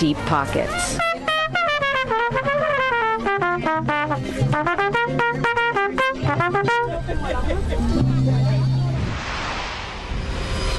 deep pockets.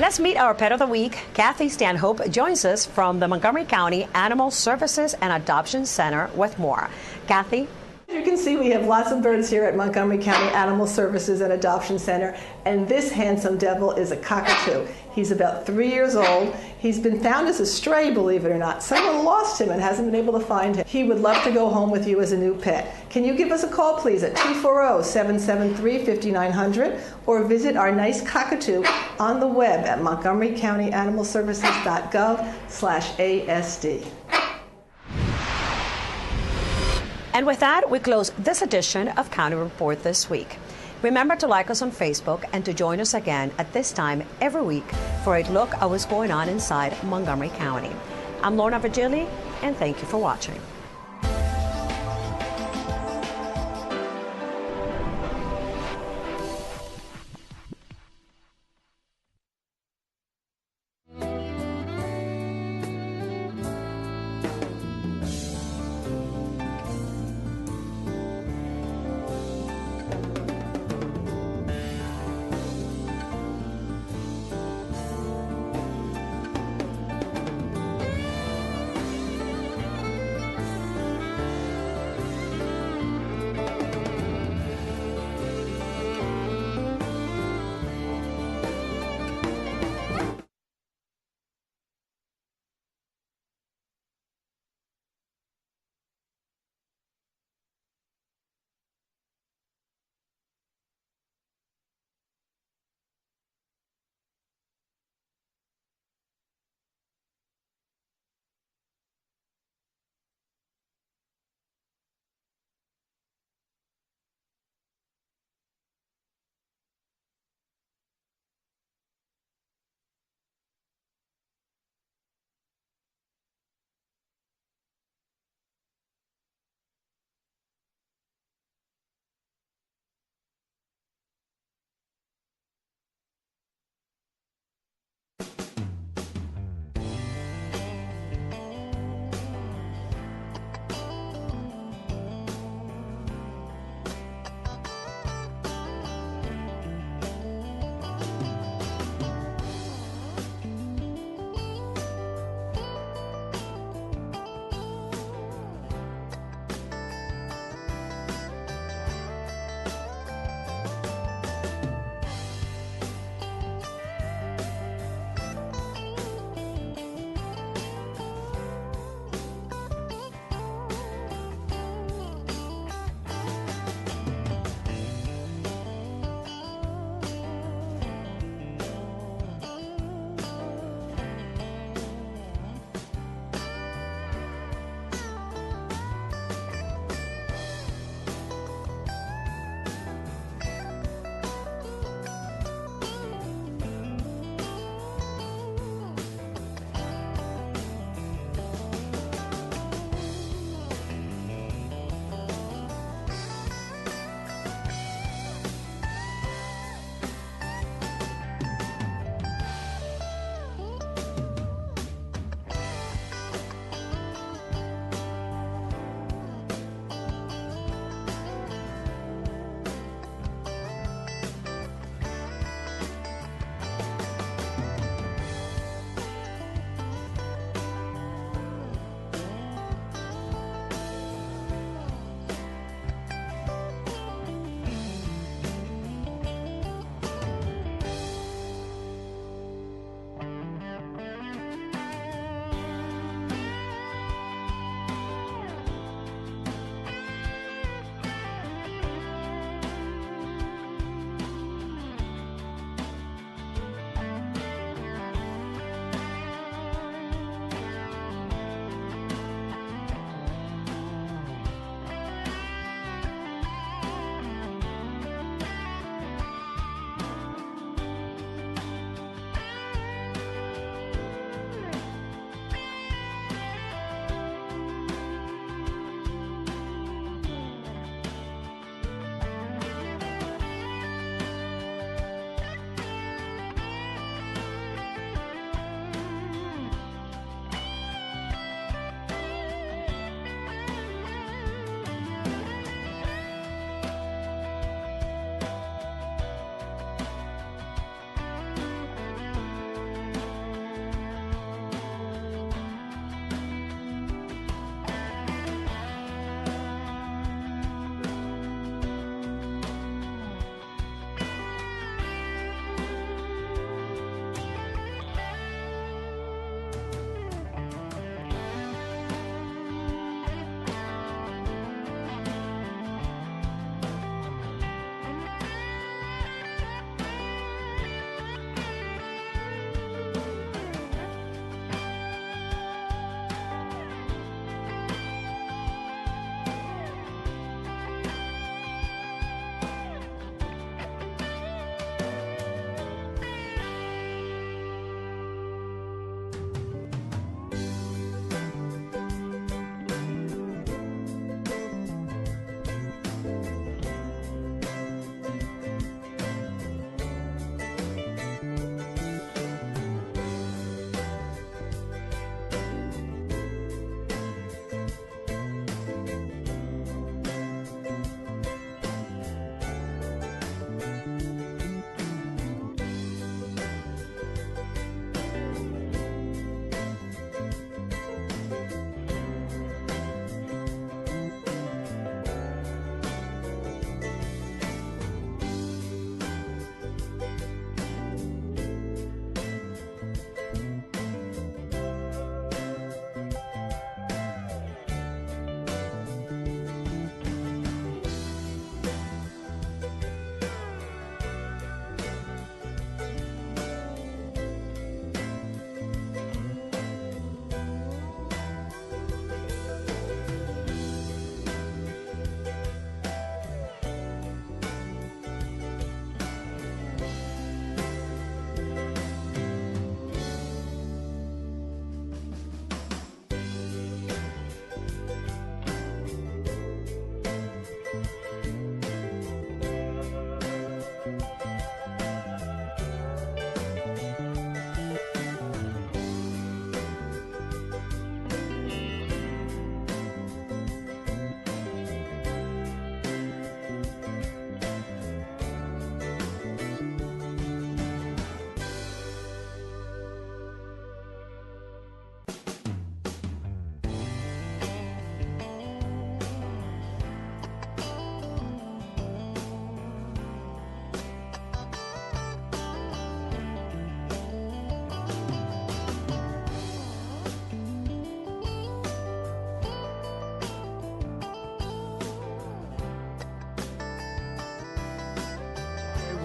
Let's meet our pet of the week. Kathy Stanhope joins us from the Montgomery County Animal Services and Adoption Center with more. Kathy? You can see we have lots of birds here at Montgomery County Animal Services and Adoption Center, and this handsome devil is a cockatoo. He's about 3 years old. He's been found as a stray, believe it or not. Someone lost him and hasn't been able to find him. He would love to go home with you as a new pet. Can you give us a call, please, at 240-773-5900, or visit our nice cockatoo on the web at montgomerycountyanimalservices.gov/ASD. And with that, we close this edition of County Report this week. Remember to like us on Facebook and to join us again at this time every week for a look at what's going on inside Montgomery County. I'm Lorna Virgili, and thank you for watching.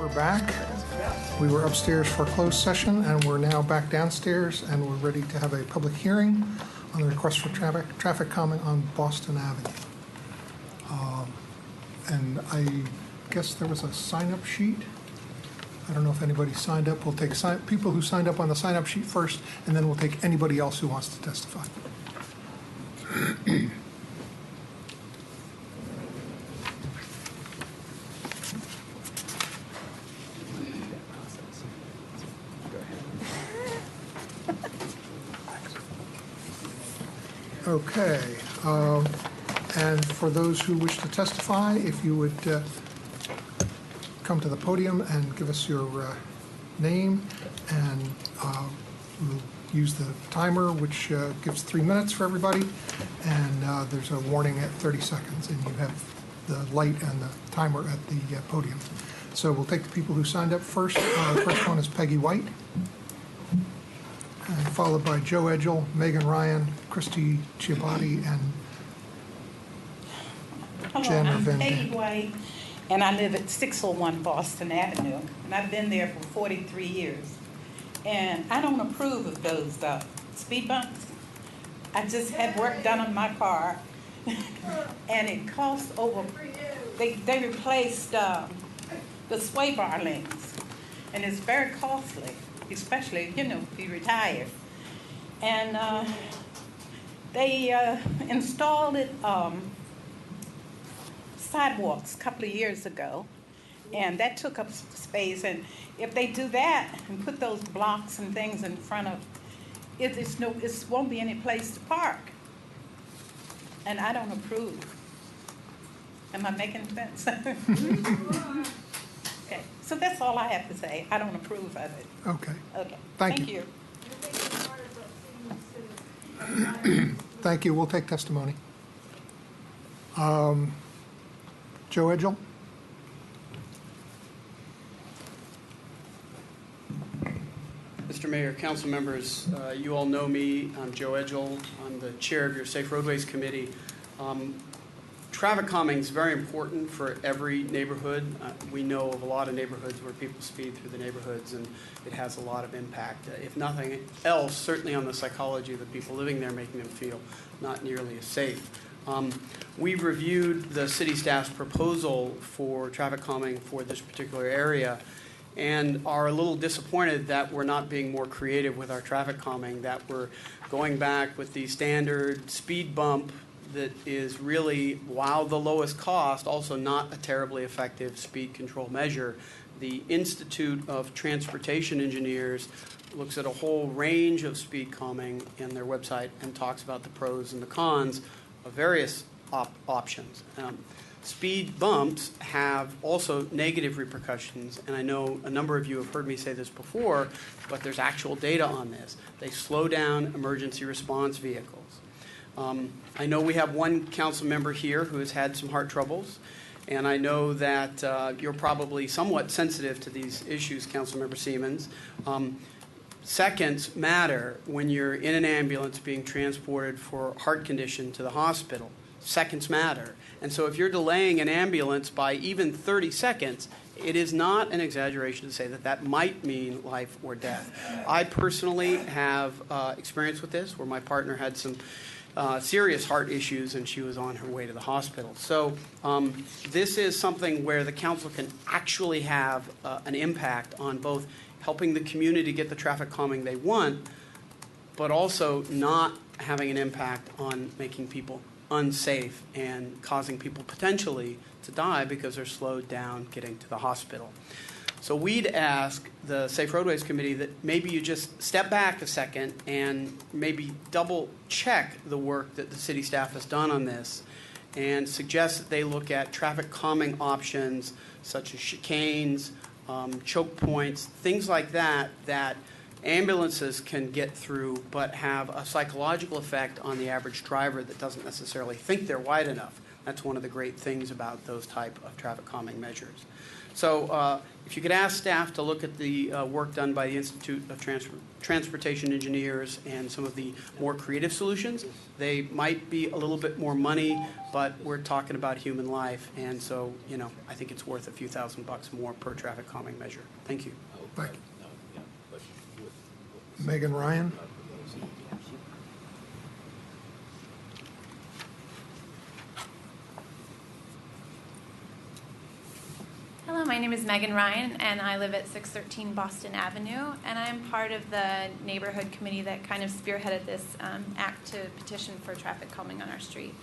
We're back. We were upstairs for a closed session, and we're now back downstairs, and we're ready to have a public hearing on the request for traffic calming on Boston Avenue. And I guess there was a sign-up sheet. I don't know if anybody signed up. We'll take people who signed up on the sign-up sheet first, and then we'll take anybody else who wants to testify. Okay, and for those who wish to testify, if you would come to the podium and give us your name, and we'll use the timer, which gives 3 minutes for everybody, and there's a warning at 30 seconds, and you have the light and the timer at the podium. So we'll take the people who signed up first. The first one is Peggy White, and followed by Joe Edgell, Megan Ryan, Christy Ciabatti, and Jen I'm Van Peggy Dam. White, and I live at 601 Boston Avenue, and I've been there for 43 years. And I don't approve of those speed bumps. I just had work done on my car, and it cost over, they replaced the sway bar lanes, and it's very costly, especially, if you retire. And they installed it sidewalks a couple of years ago, and that took up space. And if they do that and put those blocks and things in front of it, it won't be any place to park. And I don't approve. Am I making sense? Okay, so that's all I have to say. I don't approve of it. Okay. Okay. Thank you. Thank you. We'll take testimony. Joe Edgell. Mr. Mayor, council members, you all know me. I'm Joe Edgell. I'm the chair of your Safe Roadways Committee. Traffic calming is very important for every neighborhood. We know of a lot of neighborhoods where people speed through the neighborhoods, and it has a lot of impact. If nothing else, certainly on the psychology of the people living there, making them feel not nearly as safe. We've reviewed the city staff's proposal for traffic calming for this particular area, and are a little disappointed that we're not being more creative with our traffic calming, that we're going back with the standard speed bump that is really, while the lowest cost, also not a terribly effective speed control measure. The Institute of Transportation Engineers looks at a whole range of speed calming in their website and talks about the pros and the cons of various options. Speed bumps have also negative repercussions, and I know a number of you have heard me say this before, but there's actual data on this. They slow down emergency response vehicles. I know we have one council member here who has had some heart troubles, and I know that you're probably somewhat sensitive to these issues, Councilmember Siemens. Seconds matter when you're in an ambulance being transported for heart condition to the hospital. Seconds matter. And so if you're delaying an ambulance by even 30 seconds, it is not an exaggeration to say that that might mean life or death. I personally have experience with this, where my partner had some serious heart issues and she was on her way to the hospital. So this is something where the council can actually have an impact on both helping the community get the traffic calming they want, but also not having an impact on making people unsafe and causing people potentially to die because they're slowed down getting to the hospital. So we'd ask the Safe Roadways Committee that maybe you just step back a second and maybe double check the work that the city staff has done on this, and suggest that they look at traffic calming options such as chicanes, choke points, things like that, that ambulances can get through but have a psychological effect on the average driver that doesn't necessarily think they're wide enough. That's one of the great things about those type of traffic calming measures. So if you could ask staff to look at the work done by the Institute of Transportation Engineers and some of the more creative solutions. They might be a little bit more money, but we're talking about human life, and so, you know, I think it's worth a few $1,000 more per traffic calming measure. Thank you. Thank you. Megan Ryan. Hello, my name is Megan Ryan, and I live at 613 Boston Avenue, and I'm part of the neighborhood committee that kind of spearheaded this act to petition for traffic calming on our street.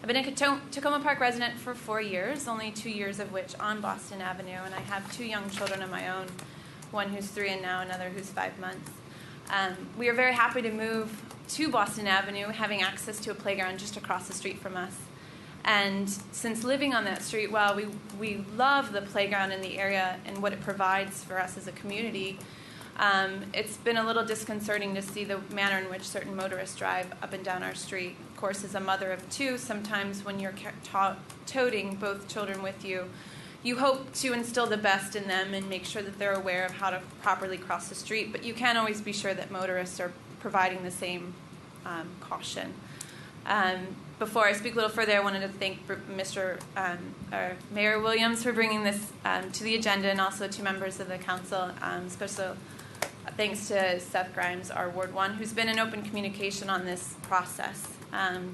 I've been a Tacoma Park resident for 4 years, only 2 years of which on Boston Avenue, and I have 2 young children of my own, one who's 3 and now another who's 5 months. We are very happy to move to Boston Avenue, having access to a playground just across the street from us. And since living on that street, while we love the playground in the area and what it provides for us as a community, it's been a little disconcerting to see the manner in which certain motorists drive up and down our street. Of course, as a mother of 2, sometimes when you're toting both children with you, you hope to instill the best in them and make sure that they're aware of how to properly cross the street, but you can't always be sure that motorists are providing the same caution. Before I speak a little further, I wanted to thank Mayor Williams for bringing this to the agenda, and also to members of the council, special thanks to Seth Grimes, our Ward 1, who's been in open communication on this process,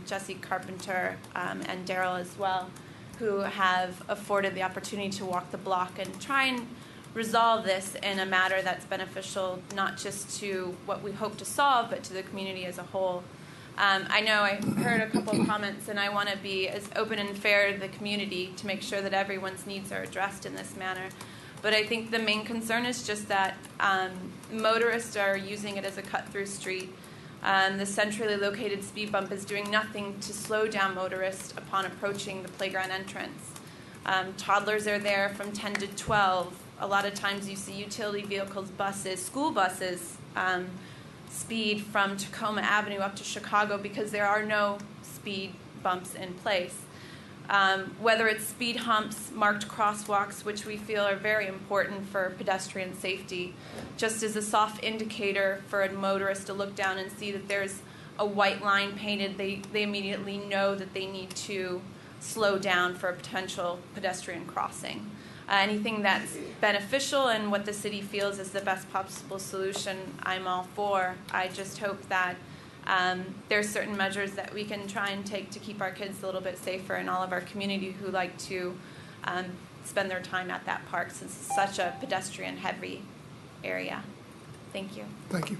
Jesse Carpenter, and Daryl as well, who have afforded the opportunity to walk the block and try and resolve this in a matter that's beneficial not just to what we hope to solve, but to the community as a whole. I know I heard a couple of comments, and I want to be as open and fair to the community to make sure that everyone's needs are addressed in this manner. But I think the main concern is just that motorists are using it as a cut-through street. The centrally located speed bump is doing nothing to slow down motorists upon approaching the playground entrance. Toddlers are there from 10 to 12. A lot of times you see utility vehicles, buses, school buses, speed from Tacoma Avenue up to Chicago because there are no speed bumps in place. Whether it's speed humps, marked crosswalks, which we feel are very important for pedestrian safety, just as a soft indicator for a motorist to look down and see that there's a white line painted, they immediately know that they need to slow down for a potential pedestrian crossing. Anything that's beneficial and what the city feels is the best possible solution, I'm all for. I just hope that there's certain measures that we can try and take to keep our kids a little bit safer and all of our community who like to spend their time at that park since it's such a pedestrian-heavy area. Thank you. Thank you.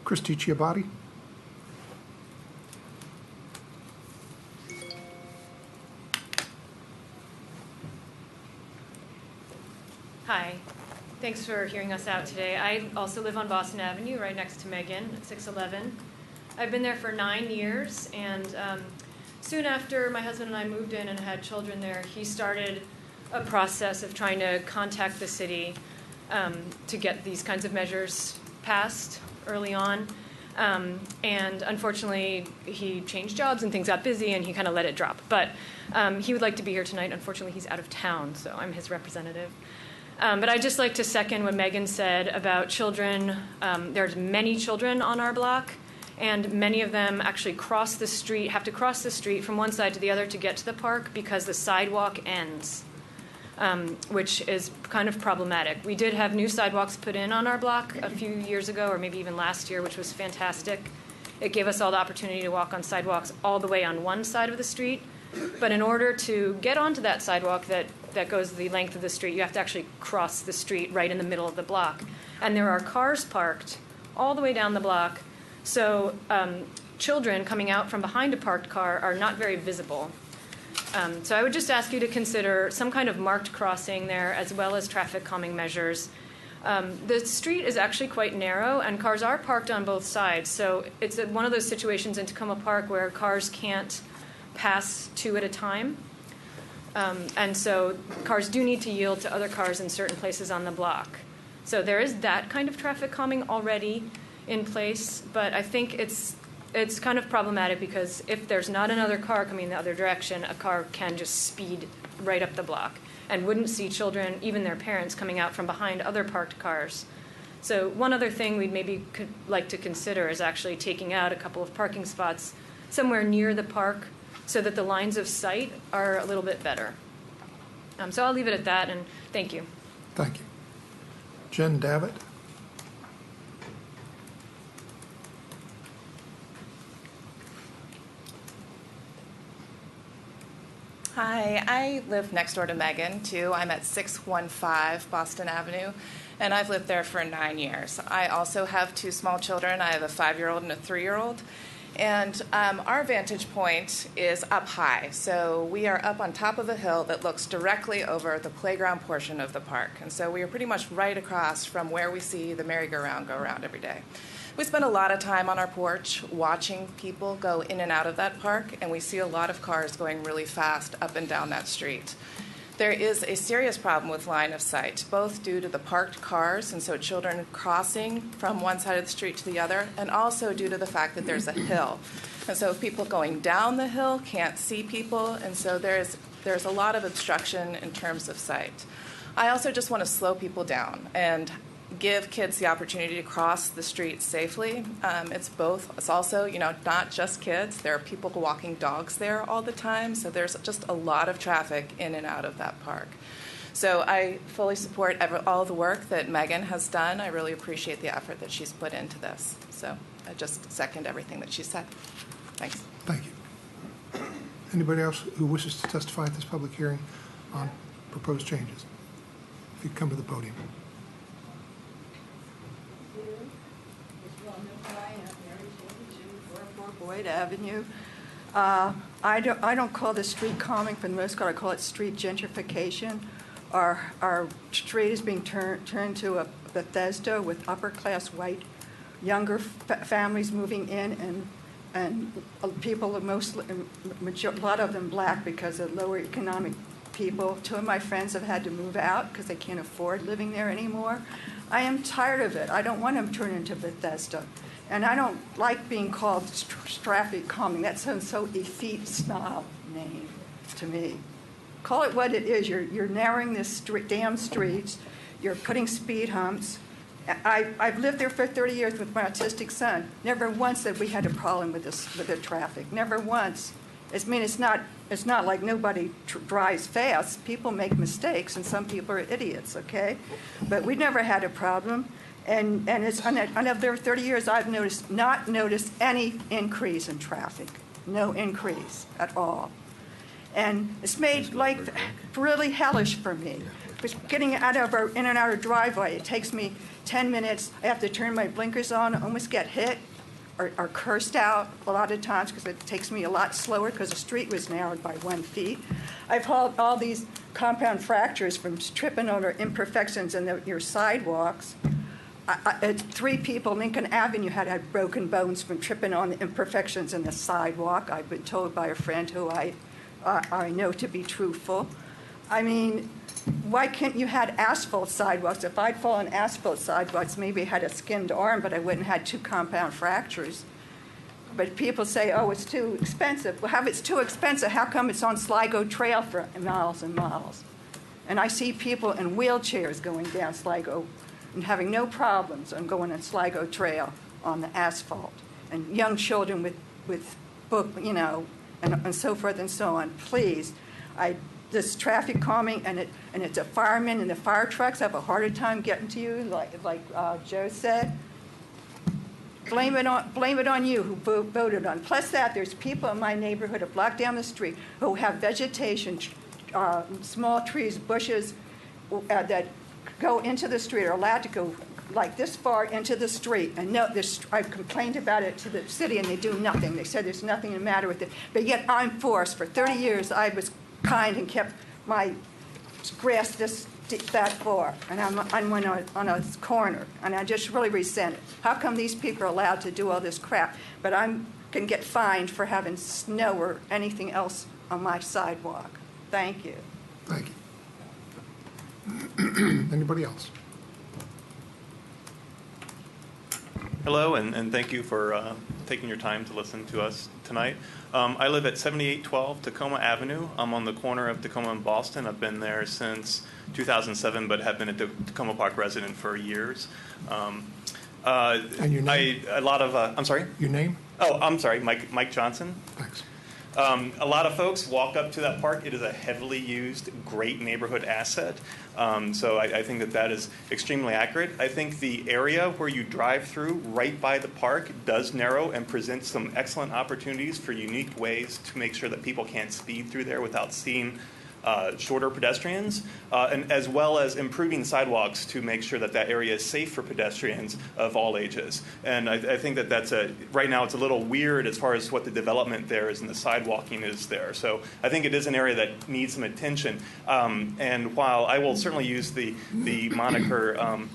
Christy Chiabatti. Hi. Thanks for hearing us out today. I also live on Boston Avenue, right next to Megan, at 611. I've been there for 9 years, and soon after my husband and I moved in and had children there, he started a process of trying to contact the city to get these kinds of measures passed early on. And unfortunately, he changed jobs and things got busy, and he kind of let it drop. But he would like to be here tonight. Unfortunately, he's out of town, so I'm his representative. But I'd just like to second what Megan said about children. There's many children on our block, and many of them actually have to cross the street from one side to the other to get to the park because the sidewalk ends, which is kind of problematic. We did have new sidewalks put in on our block a few years ago, or maybe even last year, which was fantastic. It gave us all the opportunity to walk on sidewalks all the way on one side of the street. But in order to get onto that sidewalk that goes the length of the street, you have to actually cross the street right in the middle of the block. And there are cars parked all the way down the block. So children coming out from behind a parked car are not very visible. So I would just ask you to consider some kind of marked crossing there as well as traffic calming measures. The street is actually quite narrow, and cars are parked on both sides. So it's one of those situations in Tacoma Park where cars can't pass 2 at a time. And so cars do need to yield to other cars in certain places on the block. So there is that kind of traffic calming already in place, but I think it's it's kind of problematic because if there's not another car coming the other direction, a car can just speed right up the block and wouldn't see children, even their parents, coming out from behind other parked cars. So one other thing we'd maybe like to consider is actually taking out a couple of parking spots somewhere near the park so that the lines of sight are a little bit better. So I'll leave it at that, and thank you. Thank you. Jen Davitt. Hi, I live next door to Megan, too. I'm at 615 Boston Avenue, and I've lived there for 9 years. I also have 2 small children. I have a 5-year-old and a 3-year-old. And our vantage point is up high. So we are up on top of a hill that looks directly over the playground portion of the park. And so we are pretty much right across from where we see the merry-go-round go around every day. We spend a lot of time on our porch watching people go in and out of that park, and we see a lot of cars going really fast up and down that street. There is a serious problem with line of sight, both due to the parked cars, and so children crossing from one side of the street to the other, and also due to the fact that there's a hill. And so people going down the hill can't see people, and so there's a lot of obstruction in terms of sight. I also just want to slow people down and give kids the opportunity to cross the street safely. It's also, not just kids. There are people walking dogs there all the time, so there's just a lot of traffic in and out of that park. So I fully support all the work that Megan has done. I really appreciate the effort that she's put into this. So I just second everything that she said. Thanks. Thank you. Anybody else who wishes to testify at this public hearing on proposed changes? If you come to the podium. Boyd Avenue. I don't call this street calming for the most part. I call it street gentrification. Our street is being turned to a Bethesda with upper-class white, younger families moving in, and people, a lot of them black because of lower economic people. 2 of my friends have had to move out because they can't afford living there anymore. I am tired of it. I don't want to turn into Bethesda. And I don't like being called traffic calming. That sounds so effete snob name to me. Call it what it is. You're narrowing this damn streets. You're putting speed humps. I've lived there for 30 years with my autistic son. Never once that we had a problem with the traffic. Never once. It's not like nobody drives fast. People make mistakes, and some people are idiots. Okay, but we never had a problem. And it's over 30 years, I've not noticed any increase in traffic, no increase at all. And it's made life really hellish for me. Getting in and out of driveway, it takes me 10 minutes. I have to turn my blinkers on, almost get hit or cursed out a lot of times because it takes me a lot slower because the street was narrowed by 1 feet. I've had all these compound fractures from tripping over imperfections in your sidewalks. 3 people, Lincoln Avenue, had broken bones from tripping on the imperfections in the sidewalk. I've been told by a friend who I know to be truthful. I mean, why can't you had asphalt sidewalks? If I'd fallen on asphalt sidewalks, maybe I had a skinned arm, but I wouldn't have had 2 compound fractures. But people say, oh, it's too expensive. Well, if it's too expensive, how come it's on Sligo Trail for miles and miles? And I see people in wheelchairs going down Sligo and having no problems on going on Sligo Trail on the asphalt, and young children with book, and so forth and so on. Please, this traffic calming, and it's a fireman, and the fire trucks have a harder time getting to you, like Joe said. Blame it on you who voted on. Plus that, there's people in my neighborhood a block down the street who have vegetation, small trees, bushes that go into the street, are allowed to go like this far into the street. And no, I've complained about it to the city, and they do nothing. They said there's nothing the matter with it. But yet I'm forced. For 30 years, I was kind and kept my grass that far, and I'm on a corner, and I just really resent it. How come these people are allowed to do all this crap, but I can get fined for having snow or anything else on my sidewalk? Thank you. Thank you. Anybody else? Hello, and thank you for taking your time to listen to us tonight. I live at 7812 Tacoma Avenue. I'm on the corner of Tacoma and Boston. I've been there since 2007, but have been a Tacoma Park resident for years. And your name? I'm sorry? Your name? Oh, I'm sorry, Mike Johnson. Thanks. A lot of folks walk up to that park. It is a heavily used, great neighborhood asset. So I think that is extremely accurate. I think the area where you drive through right by the park does narrow and presents some excellent opportunities for unique ways to make sure that people can't speed through there without seeing shorter pedestrians, and as well as improving sidewalks to make sure that that area is safe for pedestrians of all ages. And I think that right now it's a little weird as far as what the development there is and the sidewalking is there. So I think it is an area that needs some attention. And while I will certainly use the moniker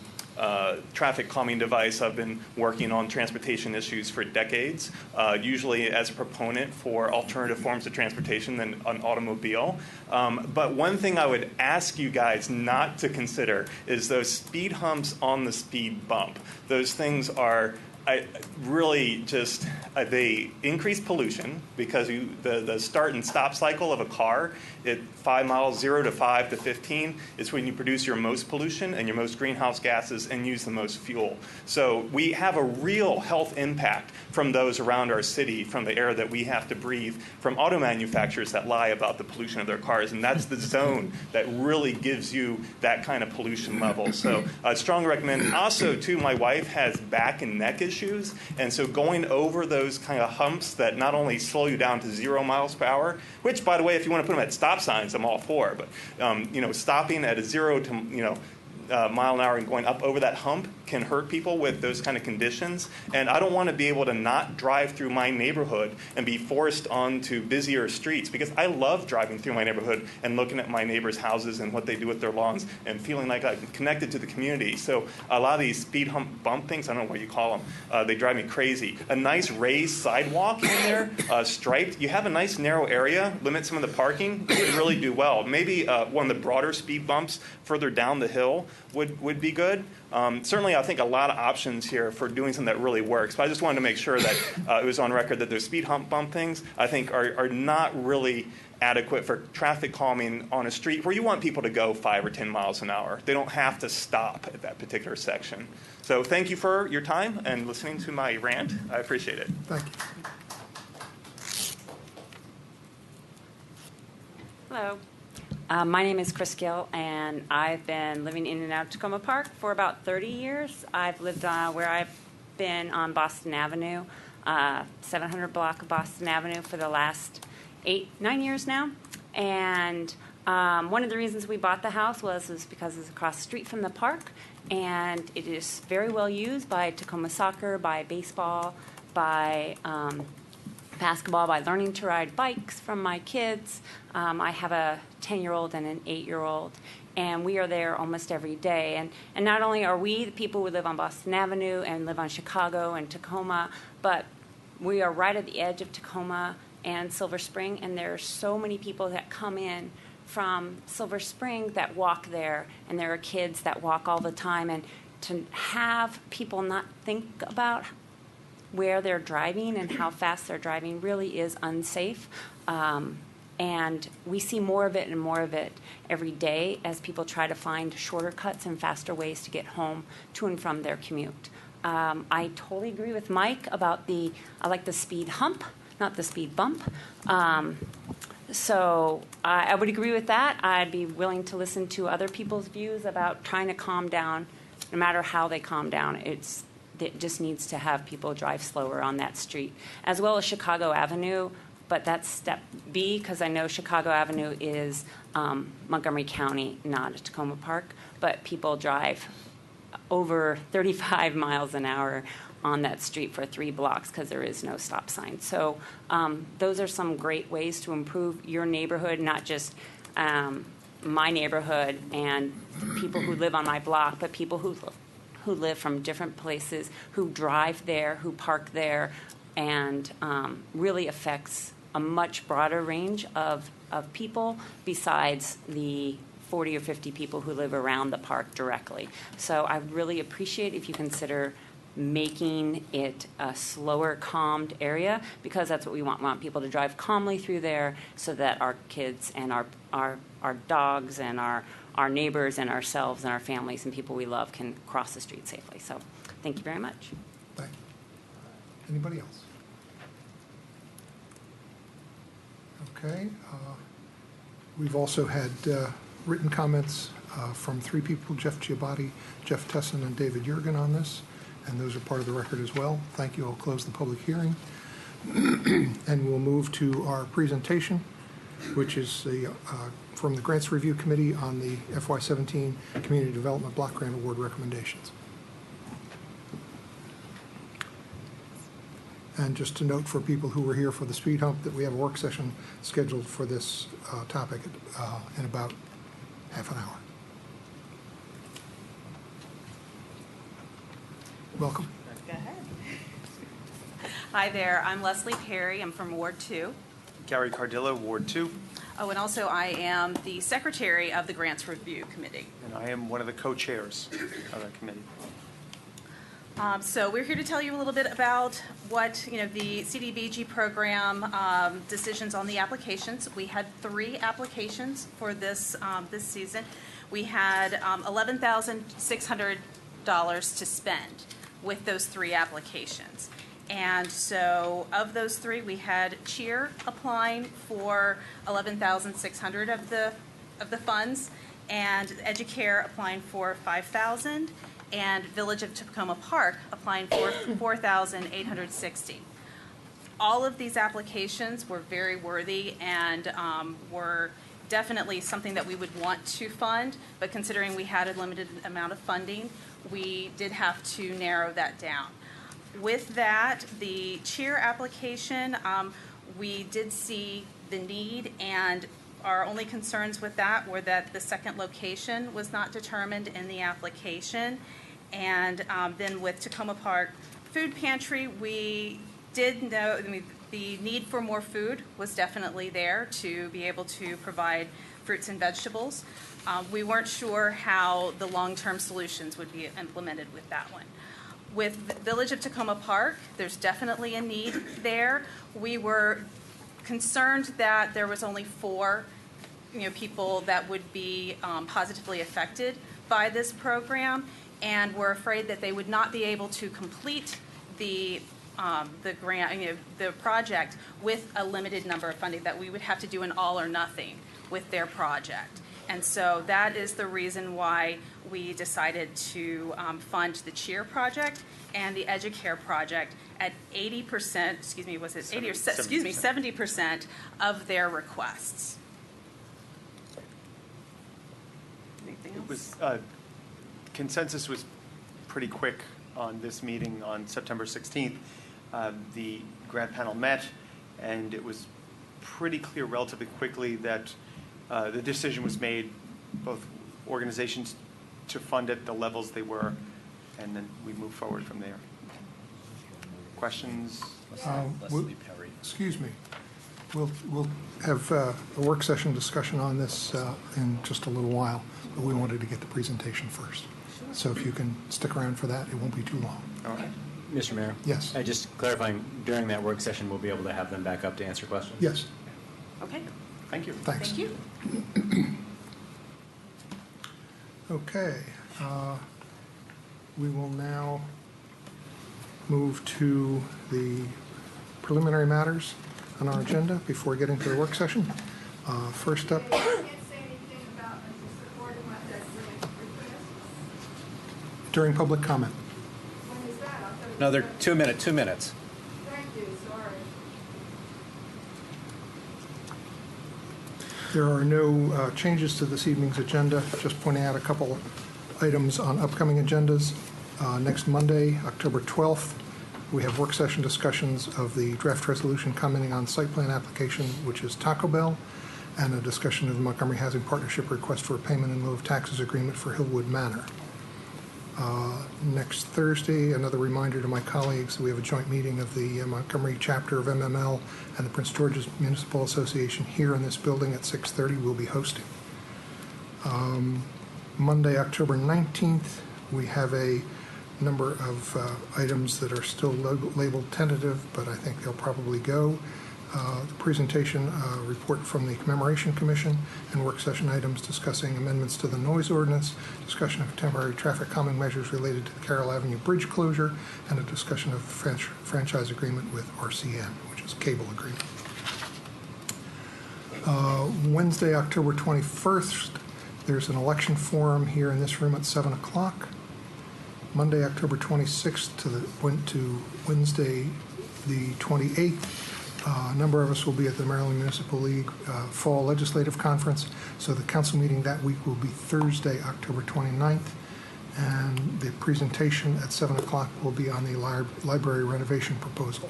traffic calming device, I've been working on transportation issues for decades, usually as a proponent for alternative forms of transportation than an automobile. But one thing I would ask you guys not to consider is those speed humps on the speed bump. Those things are really just, they increase pollution because the start and stop cycle of a car at 5 miles, 0 to 5 to 15, is when you produce your most pollution and your most greenhouse gases and use the most fuel. So we have a real health impact from those around our city, from the air that we have to breathe, from auto manufacturers that lie about the pollution of their cars. And that's the zone that really gives you that kind of pollution level. So I strongly recommend. Also, too, my wife has back and neck issues. And so going over those kind of humps that not only slow you down to 0 miles per hour, which, by the way, if you want to put them at stop signs, I'm all for. But stopping at a 0 to mile an hour and going up over that hump can hurt people with those kind of conditions. And I don't want to be able to not drive through my neighborhood and be forced onto busier streets, because I love driving through my neighborhood and looking at my neighbors' houses and what they do with their lawns and feeling like I'm connected to the community. So a lot of these speed hump bump things, I don't know what you call them, they drive me crazy. A nice raised sidewalk in there, striped, you have a nice narrow area, limit some of the parking, you would really do well. Maybe one of the broader speed bumps further down the hill would be good. Certainly, I think a lot of options here for doing something that really works. But I just wanted to make sure that it was on record that those speed hump bump things, I think, are not really adequate for traffic calming on a street where you want people to go 5 or 10 miles an hour. They don't have to stop at that particular section. So thank you for your time and listening to my rant. I appreciate it. Thank you. Hello. My name is Chris Gill, and I've been living in and out of Tacoma Park for about 30 years. I've lived where I've been on Boston Avenue, 700 block of Boston Avenue for the last 8-9 years now. And one of the reasons we bought the house was because it's across the street from the park, and it is very well used by Tacoma soccer, by baseball, by basketball, by learning to ride bikes from my kids. I have a 10-year-old and an 8-year-old, and we are there almost every day. And not only are we the people who live on Boston Avenue and live on Chicago and Tacoma, but we are right at the edge of Tacoma and Silver Spring, and there are so many people that come in from Silver Spring that walk there, and there are kids that walk all the time. And to have people not think about where they're driving and how fast they're driving really is unsafe. And we see more of it and more of it every day as people try to find shorter cuts and faster ways to get home to and from their commute. I totally agree with Mike about I like the speed hump, not the speed bump. So I would agree with that. I'd be willing to listen to other people's views about trying to calm down, no matter how they calm down. It just needs to have people drive slower on that street, as well as Chicago Avenue. But that's step B, because I know Chicago Avenue is Montgomery County, not Tacoma Park. But people drive over 35 miles an hour on that street for 3 blocks because there is no stop sign. So those are some great ways to improve your neighborhood, not just my neighborhood and people who live on my block, but people who live from different places, who drive there, who park there, and really affects a much broader range of people besides the 40 or 50 people who live around the park directly. So I really appreciate if you consider making it a slower, calmed area, because that's what we want. We want people to drive calmly through there so that our kids and our dogs and our neighbors and ourselves and our families and people we love can cross the street safely. So thank you very much. Thank you. Anybody else? Okay. We've also had written comments from 3 people, Jeff Giabatti, Jeff Tesson, and David Jurgen on this, and those are part of the record as well. Thank you. I'll close the public hearing. And we'll move to our presentation, which is from the Grants Review Committee on the FY17 Community Development Block Grant Award recommendations. And just to note for people who were here for the speed hump that we have a work session scheduled for this topic in about half an hour. Welcome. Go ahead. Hi there, I'm Leslie Perry. I'm from Ward 2. Gary Cardillo, Ward 2. Oh, and also I am the secretary of the Grants Review Committee. And I am one of the co-chairs of that committee. So we're here to tell you a little bit about what, the CDBG program decisions on the applications. We had 3 applications for this this season. We had $11,600 to spend with those 3 applications. And so of those 3, we had Cheer applying for $11,600 of the funds, and Educare applying for $5,000, and Village of Tacoma Park applying for $4,860. All of these applications were very worthy and were definitely something that we would want to fund, but considering we had a limited amount of funding, we did have to narrow that down. With that, the Cheer application, we did see the need, and our only concerns with that were that the second location was not determined in the application. And then with Tacoma Park Food Pantry, we did know the need for more food was definitely there to be able to provide fruits and vegetables. We weren't sure how the long-term solutions would be implemented with that one. With Village of Tacoma Park, there's definitely a need there. We were concerned that there was only 4 people that would be positively affected by this program, and we're afraid that they would not be able to complete the grant, the project with a limited number of funding, that we would have to do an all or nothing with their project. And so that is the reason why we decided to fund the Cheer project and the Educare project at 80%, 70% of their requests. Anything else? Consensus was pretty quick on this meeting on September 16th. The grant panel met, and it was pretty clear relatively quickly that the decision was made, both organizations to fund at the levels they were, and then we move forward from there. Questions? Leslie Perry. Excuse me. We'll have a work session discussion on this in just a little while, but we wanted to get the presentation first. So if you can stick around for that, it won't be too long. All right. Mr. Mayor? Yes. Just clarifying, during that work session, we'll be able to have them back up to answer questions? Yes. Okay. Thank you. Thanks. Thank you. Okay. We will now move to the preliminary matters on our agenda before getting to the work session. First up. During public comment. Another 2 minutes. Thank you, sorry. There are no changes to this evening's agenda, just pointing out a couple items on upcoming agendas. Next Monday, October 12th, we have work session discussions of the draft resolution commenting on site plan application, which is Taco Bell, and a discussion of the Montgomery Housing Partnership request for a payment in lieu of taxes agreement for Hillwood Manor. Next Thursday, another reminder to my colleagues, we have a joint meeting of the Montgomery chapter of MML and the Prince George's Municipal Association here in this building at 6:30. We'll be hosting. Monday, October 19th, we have a number of items that are still labeled tentative, but I think they'll probably go. The presentation report from the Commemoration Commission and work session items discussing amendments to the noise ordinance, discussion of temporary traffic calming measures related to the Carroll Avenue bridge closure, and a discussion of franchise agreement with RCN, which is cable agreement. Wednesday, October 21st, there's an election forum here in this room at 7 o'clock. Monday, October 26th to Wednesday, the 28th. A number of us will be at the Maryland Municipal League Fall Legislative Conference, so the council meeting that week will be Thursday, October 29th, and the presentation at 7 o'clock will be on the library renovation proposal.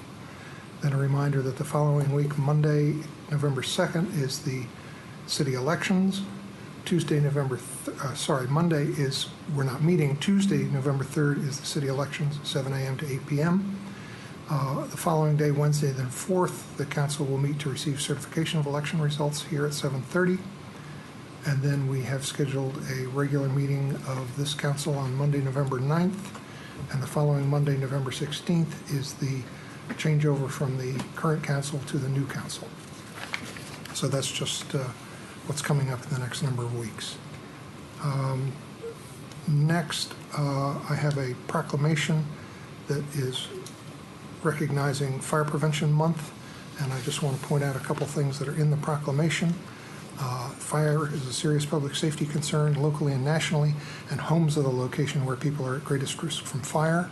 Then a reminder that the following week, Monday, November 2nd, is the city elections. Monday is, we're not meeting. Tuesday, November 3rd, is the city elections, 7 a.m. to 8 p.m. The following day, Wednesday, then 4th, the council will meet to receive certification of election results here at 7:30. And then we have scheduled a regular meeting of this council on Monday, November 9th. And the following Monday, November 16th, is the changeover from the current council to the new council. So that's just what's coming up in the next number of weeks. Next, I have a proclamation that is recognizing Fire Prevention Month, and I just want to point out a couple things that are in the proclamation. Fire is a serious public safety concern locally and nationally, and homes are the location where people are at greatest risk from fire.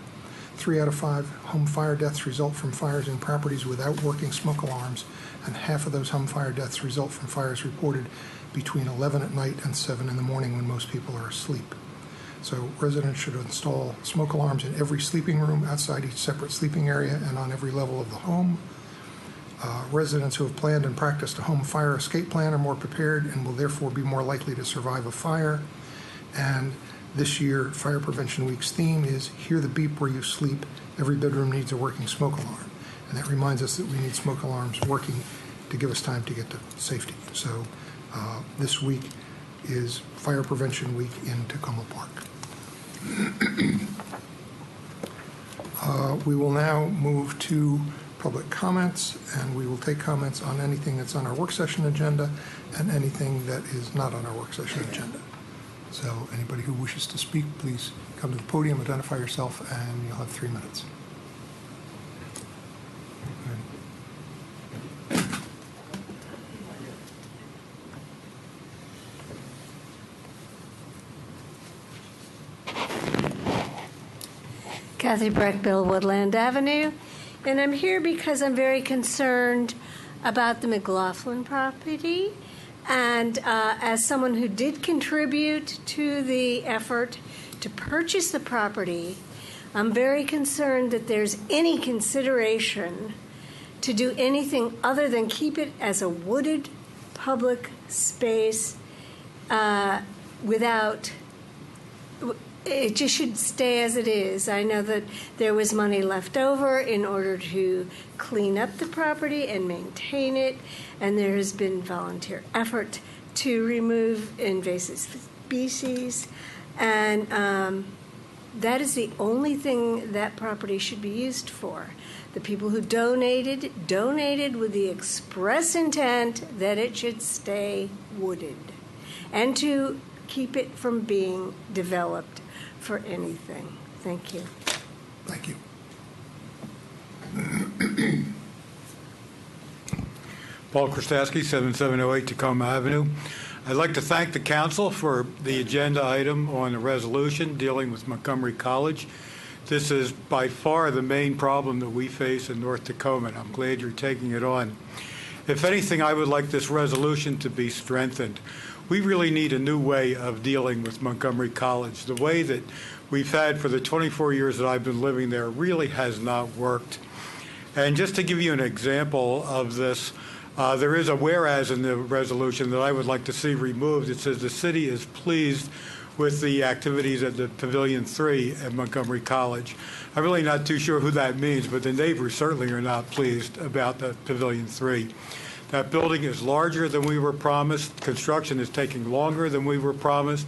3 out of 5 home fire deaths result from fires in properties without working smoke alarms, and half of those home fire deaths result from fires reported between 11 at night and 7 in the morning when most people are asleep. So residents should install smoke alarms in every sleeping room, outside each separate sleeping area, and on every level of the home. Residents who have planned and practiced a home fire escape plan are more prepared and will therefore be more likely to survive a fire. And this year, Fire Prevention Week's theme is Hear the Beep Where You Sleep. Every bedroom needs a working smoke alarm. And that reminds us that we need smoke alarms working to give us time to get to safety. So this week is Fire Prevention Week in Tacoma Park. We will now move to public comments, and we will take comments on anything that's on our work session agenda and anything that is not on our work session agenda. So anybody who wishes to speak, please come to the podium, identify yourself, and you'll have 3 minutes. Kathy Breckbill, Woodland Avenue, and I'm here because I'm very concerned about the McLaughlin property, and as someone who did contribute to the effort to purchase the property, I'm very concerned that there's any consideration to do anything other than keep it as a wooded public space without... It just should stay as it is. I know that there was money left over in order to clean up the property and maintain it, and there has been volunteer effort to remove invasive species, and that is the only thing that property should be used for. The people who donated with the express intent that it should stay wooded and to keep it from being developed for anything. Thank you. Thank you. Paul Krastowski, 7708 Tacoma Avenue. I'd like to thank the council for the agenda item on the resolution dealing with Montgomery College. This is by far the main problem that we face in North Tacoma, and I'm glad you're taking it on. If anything, I would like this resolution to be strengthened. We really need a new way of dealing with Montgomery College. The way that we've had for the 24 years that I've been living there really has not worked. And just to give you an example of this, there is a whereas in the resolution that I would like to see removed. It says the city is pleased with the activities at the Pavilion 3 at Montgomery College. I'm really not too sure who that means, but the neighbors certainly are not pleased about the Pavilion 3. That building is larger than we were promised. Construction is taking longer than we were promised.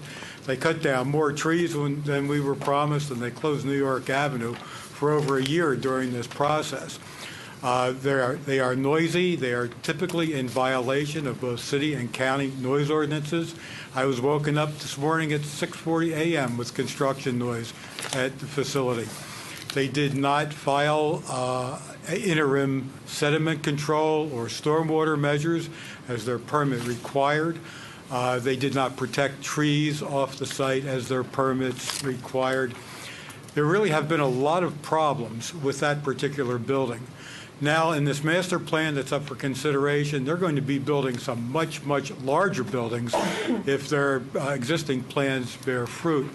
They cut down more trees than we were promised, and they closed New York Avenue for over a year during this process. They are noisy. They are typically in violation of both city and county noise ordinances. I was woken up this morning at 6:40 a.m. with construction noise at the facility. They did not file interim sediment control or stormwater measures as their permit required. They did not protect trees off the site as their permits required. There really have been a lot of problems with that particular building. Now, in this master plan that's up for consideration, they're going to be building some much, much larger buildings if their existing plans bear fruit.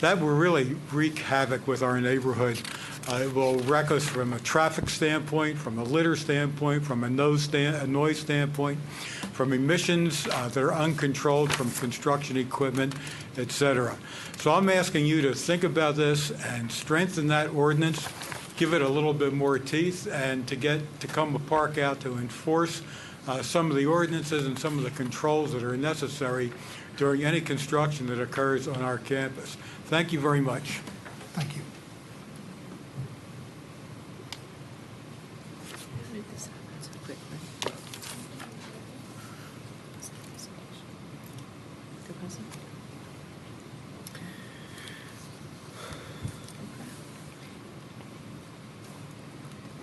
That will really wreak havoc with our neighborhood. It will wreck us from a traffic standpoint, from a litter standpoint, from a noise standpoint, from emissions that are uncontrolled from construction equipment, et cetera. So I'm asking you to think about this and strengthen that ordinance, give it a little bit more teeth, and to get Tacoma Park out to enforce some of the ordinances and some of the controls that are necessary during any construction that occurs on our campus. Thank you very much. Thank you.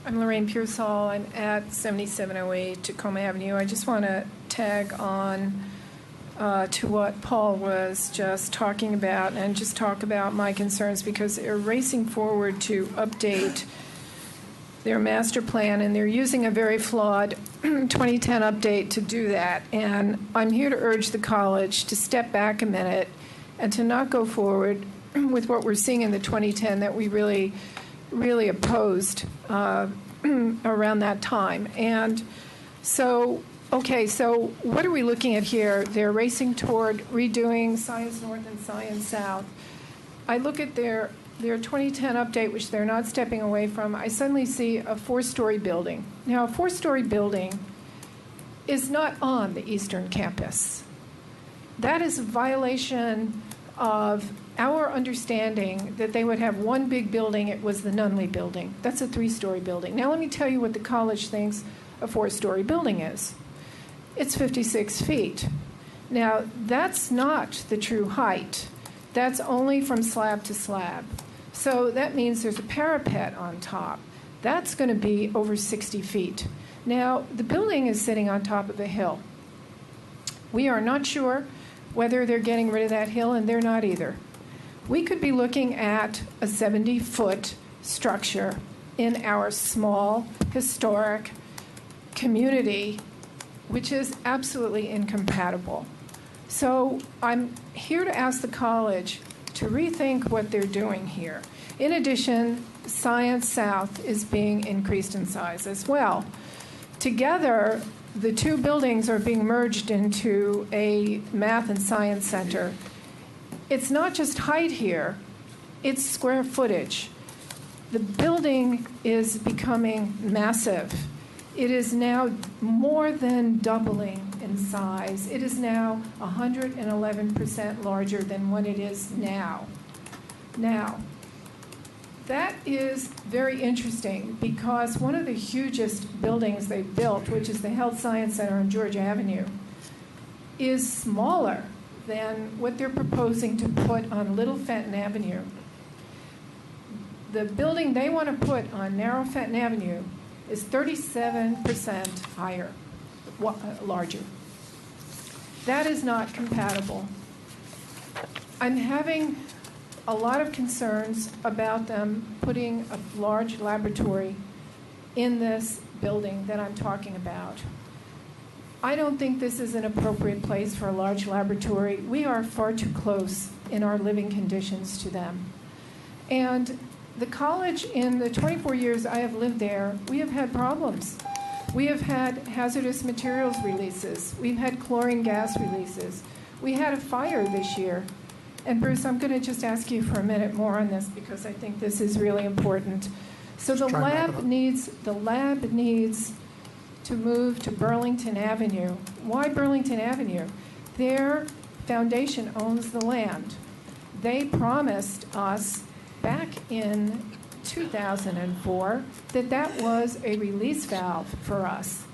I'm Lorraine Pearsall. I'm at 7708 Tacoma Avenue. I just want to tag on to what Paul was just talking about and just talk about my concerns, because they're racing forward to update their master plan, and they're using a very flawed 2010 update to do that. And I'm here to urge the college to step back a minute and to not go forward with what we're seeing in the 2010 that we really opposed around that time. And so, okay, so what are we looking at here? They're racing toward redoing Science North and Science South. I look at their 2010 update, which they're not stepping away from. I suddenly see a 4-story building. Now, a 4-story building is not on the eastern campus. That is a violation of our understanding that they would have one big building. It was the Nunley building. That's a 3-story building. Now let me tell you what the college thinks a 4-story building is. It's 56 feet. Now that's not the true height. That's only from slab to slab. So that means there's a parapet on top. That's going to be over 60 feet. Now the building is sitting on top of a hill. We are not sure whether they're getting rid of that hill, and they're not either. We could be looking at a 70-foot structure in our small, historic community, which is absolutely incompatible. So I'm here to ask the college to rethink what they're doing here. In addition, Science South is being increased in size as well. Together, the two buildings are being merged into a math and science center. It's not just height here, it's square footage. The building is becoming massive. It is now more than doubling in size. It is now 111% larger than what it is now. Now, that is very interesting, because one of the hugest buildings they built, which is the Health Science Center on Georgia Avenue, is smaller than what they're proposing to put on Little Fenton Avenue. The building they want to put on Narrow Fenton Avenue is 37% higher, larger. That is not compatible. I'm having a lot of concerns about them putting a large laboratory in this building that I'm talking about. I don't think this is an appropriate place for a large laboratory. We are far too close in our living conditions to them. And the college, in the 24 years I have lived there, we have had problems. We have had hazardous materials releases. We've had chlorine gas releases. We had a fire this year. And Bruce, I'm going to just ask you for a minute more on this, because I think this is really important. So the lab needs to move to Burlington Avenue. Why Burlington Avenue? Their Foundation owns the land. They promised us back in 2004 that that was a release valve for us.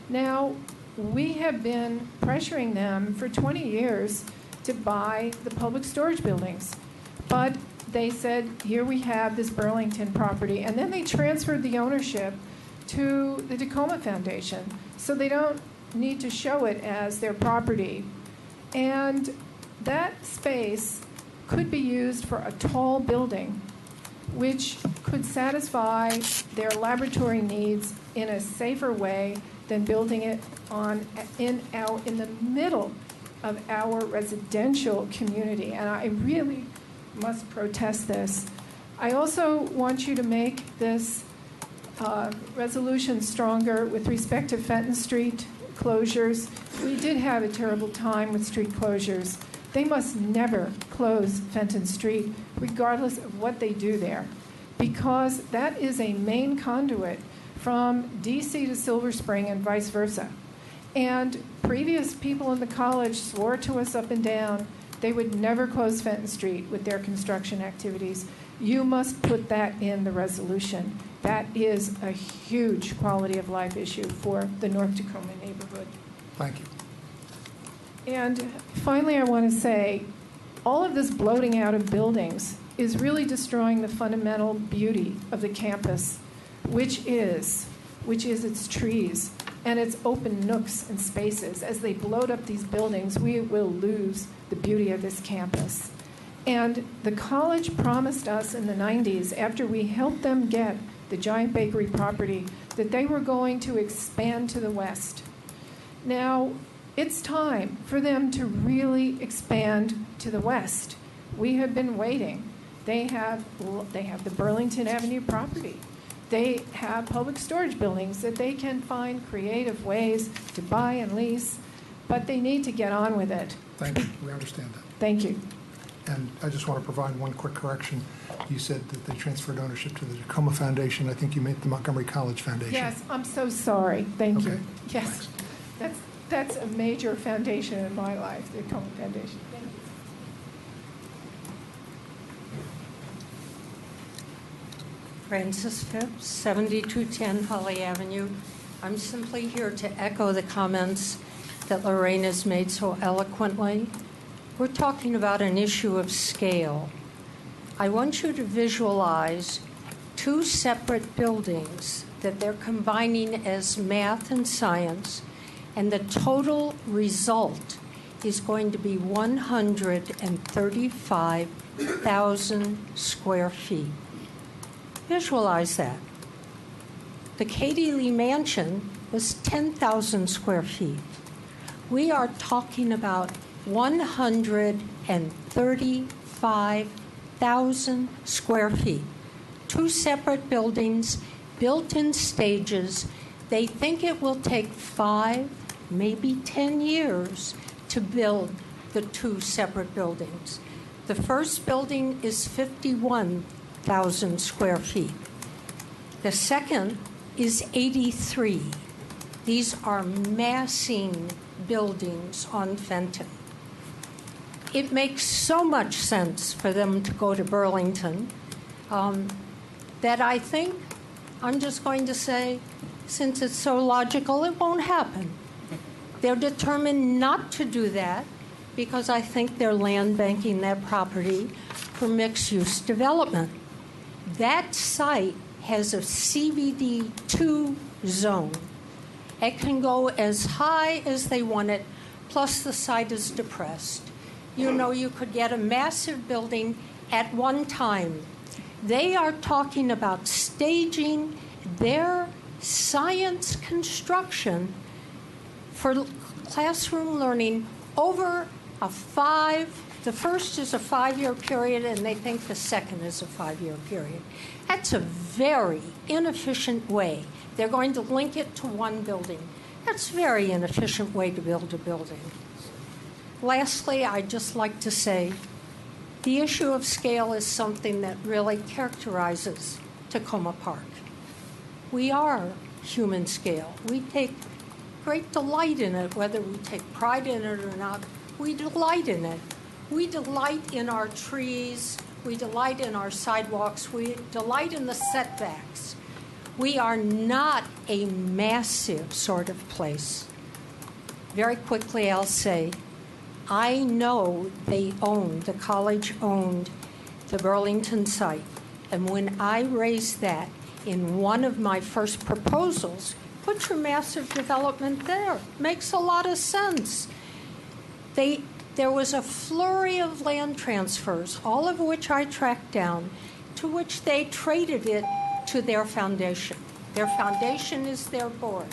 Now, we have been pressuring them for 20 years to buy the public storage buildings. But they said, here we have this Burlington property. And then they transferred the ownership to the Tacoma Foundation. So they don't need to show it as their property. And that space could be used for a tall building, which could satisfy their laboratory needs in a safer way than building it in the middle of our residential community. And I really must protest this. I also want you to make this resolution stronger with respect to Fenton Street closures. We did have a terrible time with street closures. They must never close Fenton Street, regardless of what they do there, because that is a main conduit from DC to Silver Spring and vice versa. And previous people in the college swore to us up and down they would never close Fenton Street with their construction activities. You must put that in the resolution. That is a huge quality of life issue for the North Tacoma neighborhood. Thank you. And finally, I want to say, all of this bloating out of buildings is really destroying the fundamental beauty of the campus, which is its trees and its open nooks and spaces. As they bloat up these buildings, we will lose the beauty of this campus. And the college promised us in the 90s, after we helped them get the Giant Bakery property, that they were going to expand to the west. Now, it's time for them to really expand to the west. We have been waiting. They have the Burlington Avenue property. They have public storage buildings that they can find creative ways to buy and lease, but they need to get on with it. Thank you. We understand that. Thank you. And I just want to provide one quick correction. You said that they transferred ownership to the Tacoma Foundation. I think you meant the Montgomery College Foundation. Yes, I'm so sorry. Thank you. Okay. Yes, that's a major foundation in my life, the Tacoma Foundation. Thank you. Frances Phipps, 7210 Holly Avenue. I'm simply here to echo the comments that Lorraine has made so eloquently. We're talking about an issue of scale. I want you to visualize two separate buildings that they're combining as math and science, and the total result is going to be 135,000 square feet. Visualize that. The Katie Lee Mansion was 10,000 square feet. We are talking about 135,000 square feet. Two separate buildings, built in stages. They think it will take 5, maybe 10 years to build the two separate buildings. The first building is 51,000 square feet. The second is 83. These are massing buildings on Fenton. It makes so much sense for them to go to Burlington that I think, I'm just going to say, since it's so logical, it won't happen. They're determined not to do that because I think they're land banking that property for mixed-use development. That site has a CBD2 zone. It can go as high as they want it, plus the site is depressed. You know, you could get a massive building at one time. They are talking about staging their science construction for classroom learning over the first is a 5-year period, and they think the second is a 5-year period. That's a very inefficient way. They're going to link it to one building. That's a very inefficient way to build a building. Lastly, I'd just like to say the issue of scale is something that really characterizes Tacoma Park. We are human scale. We take great delight in it, whether we take pride in it or not. We delight in it. We delight in our trees. We delight in our sidewalks. We delight in the setbacks. We are not a massive sort of place. Very quickly, I'll say, I know the college owned the Burlington site. And when I raised that in one of my first proposals, put your massive development there. Makes a lot of sense. There was a flurry of land transfers, all of which I tracked down, to which they traded it to their foundation. Their foundation is their board.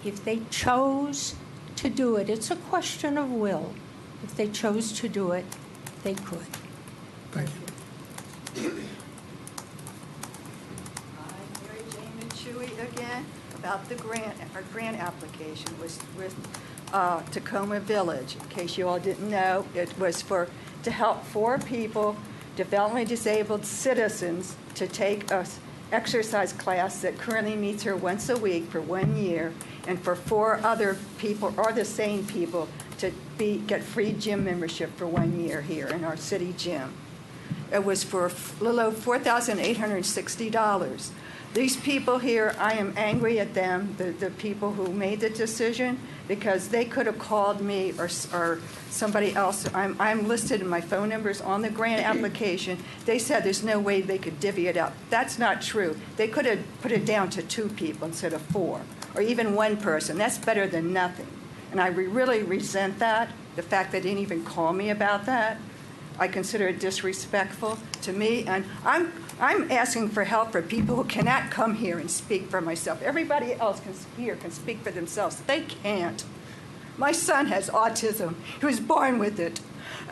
If they chose to do it, it's a question of will. If they chose to do it, they could. Thank you. Mary Jane Manchui again about the grant. Our grant application was with Tacoma Village. In case you all didn't know, it was to help 4 people, developmentally disabled citizens, to take a exercise class that currently meets her once a week for 1 year, and for 4 other people, or the same people, to get free gym membership for 1 year here in our city gym. It was for a little over $4,860. These people here, I am angry at them, the people who made the decision, because they could have called me or somebody else. I'm listed in my phone numbers on the grant application. They said there's no way they could divvy it up. That's not true. They could have put it down to 2 people instead of 4, or even 1 person. That's better than nothing. And I really resent that, the fact they didn't even call me about that. I consider it disrespectful to me, and I'm asking for help for people who cannot come here and speak for myself. Everybody else can speak for themselves. They can't. My son has autism. He was born with it.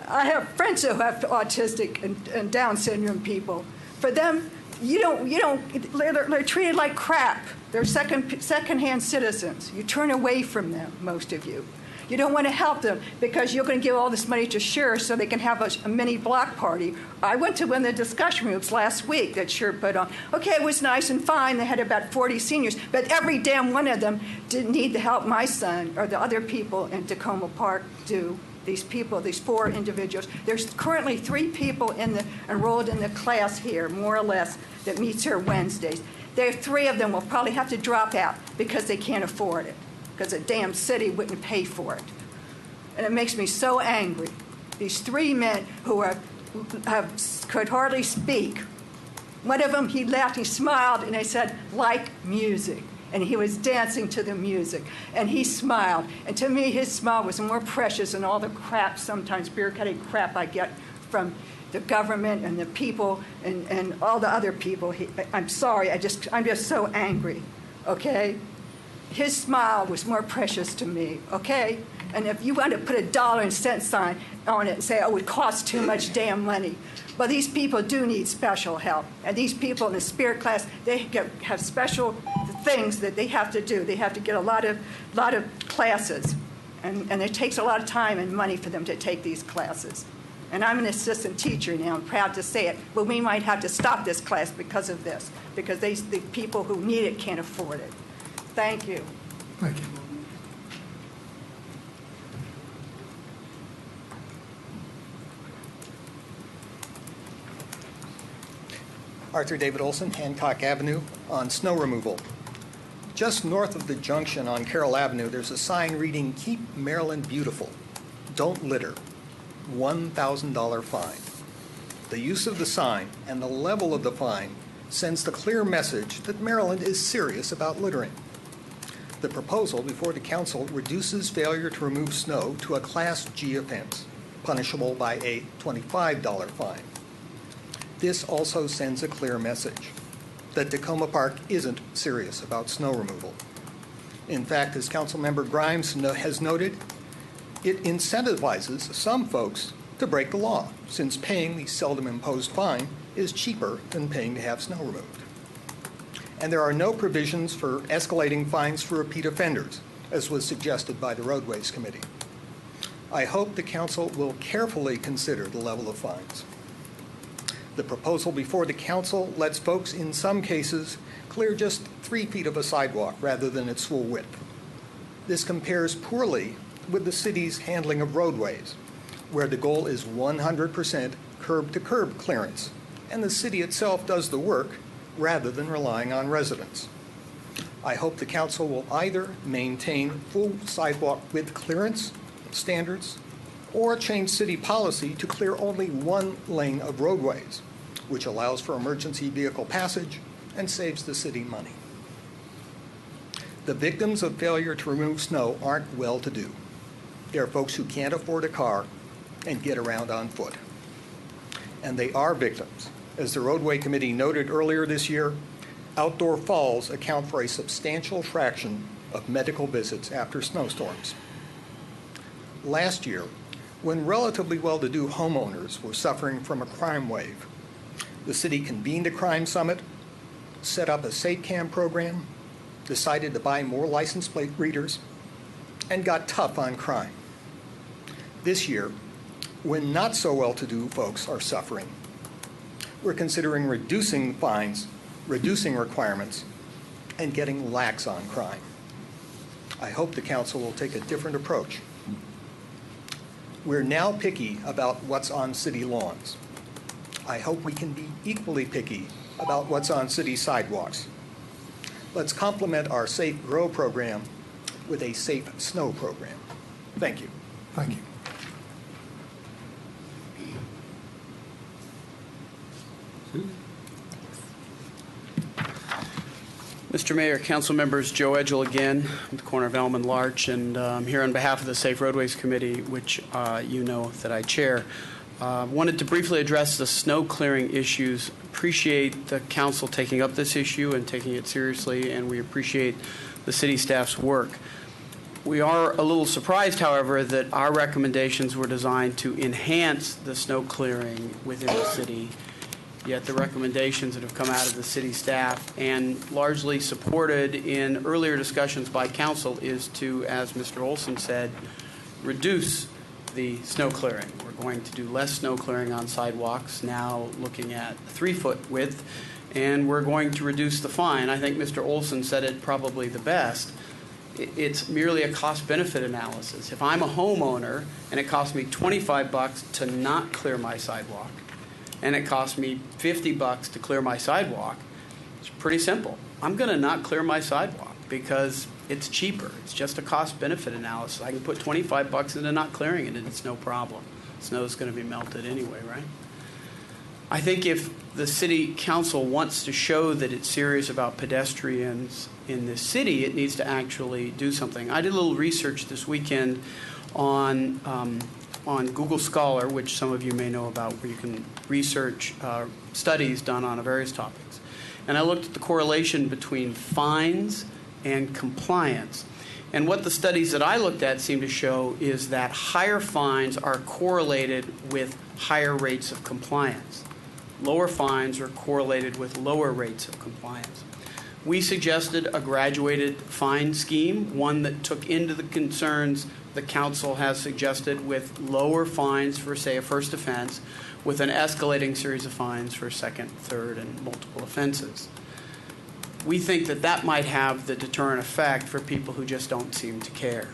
I have friends who have autistic and Down syndrome people. For them, they're treated like crap. They're second-hand citizens. You turn away from them, most of you. You don't want to help them because you're going to give all this money to SURE so they can have a mini block party. I went to one of the discussion groups last week that SURE put on. Okay, it was nice and fine. They had about 40 seniors, but every damn one of them didn't need to help my son or the other people in Tacoma Park do. These people, these 4 individuals. There's currently 3 people enrolled in the class here, more or less, that meets here Wednesdays. 3 of them will probably have to drop out because they can't afford it, because the damn city wouldn't pay for it. And it makes me so angry. These 3 men who could hardly speak. One of them, he laughed, he smiled, and they said, like music. And he was dancing to the music. And he smiled. And to me, his smile was more precious than all the crap, sometimes bureaucratic crap I get from the government and the people and all the other people. I'm sorry, I'm just so angry, okay? His smile was more precious to me, okay? And if you want to put a dollar and cent sign on it and say, oh, it would cost too much damn money. But these people do need special help. And these people in the spirit class, they have special things that they have to do. They have to get a lot of classes. And it takes a lot of time and money for them to take these classes. And I'm an assistant teacher now. I'm proud to say it. But we might have to stop this class because of this, because the people who need it can't afford it. Thank you. Thank you. Arthur David Olson, Hancock Avenue, on snow removal. Just north of the junction on Carroll Avenue, there's a sign reading, "Keep Maryland Beautiful. Don't litter. $1,000 fine." The use of the sign and the level of the fine sends the clear message that Maryland is serious about littering. The proposal before the council reduces failure to remove snow to a Class G offense, punishable by a $25 fine. This also sends a clear message that Tacoma Park isn't serious about snow removal. In fact, as Councilmember Grimes has noted, it incentivizes some folks to break the law, since paying the seldom imposed fine is cheaper than paying to have snow removed. And there are no provisions for escalating fines for repeat offenders, as was suggested by the Roadways Committee. I hope the council will carefully consider the level of fines. The proposal before the council lets folks, in some cases, clear just 3 feet of a sidewalk rather than its full width. This compares poorly with the city's handling of roadways, where the goal is 100% curb-to-curb clearance, and the city itself does the work rather than relying on residents. I hope the council will either maintain full sidewalk width clearance standards or change city policy to clear only one lane of roadways, which allows for emergency vehicle passage and saves the city money. The victims of failure to remove snow aren't well-to-do. They're folks who can't afford a car and get around on foot. And they are victims. As the Roadway Committee noted earlier this year, outdoor falls account for a substantial fraction of medical visits after snowstorms. Last year, when relatively well-to-do homeowners were suffering from a crime wave, the city convened a crime summit, set up a SafeCam program, decided to buy more license plate readers, and got tough on crime. This year, when not so well-to-do folks are suffering, we're considering reducing fines, reducing requirements, and getting lax on crime. I hope the council will take a different approach. We're now picky about what's on city lawns. I hope we can be equally picky about what's on city sidewalks. Let's complement our Safe Grow program with a Safe Snow program. Thank you. Thank you. Mr. Mayor, council members, Joe Edgell again, at the corner of Elm and Larch, and I'm here on behalf of the Safe Roadways Committee, which you know that I chair. Wanted to briefly address the snow clearing issues. Appreciate the council taking up this issue and taking it seriously, and we appreciate the city staff's work. We are a little surprised, however, that our recommendations were designed to enhance the snow clearing within the city, yet the recommendations that have come out of the city staff and largely supported in earlier discussions by council is to, as Mr. Olson said, reduce the snow clearing. We're going to do less snow clearing on sidewalks, now looking at 3-foot width, and we're going to reduce the fine. I think Mr. Olson said it probably the best. It's merely a cost-benefit analysis. If I'm a homeowner and it costs me $25 to not clear my sidewalk, and it costs me $50 to clear my sidewalk, it's pretty simple. I'm going to not clear my sidewalk because it's cheaper. It's just a cost-benefit analysis. I can put $25 into not clearing it, and it's no problem. Snow's going to be melted anyway, right? I think if the city council wants to show that it's serious about pedestrians in this city, it needs to actually do something. I did a little research this weekend on Google Scholar, which some of you may know about, where you can research studies done on various topics. And I looked at the correlation between fines and compliance. And what the studies that I looked at seem to show is that higher fines are correlated with higher rates of compliance. Lower fines are correlated with lower rates of compliance. We suggested a graduated fine scheme, one that took into the concerns the council has suggested with lower fines for, say, a first offense, with an escalating series of fines for second, third, and multiple offenses. We think that that might have the deterrent effect for people who just don't seem to care.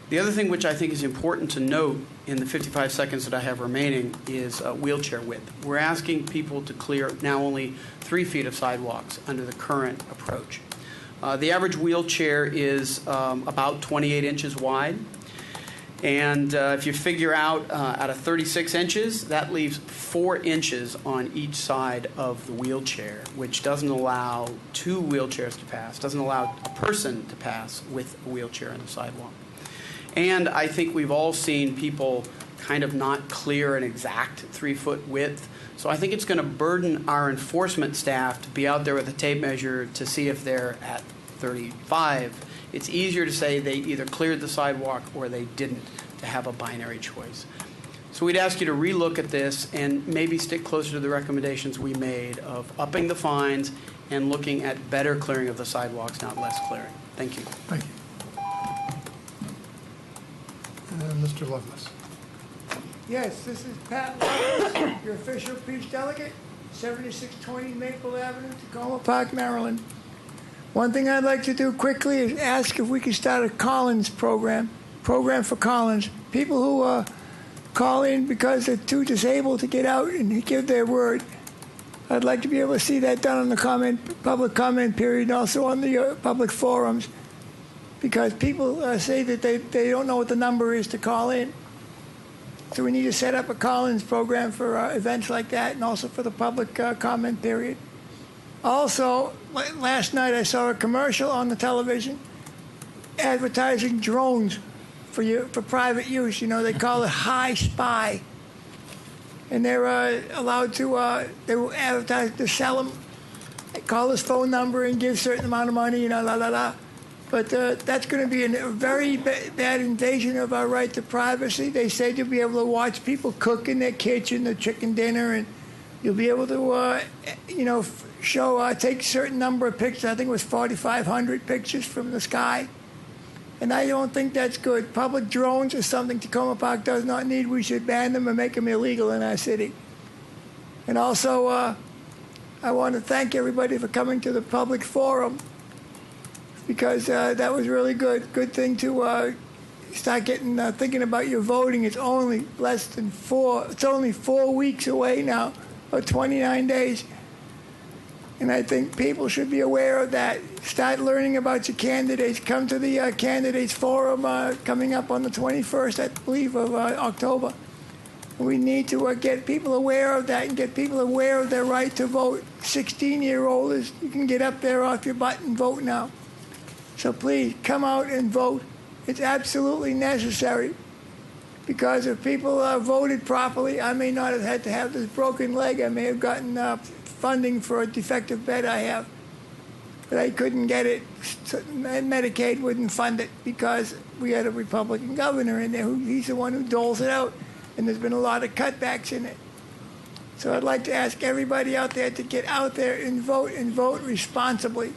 The other thing which I think is important to note in the 55 seconds that I have remaining is wheelchair width. We're asking people to clear now only 3 feet of sidewalks under the current approach. The average wheelchair is about 28 inches wide. And if you figure out of 36 inches, that leaves 4 inches on each side of the wheelchair, which doesn't allow 2 wheelchairs to pass, doesn't allow a person to pass with a wheelchair on the sidewalk. And I think we've all seen people kind of not clear an exact 3-foot width. So I think it's going to burden our enforcement staff to be out there with a tape measure to see if they're at 35. It's easier to say they either cleared the sidewalk or they didn't, to have a binary choice. So we'd ask you to relook at this and maybe stick closer to the recommendations we made of upping the fines and looking at better clearing of the sidewalks, not less clearing. Thank you. Thank you. And Mr. Lovelace. Yes, this is Pat Lovelace, your official peace delegate, 7620 Maple Avenue, Tacoma Park, Maryland. One thing I'd like to do quickly is ask if we could start a Collins program program for Collins. People who call in because they're too disabled to get out and give their word. I'd like to be able to see that done on the public comment period and also on the public forums, because people say that they don't know what the number is to call in. So we need to set up a Collins program for events like that and also for the public comment period. Also, last night I saw a commercial on the television advertising drones for private use. You know, they call it High Spy. And they're allowed to, they will advertise to sell them. They call this phone number and give a certain amount of money, you know, la la la. But that's going to be a very bad invasion of our right to privacy. They said you'll be able to watch people cook in their kitchen, their chicken dinner, and you'll be able to, you know, take a certain number of pictures. I think it was 4,500 pictures from the sky. And I don't think that's good. Public drones are something Tacoma Park does not need. We should ban them and make them illegal in our city. And also, I want to thank everybody for coming to the public forum, because that was really good. Good thing to start getting thinking about your voting. It's only it's only 4 weeks away now, or 29 days. And I think people should be aware of that. Start learning about your candidates. Come to the candidates forum coming up on the 21st, I believe, of October. We need to get people aware of that and get people aware of their right to vote. 16-year-olds, you can get up there off your butt and vote now. So please, come out and vote. It's absolutely necessary, because if people voted properly, I may not have had to have this broken leg. I may have gotten funding for a defective bed I have, but I couldn't get it. Medicaid wouldn't fund it because we had a Republican governor in there. He's the one who doles it out, and there's been a lot of cutbacks in it. So I'd like to ask everybody out there to get out there and vote responsibly.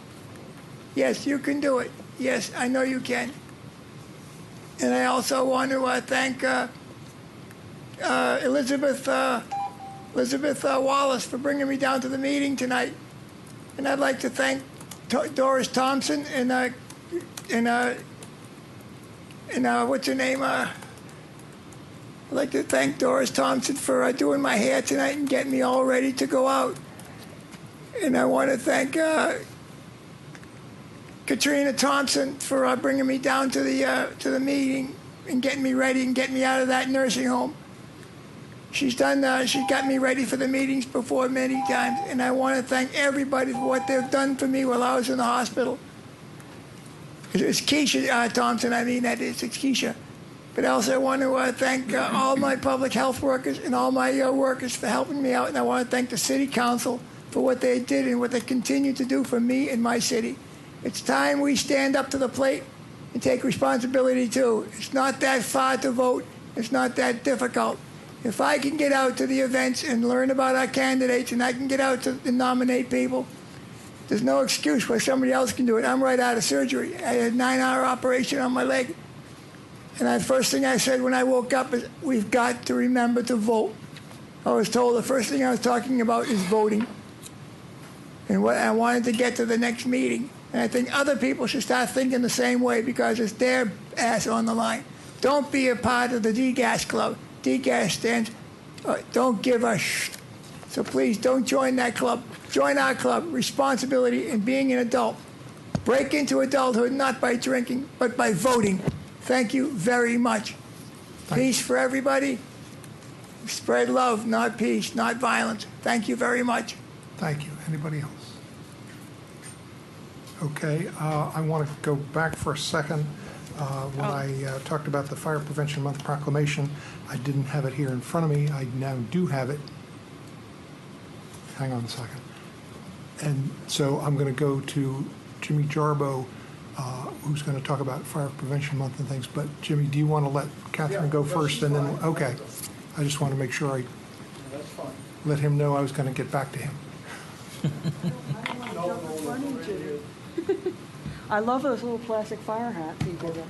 Yes, you can do it. Yes, I know you can. And I also want to thank Elizabeth Wallace for bringing me down to the meeting tonight. And I'd like to thank Doris Thompson and what's her name? I'd like to thank Doris Thompson for doing my hair tonight and getting me all ready to go out. And I want to thank Katrina Thompson for bringing me down to the meeting and getting me ready and getting me out of that nursing home. She's got me ready for the meetings before many times, and I want to thank everybody for what they've done for me while I was in the hospital. It's Keisha Thompson, it's Keisha. But also I want to thank all my public health workers and all my workers for helping me out, and I want to thank the City Council for what they did and what they continue to do for me and my city. It's time we stand up to the plate and take responsibility too. It's not that far to vote. It's not that difficult. If I can get out to the events and learn about our candidates and I can get out to nominate people, there's no excuse why somebody else can do it. I'm right out of surgery. I had a 9-hour operation on my leg. And the first thing I said when I woke up is, we've got to remember to vote. I was told the first thing I was talking about is voting. And I wanted to get to the next meeting. And I think other people should start thinking the same way, because it's their ass on the line. Don't be a part of the DGAS club. DGAS stands, don't give a shit. So please don't join that club. Join our club. Responsibility and being an adult. Break into adulthood not by drinking, but by voting. Thank you very much. Peace for everybody. Spread love, not peace, not violence. Thank you very much. Thank you. Anybody else? Okay, I want to go back for a second. When I talked about the Fire Prevention Month proclamation, I didn't have it here in front of me. I now do have it. Hang on a second. And so I'm going to go to Jimmy Jarbo, who's going to talk about Fire Prevention Month and things. But Jimmy, do you want to let Catherine go first? And then, okay. I just want to make sure I let him know I was going to get back to him. I love those little plastic fire hats you give him.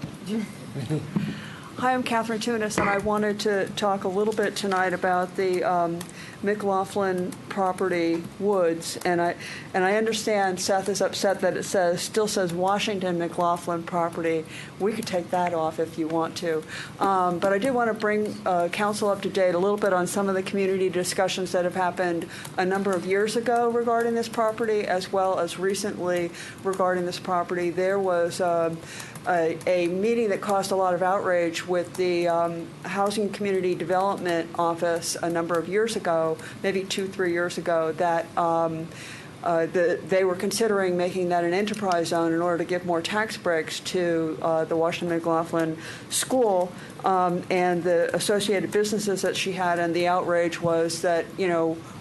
Hi, I'm Catherine Tunis, and I wanted to talk a little bit tonight about the McLaughlin property, Woods, and I understand Seth is upset that it still says Washington McLaughlin property. We could take that off if you want to, but I did want to bring council up to date a little bit on some of the community discussions that have happened a number of years ago regarding this property, as well as recently regarding this property. There was a meeting that caused a lot of outrage with the Housing Community Development Office a number of years ago, maybe 2-3 years ago, that they were considering making that an enterprise zone in order to give more tax breaks to the Washington McLaughlin School and the associated businesses that she had. And the outrage was that,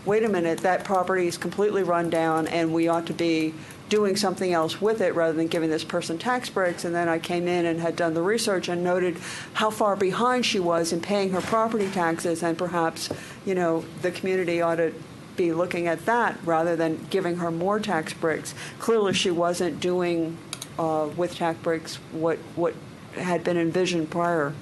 wait a minute, that property is completely run down and we ought to be doing something else with it rather than giving this person tax breaks. And then I came in and had done the research and noted how far behind she was in paying her property taxes, and perhaps, the community ought to be looking at that rather than giving her more tax breaks. Clearly she wasn't doing with tax breaks what had been envisioned prior.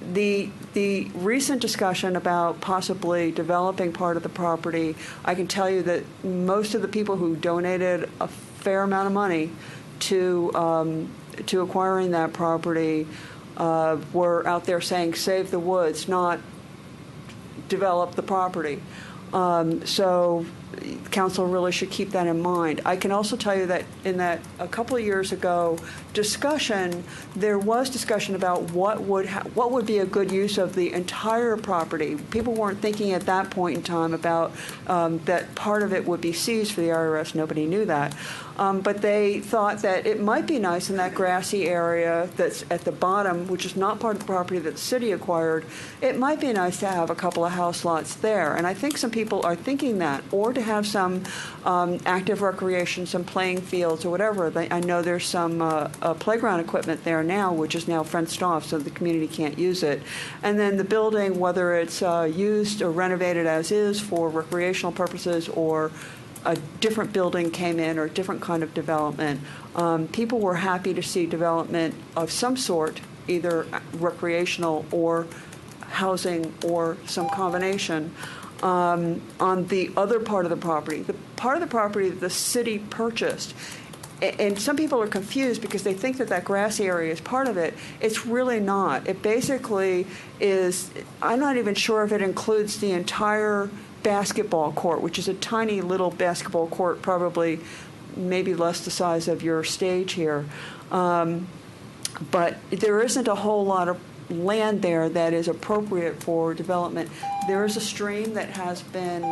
The recent discussion about possibly developing part of the property, I can tell you that most of the people who donated a fair amount of money to acquiring that property were out there saying save the woods, not develop the property. So council really should keep that in mind. I can also tell you that in that a couple of years ago discussion, there was discussion about what would be a good use of the entire property. People weren't thinking at that point in time about that part of it would be seized for the IRS. Nobody knew that. But they thought that it might be nice in that grassy area that's at the bottom, which is not part of the property that the city acquired. It might be nice to have a couple of house lots there. And I think some people are thinking that, or to have some active recreation, some playing fields or whatever. I know there's some playground equipment there now, which is now fenced off, so the community can't use it. And then the building, whether it's used or renovated as is for recreational purposes, or a different building came in, or a different kind of development. People were happy to see development of some sort, either recreational or housing or some combination, on the other part of the property. The part of the property that the city purchased, and some people are confused because they think that that grassy area is part of it. It's really not. It basically is, I'm not even sure if it includes the entire basketball court, which is a tiny little basketball court, probably maybe less the size of your stage here. But there isn't a whole lot of land there that is appropriate for development. There is a stream that has been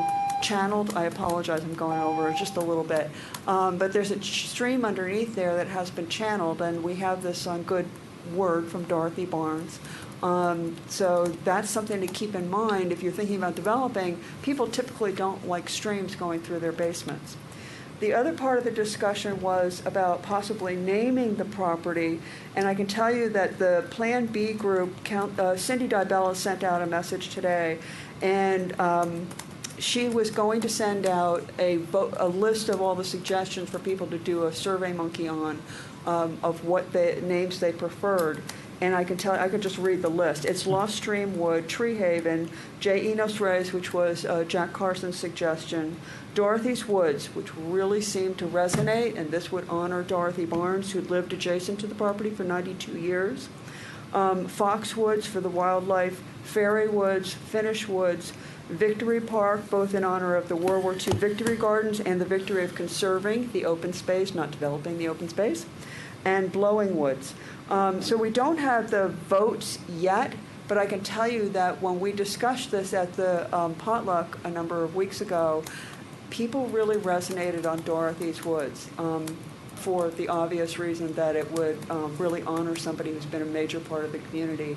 channeled. I apologize, I'm going over just a little bit. But there's a stream underneath there that has been channeled, and we have this on good word from Dorothy Barnes. So that's something to keep in mind if you're thinking about developing. People typically don't like streams going through their basements. The other part of the discussion was about possibly naming the property, and I can tell you that the Plan B group, Cindy Dibella sent out a message today, and she was going to send out a list of all the suggestions for people to do a survey monkey on of what the names they preferred. And I could just read the list. It's Lost Stream Wood, Tree Haven, J. Enos Reyes, which was Jack Carson's suggestion, Dorothy's Woods, which really seemed to resonate, and this would honor Dorothy Barnes, who'd lived adjacent to the property for 92 years, Fox Woods for the wildlife, Fairy Woods, Finnish Woods, Victory Park, both in honor of the World War II Victory Gardens and the victory of conserving the open space, not developing the open space, and Blowing Woods. So we don't have the votes yet, but I can tell you that when we discussed this at the potluck a number of weeks ago, people really resonated on Dorothy's Woods for the obvious reason that it would really honor somebody who's been a major part of the community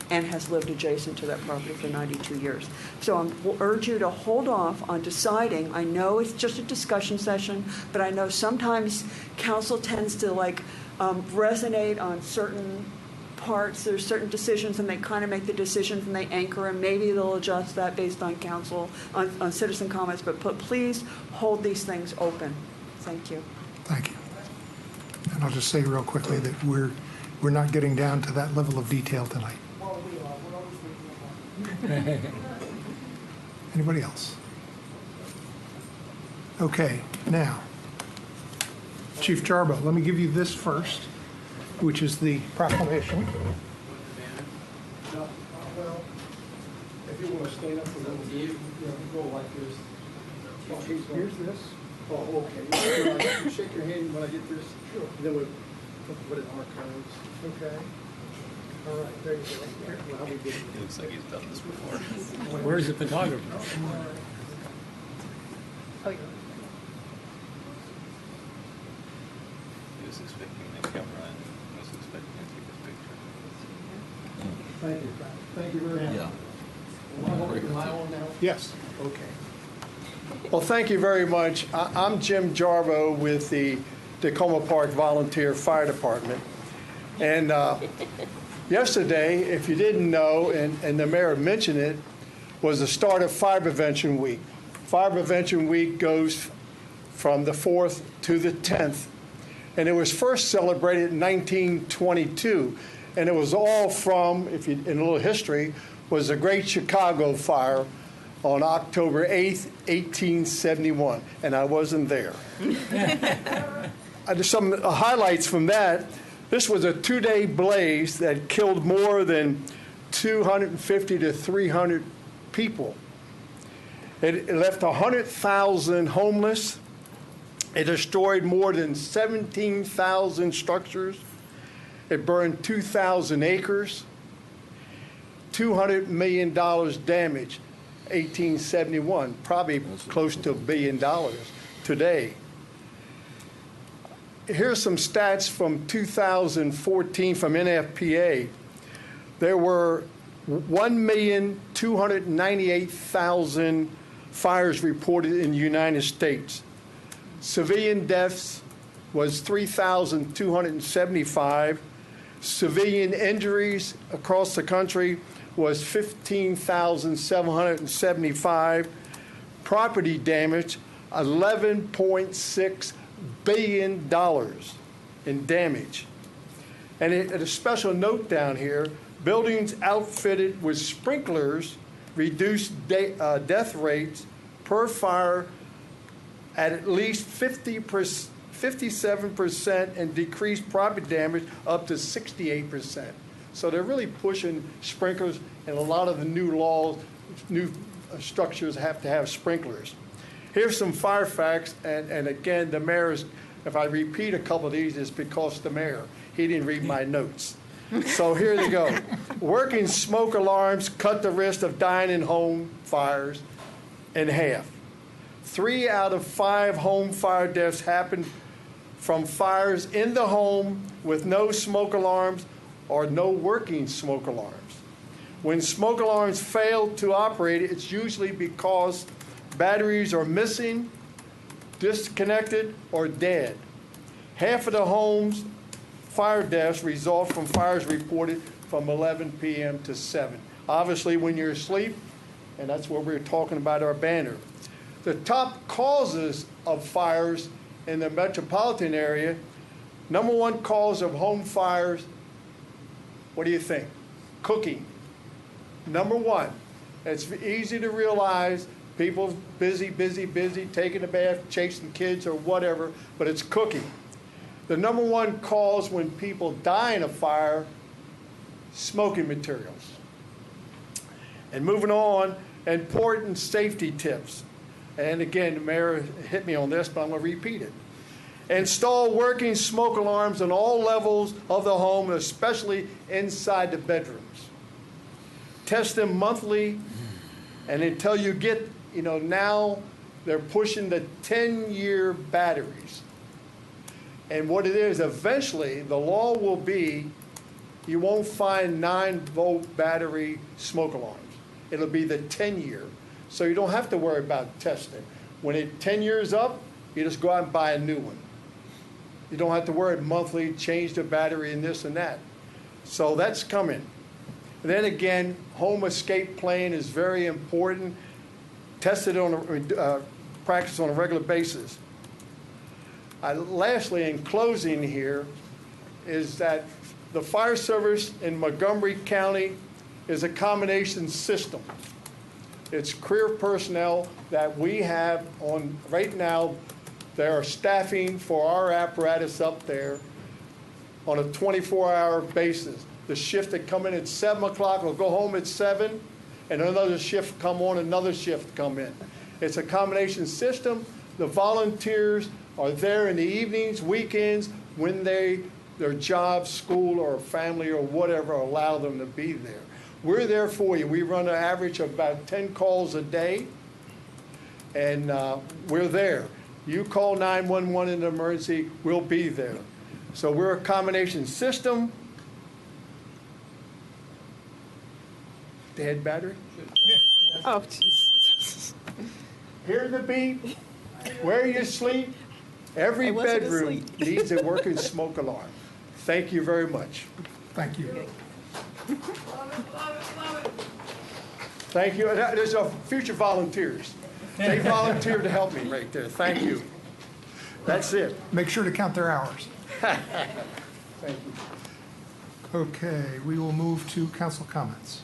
and has lived adjacent to that property for 92 years. So I will urge you to hold off on deciding. I know it's just a discussion session, but I know sometimes council tends to resonate on certain parts. There's certain decisions, and they kind of make the decisions and they anchor, and maybe they'll adjust that based on council, on citizen comments. But please hold these things open. Thank you. Thank you. And I'll just say real quickly that we're not getting down to that level of detail tonight. Anybody else? Okay, now, Chief Jarboe, let me give you this first, which is the proclamation. If you want to stand up for a little bit, go like this. Here's this. Oh, okay. You shake your hand when I get this. Sure. Then we'll put it in archives. Okay. All right, there you go. Here, how we did it. It looks like he's done this before. Where's the photographer? Oh, yeah. He was expecting the camera and was expecting to take this picture. Thank you. Thank you very much. Yeah. Am I on now? Yes. Okay. Well, thank you very much. I'm Jim Jarboe with the Tacoma Park Volunteer Fire Department. And yesterday, if you didn't know, and the mayor mentioned it, was the start of Fire Prevention Week. Fire Prevention Week goes from the 4th to the 10th. And it was first celebrated in 1922. And it was all from, if you, in a little history, was the Great Chicago Fire on October 8th, 1871, and I wasn't there. Just some highlights from that. This was a 2-day blaze that killed more than 250 to 300 people. It left 100,000 homeless. It destroyed more than 17,000 structures. It burned 2,000 acres. $200 million damage. 1871, probably close to $1 billion today. Here's some stats from 2014 from NFPA. There were 1,298,000 fires reported in the United States. Civilian deaths was 3,275. Civilian injuries across the country was 15,775. Property damage, $11.6 billion in damage. And a special note down here, buildings outfitted with sprinklers reduced death rates per fire at least 57% and decreased property damage up to 68%. So they're really pushing sprinklers, and a lot of the new laws, new structures have to have sprinklers. Here's some fire facts, and again, the mayor's, if I repeat a couple of these, it's because the mayor, he didn't read my notes. So here they go. Working smoke alarms cut the risk of dying in home fires in half. 3 out of 5 home fire deaths happened from fires in the home with no smoke alarms or no working smoke alarms. When smoke alarms fail to operate, it's usually because batteries are missing, disconnected, or dead. Half of the homes fire deaths result from fires reported from 11 p.m. to 7. Obviously, when you're asleep, and that's what we're talking about our banner. The top causes of fires in the metropolitan area, number 1 cause of home fires, what do you think? Cooking. Number 1. It's easy to realize people busy, taking a bath, chasing kids or whatever, but it's cooking. The number 1 cause when people die in a fire, smoking materials. And moving on, important safety tips. And again, the mayor hit me on this, but I'm going to repeat it. Install working smoke alarms on all levels of the home, especially inside the bedrooms. Test them monthly, and until you get, now they're pushing the 10-year batteries. And what it is, eventually, the law will be you won't find 9-volt battery smoke alarms. It'll be the 10-year. So you don't have to worry about testing. When it's 10 years up, you just go out and buy a new one. You don't have to worry monthly, change the battery and this and that. So that's coming. And then again, home escape plan is very important. Test it on practice on a regular basis. Lastly, in closing here, is that the fire service in Montgomery County is a combination system. It's career personnel that we have on, right now, they are staffing for our apparatus up there on a 24-hour basis. The shift that come in at 7 o'clock will go home at 7, and another shift come on, another shift come in. It's a combination system. The volunteers are there in the evenings, weekends, when their job, school, or family, or whatever allow them to be there. We're there for you. We run an average of about 10 calls a day, and we're there. You call 911 in an emergency, we'll be there. So we're a combination system. Dead battery? Oh, jeez. Hear the beep, where you sleep, every bedroom needs a working smoke alarm. Thank you very much. Thank you. Thank you. There's our future volunteers. They volunteered to help me right there. Thank you. That's it. Make sure to count their hours. Thank you. Okay, we will move to council comments.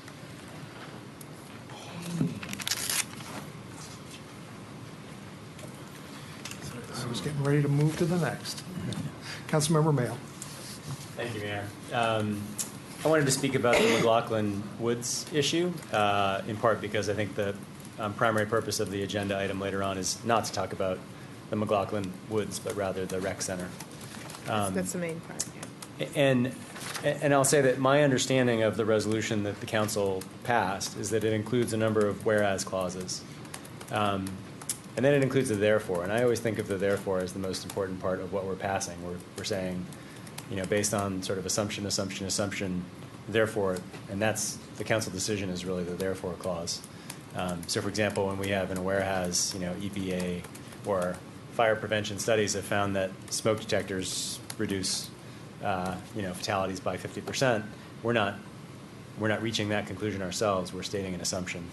I was getting ready to move to the next. Councilmember Mayo. Thank you, Mayor. I wanted to speak about the McLaughlin Woods issue, in part because I think the primary purpose of the agenda item later on is not to talk about the McLaughlin Woods, but rather the rec center. That's the main part. Yeah. And I'll say that my understanding of the resolution that the council passed is that it includes a number of whereas clauses. And then it includes the therefore. And I always think of the therefore as the most important part of what we're passing. We're saying, you know, based on sort of assumption, therefore, and that's the council decision is really the therefore clause. So, for example, when we have in a whereas, you know, EPA or fire prevention studies have found that smoke detectors reduce, fatalities by 50%. We're not reaching that conclusion ourselves. We're stating an assumption.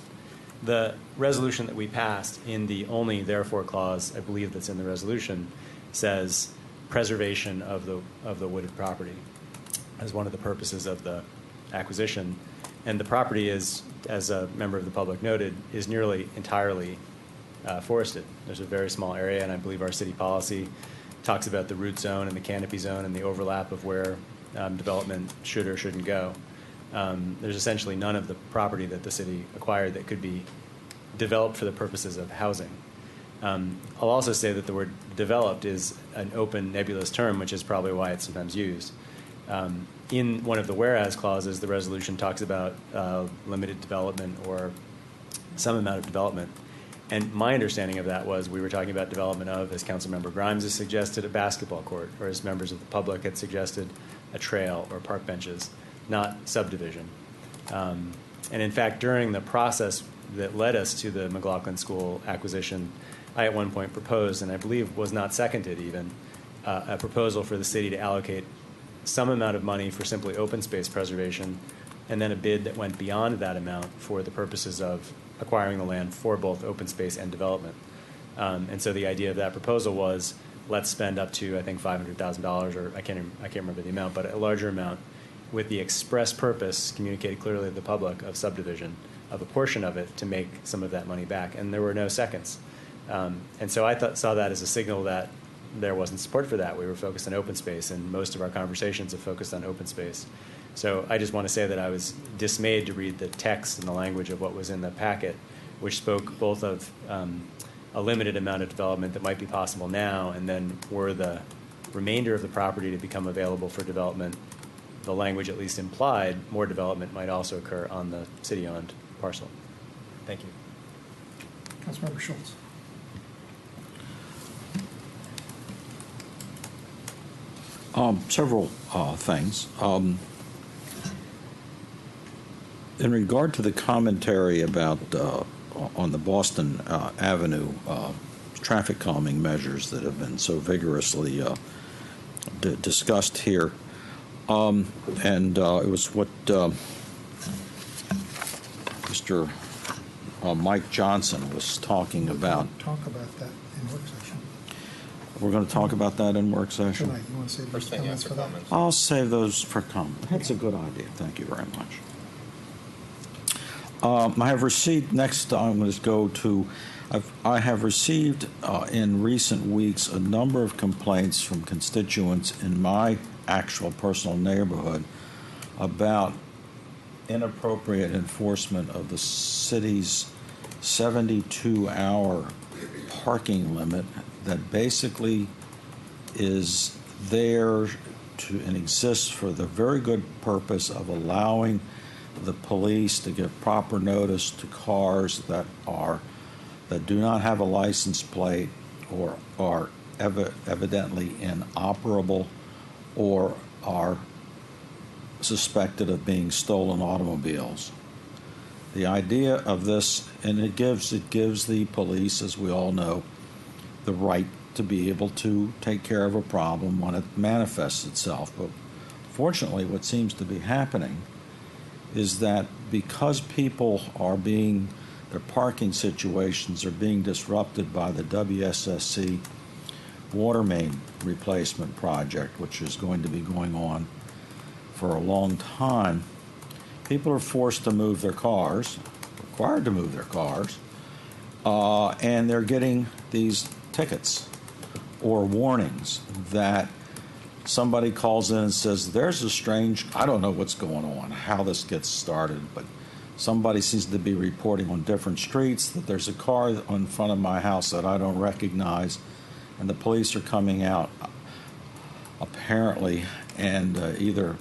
The resolution that we passed in the only therefore clause, I believe that's in the resolution, says preservation of the wooded property as one of the purposes of the acquisition. And the property is, as a member of the public noted, is nearly entirely forested. There's a very small area, and I believe our city policy talks about the root zone and the canopy zone and the overlap of where development should or shouldn't go. There's essentially none of the property that the city acquired that could be developed for the purposes of housing. I'll also say that the word developed is an open, nebulous term, which is probably why it's sometimes used. In one of the whereas clauses, the resolution talks about limited development or some amount of development. And my understanding of that was we were talking about development of, as Councilmember Grimes has suggested, a basketball court, or as members of the public had suggested, a trail or park benches, not subdivision. And in fact, during the process that led us to the McLaughlin School acquisition, I at one point proposed, and I believe was not seconded even, a proposal for the city to allocate some amount of money for simply open space preservation, and then a bid that went beyond that amount for the purposes of acquiring the land for both open space and development. And so the idea of that proposal was, let's spend up to, I think, $500,000, or I can't remember the amount, but a larger amount, with the express purpose communicated clearly to the public of subdivision of a portion of it to make some of that money back. And there were no seconds. And so I saw that as a signal that there wasn't support for that. We were focused on open space, and most of our conversations have focused on open space. So I just want to say that I was dismayed to read the text and the language of what was in the packet, which spoke both of a limited amount of development that might be possible now, and then were the remainder of the property to become available for development, the language at least implied more development might also occur on the city-owned parcel. Thank you. Councilmember Schultz. Several things. In regard to the commentary about on the Boston Avenue traffic calming measures that have been so vigorously discussed here, and it was what Mr. Mike Johnson was talking about. Talk about that in work session. We're going to talk about that in work session? Tonight, you want to save those First thing comments after for that? comments. I'll save those for comment. That's a good idea. Thank you very much. I have received, next I'm going to go to, I have received in recent weeks a number of complaints from constituents in my actual personal neighborhood about inappropriate enforcement of the city's 72-hour parking limit that basically is there to and exists for the very good purpose of allowing the police to give proper notice to cars that do not have a license plate or are evidently inoperable or are suspected of being stolen automobiles. The idea of this, and it gives the police, as we all know, the right to be able to take care of a problem when it manifests itself. But fortunately, what seems to be happening is that because people are their parking situations are being disrupted by the WSSC water main replacement project, which is going to be going on for a long time, people are forced to move their cars, required to move their cars, and they're getting these tickets or warnings that somebody calls in and says, there's a strange, I don't know what's going on, how this gets started, but somebody seems to be reporting on different streets that there's a car in front of my house that I don't recognize, and the police are coming out apparently and either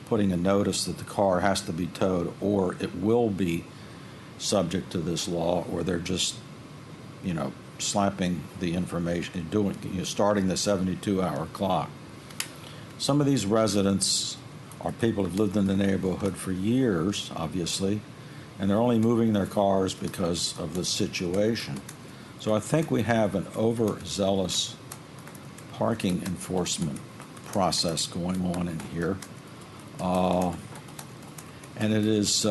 putting a notice that the car has to be towed or it will be subject to this law, or they're just, slapping the information, starting the 72-hour clock. Some of these residents are people who've lived in the neighborhood for years, obviously, and they're only moving their cars because of the situation. So I think we have an overzealous parking enforcement process going on in here, and it is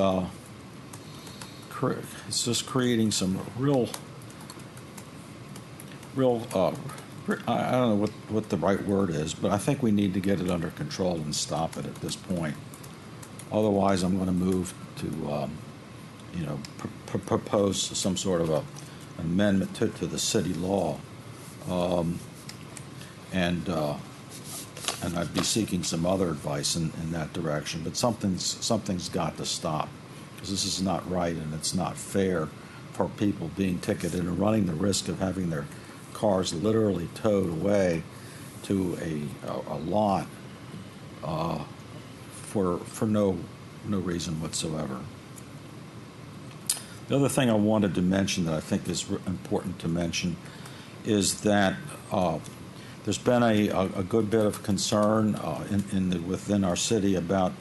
it's just creating some real I don't know what the right word is, but I think we need to get it under control and stop it at this point. Otherwise, I'm going to move to propose some sort of an amendment to the city law, and I'd be seeking some other advice in that direction. But something's got to stop, because this is not right and it's not fair for people being ticketed and running the risk of having their cars literally towed away to a lot for no reason whatsoever. The other thing I wanted to mention that I think is important to mention is that there's been a good bit of concern within our city about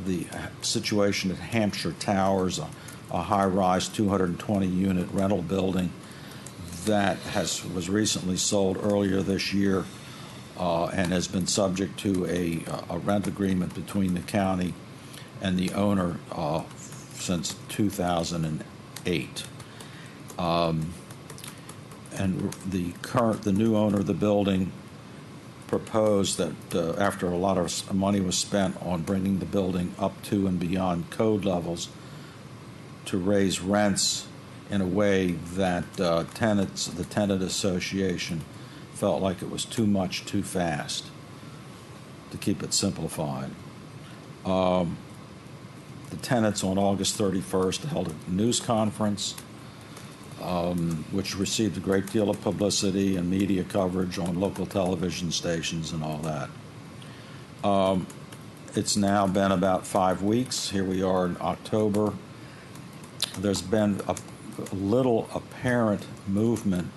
the situation at Hampshire Towers, a high-rise 220-unit rental building that was recently sold earlier this year and has been subject to a rent agreement between the county and the owner since 2008. And the new owner of the building proposed that after a lot of money was spent on bringing the building up to and beyond code levels, to raise rents in a way that the tenant association felt like it was too much too fast, to keep it simplified. The tenants on August 31st held a news conference which received a great deal of publicity and media coverage on local television stations and all that. It's now been about 5 weeks. Here we are in October. There's been a little apparent movement,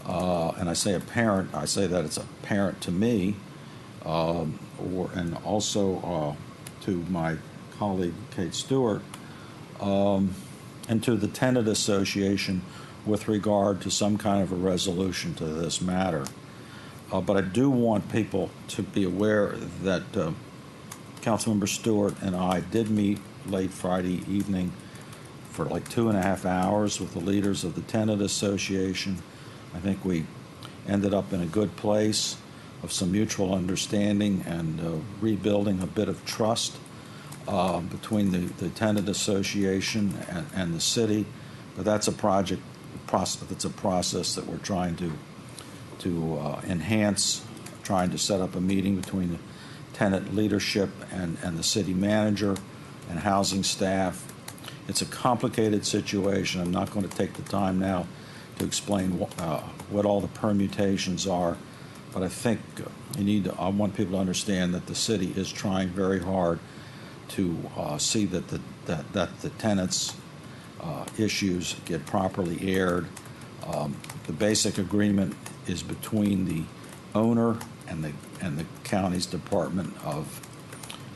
and I say apparent, I say that it's apparent to me, and also to my colleague Kate Stewart, and to the tenant association with regard to some kind of a resolution to this matter. But I do want people to be aware that Councilmember Stewart and I did meet late Friday evening for like 2.5 hours with the leaders of the tenant association, I think we ended up in a good place of some mutual understanding and rebuilding a bit of trust between the tenant association and the city. But that's a that's a process that we're trying to enhance, trying to set up a meeting between the tenant leadership and the city manager and housing staff. It's a complicated situation. I'm not going to take the time now to explain what all the permutations are, but I think I want people to understand that the city is trying very hard to see that the tenants' issues get properly aired. The basic agreement is between the owner and the county's Department of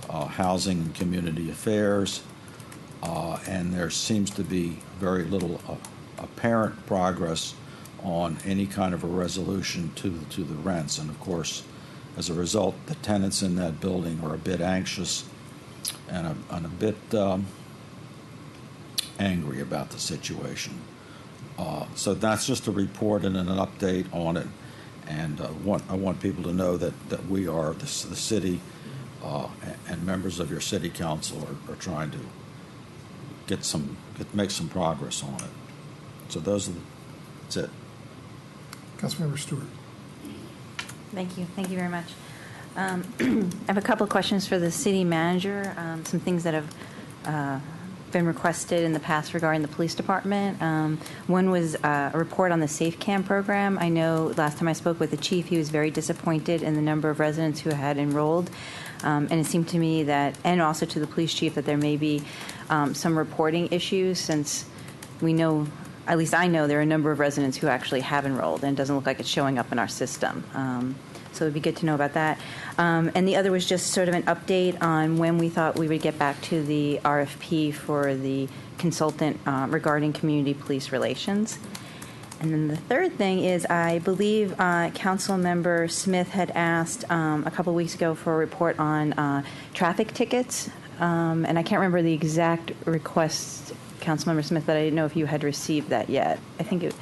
Housing and Community Affairs, and there seems to be very little apparent progress on any kind of a resolution to the rents. And of course, as a result, the tenants in that building are a bit anxious and a bit angry about the situation. So that's just a report and an update on it. And I want people to know that we are, the city and members of your city council are trying to make some progress on it. So that's it. Councilmember Stewart. Thank you. Thank you very much. I have a couple of questions for the city manager, some things that have been requested in the past regarding the police department. One was a report on the Safe Cam program. I know last time I spoke with the chief, he was very disappointed in the number of residents who had enrolled. And it seemed to me that, and also to the police chief, that there may be some reporting issues, since we know, at least I know, there are a number of residents who actually have enrolled, and it doesn't look like it's showing up in our system. So it'd be good to know about that. And the other was just sort of an update on when we thought we would get back to the RFP for the consultant regarding community police relations. And then the third thing is, I believe Council Member Smith had asked a couple weeks ago for a report on traffic tickets. And I can't remember the exact request, Councilmember Smith, but I didn't know if you had received that yet. I think it,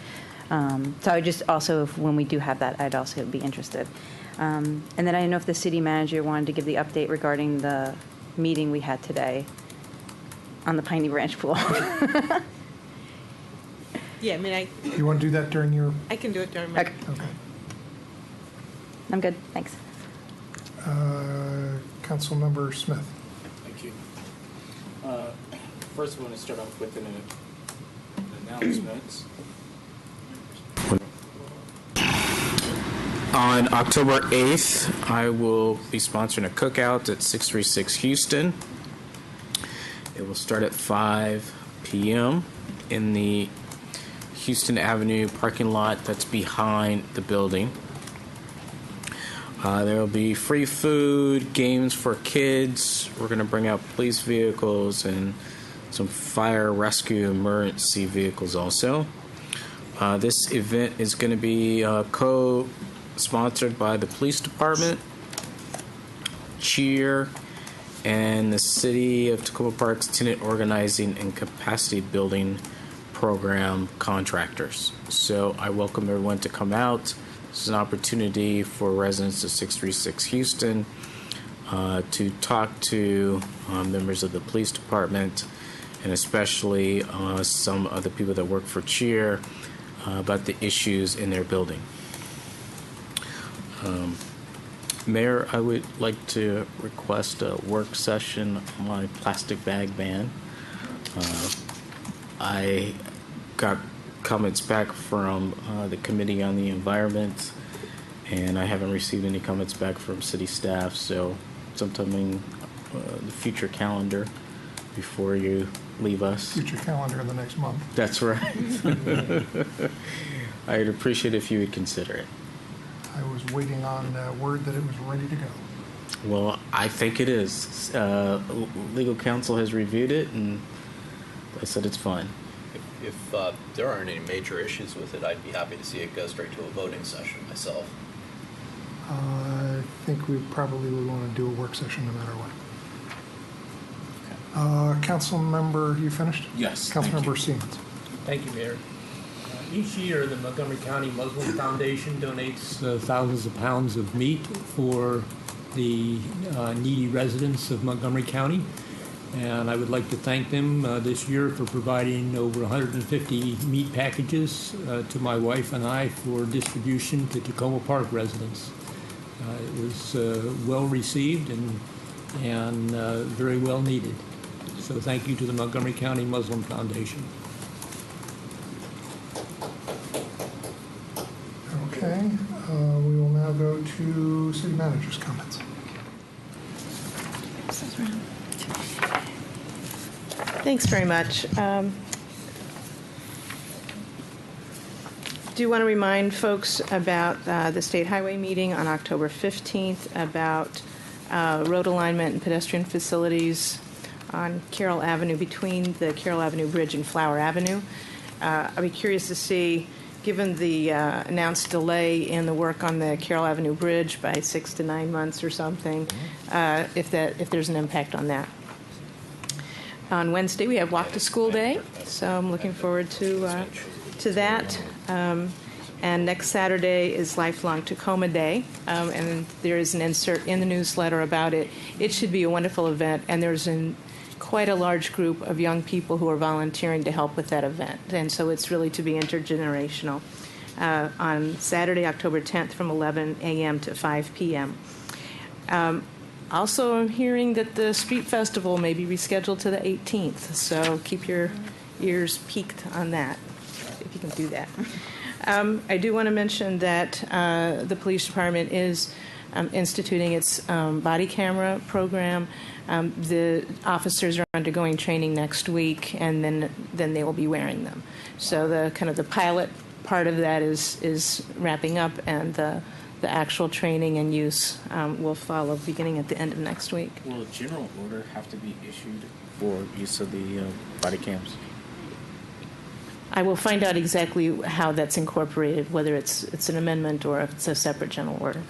so I would just also, when we do have that, I'd also be interested. And then I didn't know if the city manager wanted to give the update regarding the meeting we had today on the Piney Branch pool. Yeah, I mean, You want to do that during your? I can do it during my. Okay. Okay. I'm good, thanks. Councilmember Smith. Thank you. First, I want to start off with an announcement. On October 8th, I will be sponsoring a cookout at 636 Houston. It will start at 5 p.m. in the Houston Avenue parking lot that's behind the building. There will be free food, games for kids. We're going to bring out police vehicles and some fire rescue emergency vehicles also. This event is going to be co-sponsored by the police department, Cheer, and the City of Tacoma Park's tenant organizing and capacity building program contractors. So I welcome everyone to come out. This is an opportunity for residents of 636 Houston to talk to members of the police department, and especially some of the people that work for Cheer about the issues in their building. Mayor, I would like to request a work session on my plastic bag ban. I got comments back from the Committee on the Environment, and I haven't received any comments back from city staff, so sometime in the future calendar before you leave us. Future calendar in the next month. That's right. I'd appreciate if you would consider it. I was waiting on word that it was ready to go. Well, I think it is. Legal counsel has reviewed it, and they said it's fine. If there aren't any major issues with it, I'd be happy to see it go straight to a voting session myself. I think we probably would want to do a work session no matter what. Council member, you finished? Yes. Council member Siemens. Thank you, Mayor. Each year, the Montgomery County Muslim Foundation donates thousands of pounds of meat for the needy residents of Montgomery County. And I would like to thank them this year for providing over 150 meat packages to my wife and I for distribution to Tacoma Park residents. It was well received and very well needed. So thank you to the Montgomery County Muslim Foundation. Okay, we will now go to city manager's comments. Thanks very much. Do want to remind folks about the State Highway meeting on October 15th about road alignment and pedestrian facilities on Carroll Avenue between the Carroll Avenue Bridge and Flower Avenue. I'd be curious to see, given the announced delay in the work on the Carroll Avenue Bridge by 6 to 9 months or something, if there's an impact on that. On Wednesday, we have Walk to School Day, so I'm looking forward to that. And next Saturday is Lifelong Tacoma Day, and there is an insert in the newsletter about it. It should be a wonderful event, and there's quite a large group of young people who are volunteering to help with that event, and so it's really to be intergenerational. On Saturday, October 10th, from 11 a.m. to 5 p.m. Also, I'm hearing that the Street Festival may be rescheduled to the 18th, so keep your ears peaked on that, if you can do that. I do want to mention that the police department is instituting its body camera program. The officers are undergoing training next week, and then they will be wearing them. So the pilot part of that is wrapping up, and the actual training and use will follow beginning at the end of next week. Will a general order have to be issued for use of the body cams? I will find out exactly how that's incorporated, whether it's an amendment or if it's a separate general order.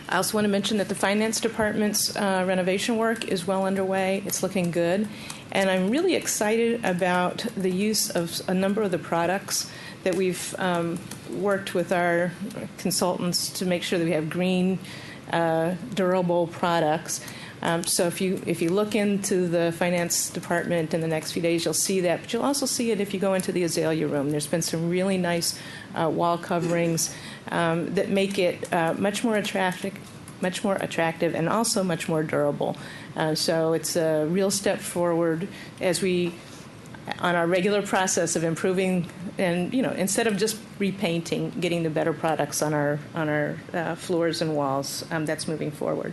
I also want to mention that the finance department's renovation work is well underway. It's looking good. And I'm really excited about the use of a number of the products that we've worked with our consultants to make sure that we have green, durable products. So if you look into the finance department in the next few days, you'll see that. But you'll also see it if you go into the Azalea room. There's been some really nice wall coverings that make it much more attractive, and also much more durable. So it's a real step forward as we, on our regular process of improving, and instead of just repainting, getting the better products on our floors and walls. That's moving forward.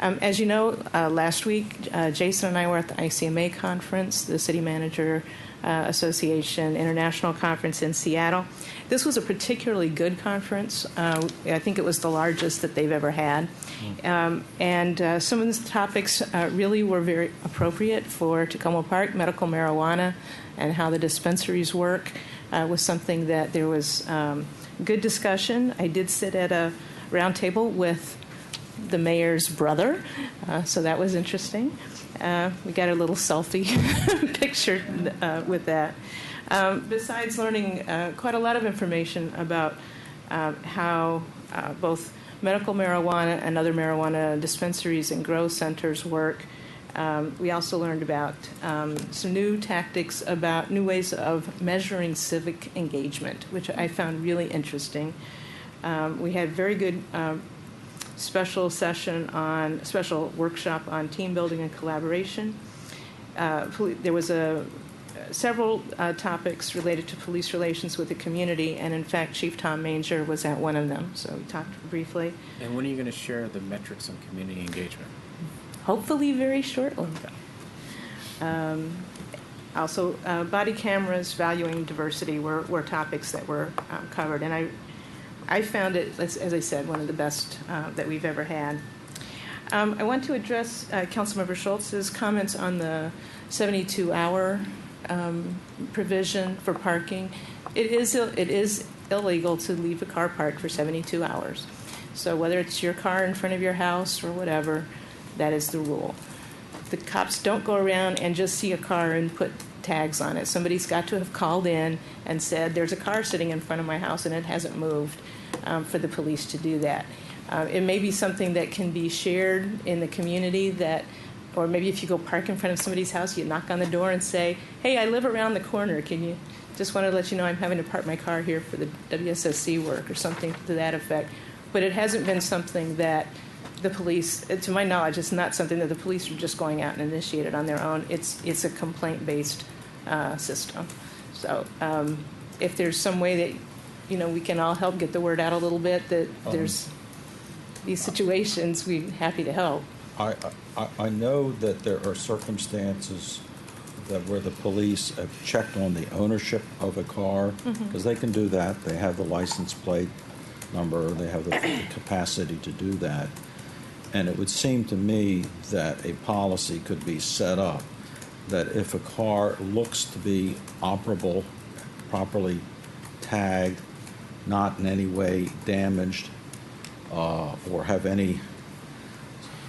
As you know, last week, Jason and I were at the ICMA conference, the City Manager Association International Conference in Seattle. This was a particularly good conference. I think it was the largest that they've ever had. And some of the topics really were very appropriate for Tacoma Park. Medical marijuana and how the dispensaries work was something that there was good discussion. I did sit at a round table with the mayor's brother, so that was interesting. We got a little selfie picture with that. Besides learning quite a lot of information about how both medical marijuana and other marijuana dispensaries and grow centers work, we also learned about some new tactics about new ways of measuring civic engagement, which I found really interesting. We had very good special workshop on team building and collaboration. There was several topics related to police relations with the community, and in fact, Chief Tom Manger was at one of them, so we talked briefly. And when are you going to share the metrics on community engagement? Hopefully very shortly. Also, body cameras, valuing diversity were topics that were covered, and I found it, as I said, one of the best that we've ever had. I want to address Councilmember Schultz's comments on the 72-hour provision for parking. It is illegal to leave a car parked for 72 hours. So whether it's your car in front of your house or whatever, that is the rule. The cops don't go around and just see a car and put tags on it. Somebody's got to have called in and said, there's a car sitting in front of my house and it hasn't moved, for the police to do that. It may be something that can be shared in the community, that, or maybe if you go park in front of somebody's house, you knock on the door and say, hey, I live around the corner. Can you just want to let you know I'm having to park my car here for the WSSC work, or something to that effect. But it hasn't been something that the police, to my knowledge, it's not something that the police are just going out and initiated on their own. It's a complaint-based system. So if there's some way that, we can all help get the word out a little bit, that there's these situations, we're happy to help. I know that there are circumstances where the police have checked on the ownership of a car, because they can do that. They have the license plate number, they have the capacity to do that. And it would seem to me that a policy could be set up that if a car looks to be operable, properly tagged, not in any way damaged, or have any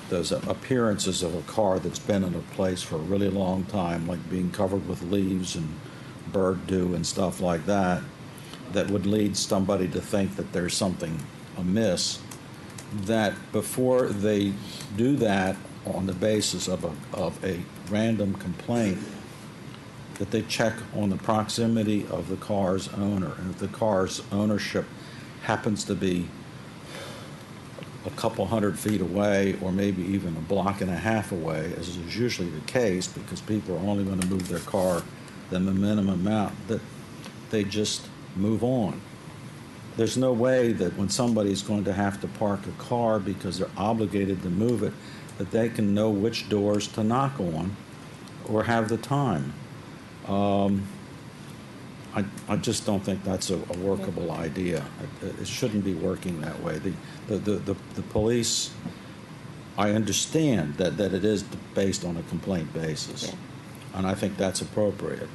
those appearances of a car that's been in a place for a really long time, like being covered with leaves and bird dew and stuff like that, that would lead somebody to think that there's something amiss, that before they do that on the basis of a random complaint, that they check on the proximity of the car's owner. And if the car's ownership happens to be a couple 100 feet away, or maybe even a block and a half away, as is usually the case, because people are only going to move their car the minimum amount, that they just move on. There's no way that when somebody's going to have to park a car because they're obligated to move it, that they can know which doors to knock on or have the time. I just don't think that's a workable idea. It shouldn't be working that way. The police, I understand that it is based on a complaint basis, yeah, and I think that's appropriate.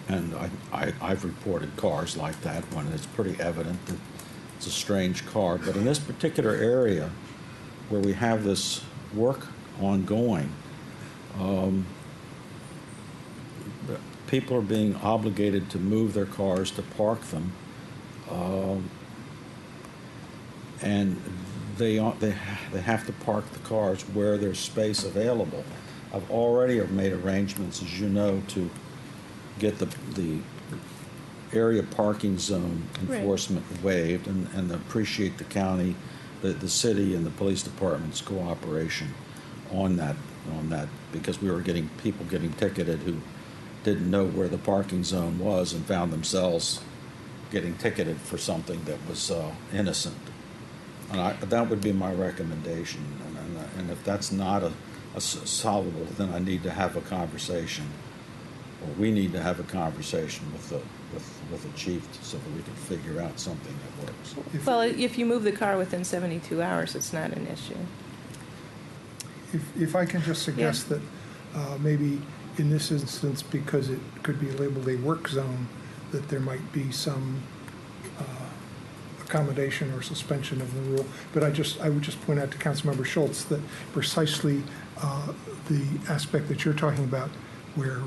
And I've reported cars like that when it's pretty evident that it's a strange car. But in this particular area where we have this work ongoing, people are being obligated to move their cars, to park them, and they have to park the cars where there's space available. I've already made arrangements, as you know, to get the area parking zone enforcement waived, and appreciate the county, the city, and the police department's cooperation on that, because we were getting people getting ticketed who didn't know where the parking zone was and found themselves getting ticketed for something that was innocent. And that would be my recommendation. And if that's not a solvable, then I need to have a conversation, or we need to have a conversation with the chief so that we can figure out something that works. Well, if you move the car within 72 hours, it's not an issue. If I can just suggest that maybe in this instance, because it could be labeled a work zone, that there might be some accommodation or suspension of the rule. But I would just point out to Councilmember Schultz that precisely the aspect that you're talking about, where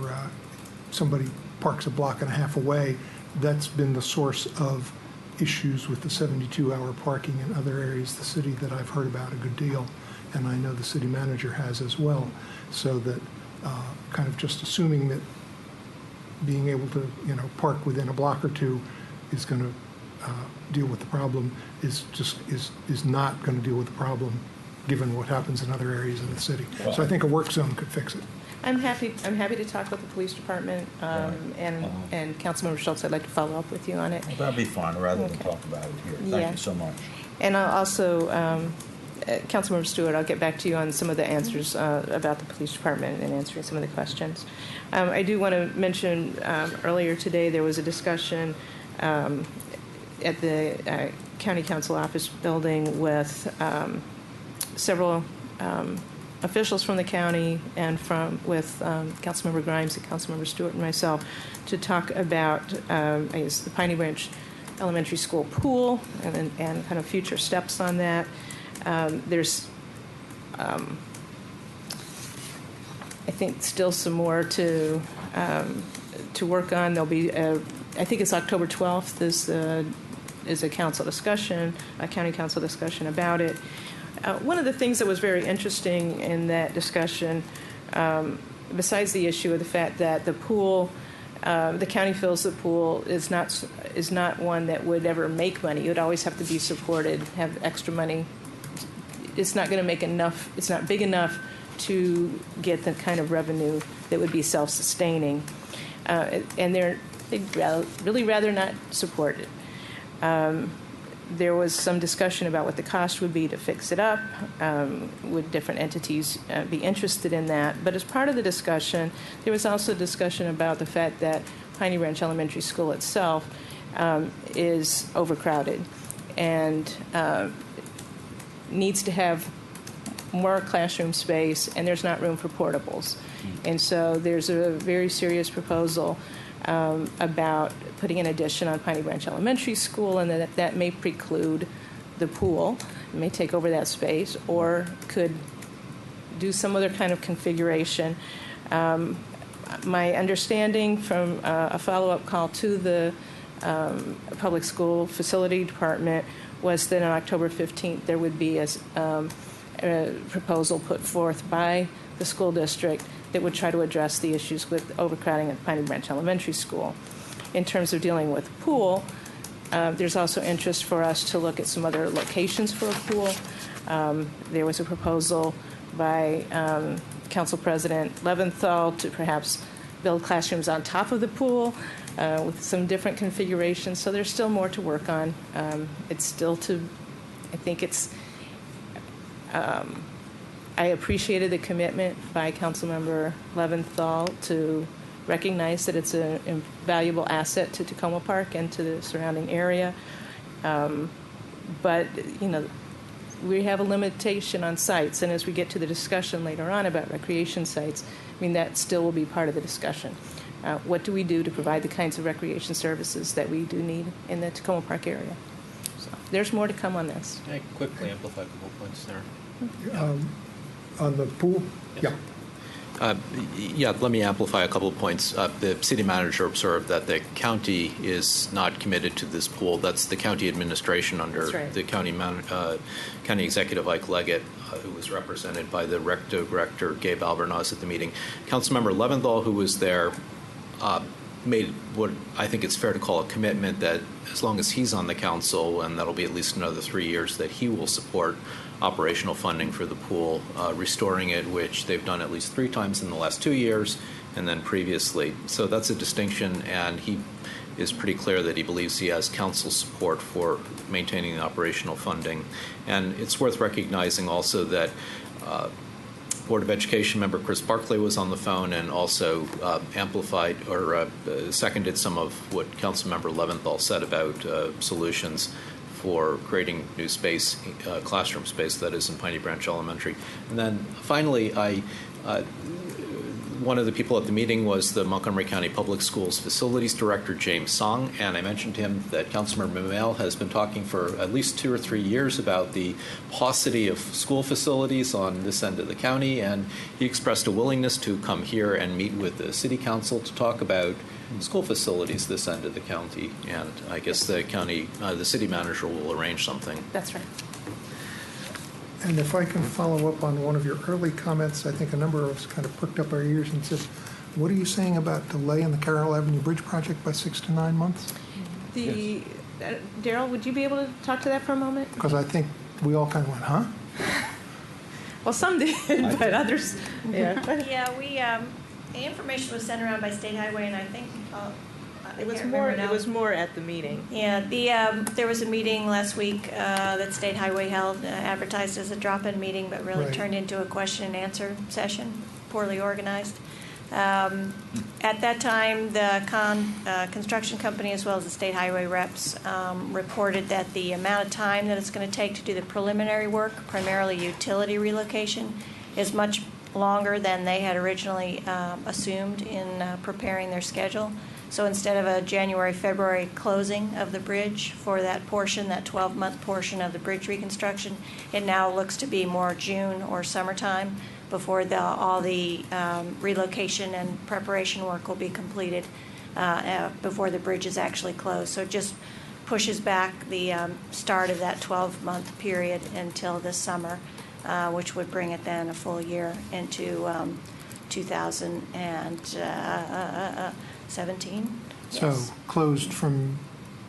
somebody parks a block and a half away, that's been the source of issues with the 72-hour parking in other areas of the city that I've heard about a good deal, and I know the city manager has as well. So that kind of just assuming that being able to park within a block or two is going to deal with the problem is not going to deal with the problem, given what happens in other areas of the city. So I think a work zone could fix it. I'm happy to talk with the police department, and Councilmember Schultz, I'd like to follow up with you on it. Well, that'd be fine, rather than talk about it here. Thank you so much. And I'll also, Councilmember Stewart, I'll get back to you on some of the answers about the police department and answering some of the questions. I do want to mention earlier today there was a discussion at the County Council office building with several officials from the county and with Councilmember Grimes and Councilmember Stewart and myself to talk about the Piney Branch Elementary School pool and kind of future steps on that. There's I think still some more to work on. There'll be, I think it's October 12th is a council discussion, a county council discussion about it. One of the things that was very interesting in that discussion, besides the issue of the fact that the pool, the county feels the pool is not one that would ever make money. It would always have to be supported, have extra money. It's not going to make enough. It's not big enough to get the kind of revenue that would be self-sustaining, and they'd really rather not support it. There was some discussion about what the cost would be to fix it up. Would different entities be interested in that? But as part of the discussion, there was also discussion about the fact that Piney Branch Elementary School itself is overcrowded and needs to have more classroom space, and there's not room for portables. And so there's a very serious proposal about putting an addition on Piney Branch Elementary School, and that may preclude the pool. It may take over that space, or could do some other kind of configuration. My understanding from a follow-up call to the public school facility department was that on October 15th there would be a proposal put forth by the school district that would try to address the issues with overcrowding at Piney Branch Elementary School. In terms of dealing with the pool, there's also interest for us to look at some other locations for a pool. There was a proposal by Council President Leventhal to perhaps build classrooms on top of the pool with some different configurations. So there's still more to work on. It's still to, I think it's, I appreciated the commitment by Councilmember Leventhal to recognize that it's a valuable asset to Tacoma Park and to the surrounding area. But, you know, we have a limitation on sites, and as we get to the discussion later on about recreation sites, I mean, that still will be part of the discussion. What do we do to provide the kinds of recreation services that we do need in the Tacoma Park area? So there's more to come on this. Can I quickly amplify a couple of points there? On the pool? Yes. Yeah, let me amplify a couple of points. The city manager observed that the county is not committed to this pool. That's the county administration under the county executive, Ike Leggett, who was represented by the director, Gabe Albornoz, at the meeting. Councilmember Leventhal, who was there, made what I think it's fair to call a commitment that as long as he's on the council, and that'll be at least another 3 years, that he will support operational funding for the pool, restoring it, which they've done at least 3 times in the last 2 years, and then previously. So that's a distinction, and he is pretty clear that he believes he has council support for maintaining the operational funding. And it's worth recognizing also that Board of Education member Chris Barclay was on the phone and also amplified or seconded some of what Councilmember Leventhal said about solutions for creating new space, classroom space, that is in Piney Branch Elementary. And then finally, one of the people at the meeting was the Montgomery County Public Schools Facilities Director, James Song, and I mentioned to him that Councilmember Mamel has been talking for at least 2 or 3 years about the paucity of school facilities on this end of the county, and he expressed a willingness to come here and meet with the City Council to talk about school facilities this end of the county, and I guess the county, the city manager will arrange something. That's right. And if I can follow up on one of your early comments, I think a number of us kind of pricked up our ears and said, what are you saying about delay in the Carroll Avenue Bridge project by 6 to 9 months? Daryl, would you be able to talk to that for a moment? Because I think we all kind of went, huh? Well, some did, but others, yeah. Yeah, we, the information was sent around by State Highway, and I think, It was more at the meeting. Yeah, there was a meeting last week that State Highway held, advertised as a drop-in meeting, but really turned into a question and answer session, poorly organized. At that time, the construction company as well as the State Highway reps reported that the amount of time that it's going to take to do the preliminary work, primarily utility relocation, is much longer than they had originally assumed in preparing their schedule. So instead of a January, February closing of the bridge for that portion, that 12-month portion of the bridge reconstruction, it now looks to be more June or summertime before all the relocation and preparation work will be completed before the bridge is actually closed. So it just pushes back the start of that 12-month period until this summer, which would bring it then a full year into 2017. So Yes. closed from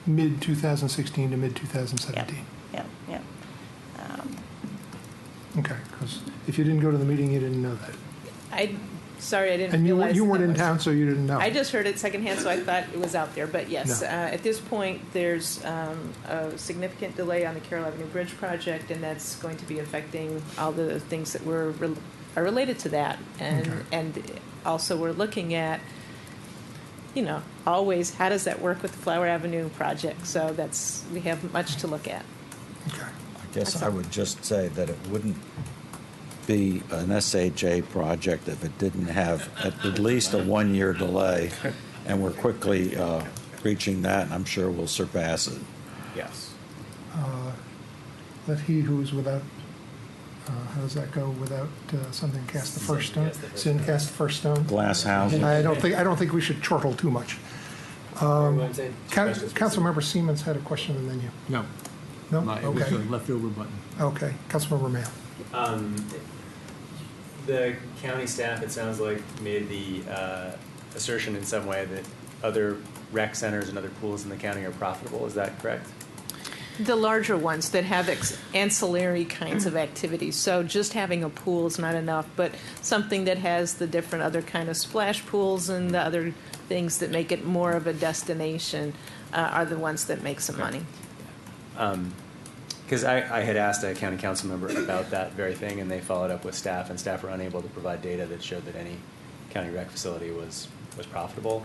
mid-2016 to mid-2017? Yep. Okay, because if you didn't go to the meeting, you didn't know that. Sorry, I didn't And realize. you weren't that in was- town, so you didn't know. I just heard it secondhand, so I thought it was out there. But yes, No. at this point, there's a significant delay on the Carroll Avenue Bridge project, and that's going to be affecting all the things that are related to that. And also we're looking at, always how does that work with the Flower Avenue project? So we have much to look at. I guess I would just say that it wouldn't be an SHA project if it didn't have at least a one-year delay, and we're quickly reaching that, and I'm sure we'll surpass it. Yes. Let he who is without, how does that go, without something cast the first stone? Sin cast the first stone? Glass house. I don't think we should chortle too much. Councilmember Siemens had a question, and then you. No. No? It was Okay. a leftover button. Okay. Councilmember Mayo. The county staff, it sounds like, made the assertion in some way that other rec centers and other pools in the county are profitable. Is that correct? The larger ones that have ancillary kinds of activities. So just having a pool is not enough, but something that has the different other kind of splash pools and the other things that make it more of a destination are the ones that make some money. Because I had asked a county council member about that very thing, and they followed up with staff, and staff were unable to provide data that showed that any county rec facility was profitable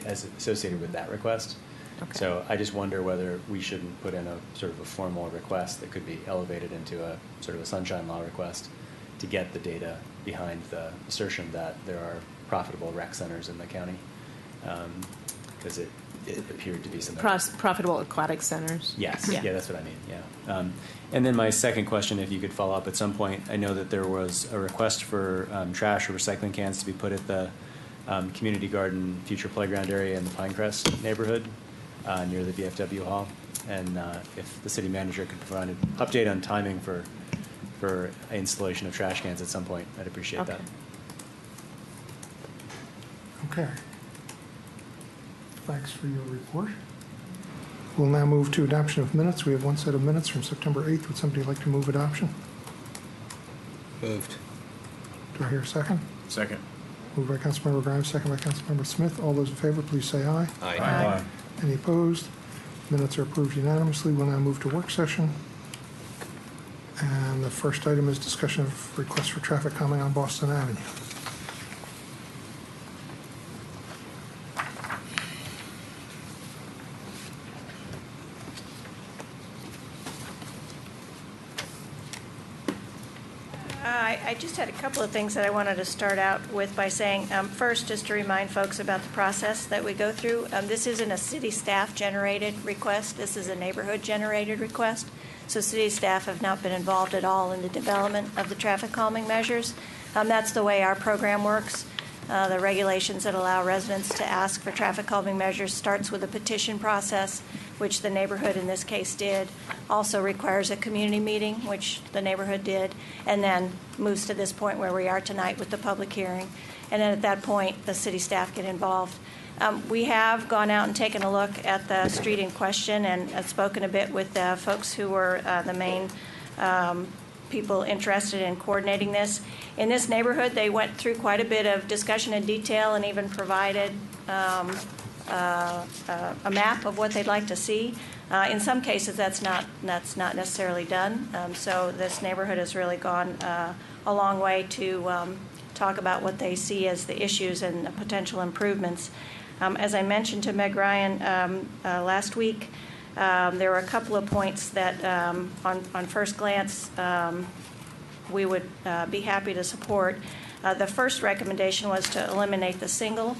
as associated with that request. Okay. So I just wonder whether we shouldn't put in a sort of a formal request that could be elevated into a sort of a sunshine law request to get the data behind the assertion that there are profitable rec centers in the county, because it appeared to be something. Profitable aquatic centers. Yes, Yeah. yeah, that's what I mean, yeah. And then my second question, if you could follow up at some point, I know that there was a request for trash or recycling cans to be put at the community garden future playground area in the Pinecrest neighborhood near the VFW hall. And if the city manager could provide an update on timing for installation of trash cans at some point, I'd appreciate that. Okay. Thanks for your report. We'll now move to adoption of minutes. We have one set of minutes from September 8th. Would somebody like to move adoption? Moved. Do I hear a second? Second. Moved by Councilmember Grimes, second by Councilmember Smith. All those in favor, please say aye. Aye. Aye. Any opposed? Minutes are approved unanimously. We'll now move to work session. And the first item is discussion of requests for traffic calming on Boston Avenue. I just had a couple of things that I wanted to start out with by saying, first, just to remind folks about the process that we go through. This isn't a city staff-generated request. This is a neighborhood-generated request. So city staff have not been involved at all in the development of the traffic calming measures. That's the way our program works. The regulations that allow residents to ask for traffic calming measures starts with a petition process, which the neighborhood in this case did, also requires a community meeting, which the neighborhood did, and then moves to this point where we are tonight with the public hearing. And then at that point, the city staff get involved. We have gone out and taken a look at the street in question and spoken a bit with folks who were the main people interested in coordinating this. In this neighborhood, they went through quite a bit of discussion in detail and even provided a map of what they'd like to see. In some cases, that's not necessarily done. So this neighborhood has really gone a long way to talk about what they see as the issues and the potential improvements. As I mentioned to Meg Ryan last week, there were a couple of points that, on first glance, we would be happy to support. The first recommendation was to eliminate the single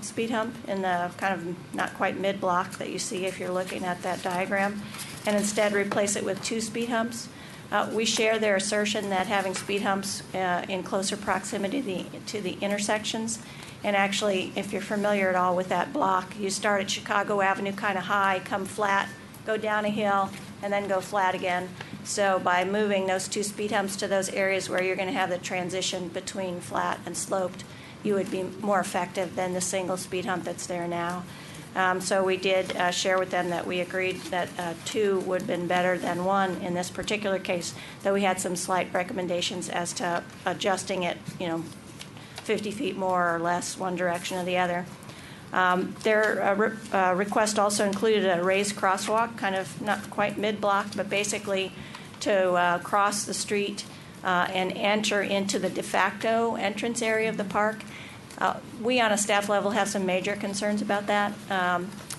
speed hump in the kind of not quite mid-block that you see if you're looking at that diagram, and instead replace it with 2 speed humps. We share their assertion that having speed humps in closer proximity to the intersections, and actually, if you're familiar at all with that block, you start at Chicago Avenue kind of high, come flat, go down a hill, and then go flat again. So by moving those 2 speed humps to those areas where you're going to have the transition between flat and sloped, you would be more effective than the single speed hump that's there now. So we did share with them that we agreed that 2 would have been better than 1 in this particular case, though we had some slight recommendations as to adjusting it, 50 feet more or less one direction or the other. Their request also included a raised crosswalk, kind of not quite mid-block, but basically to cross the street and enter into the de facto entrance area of the park. We on a staff level have some major concerns about that.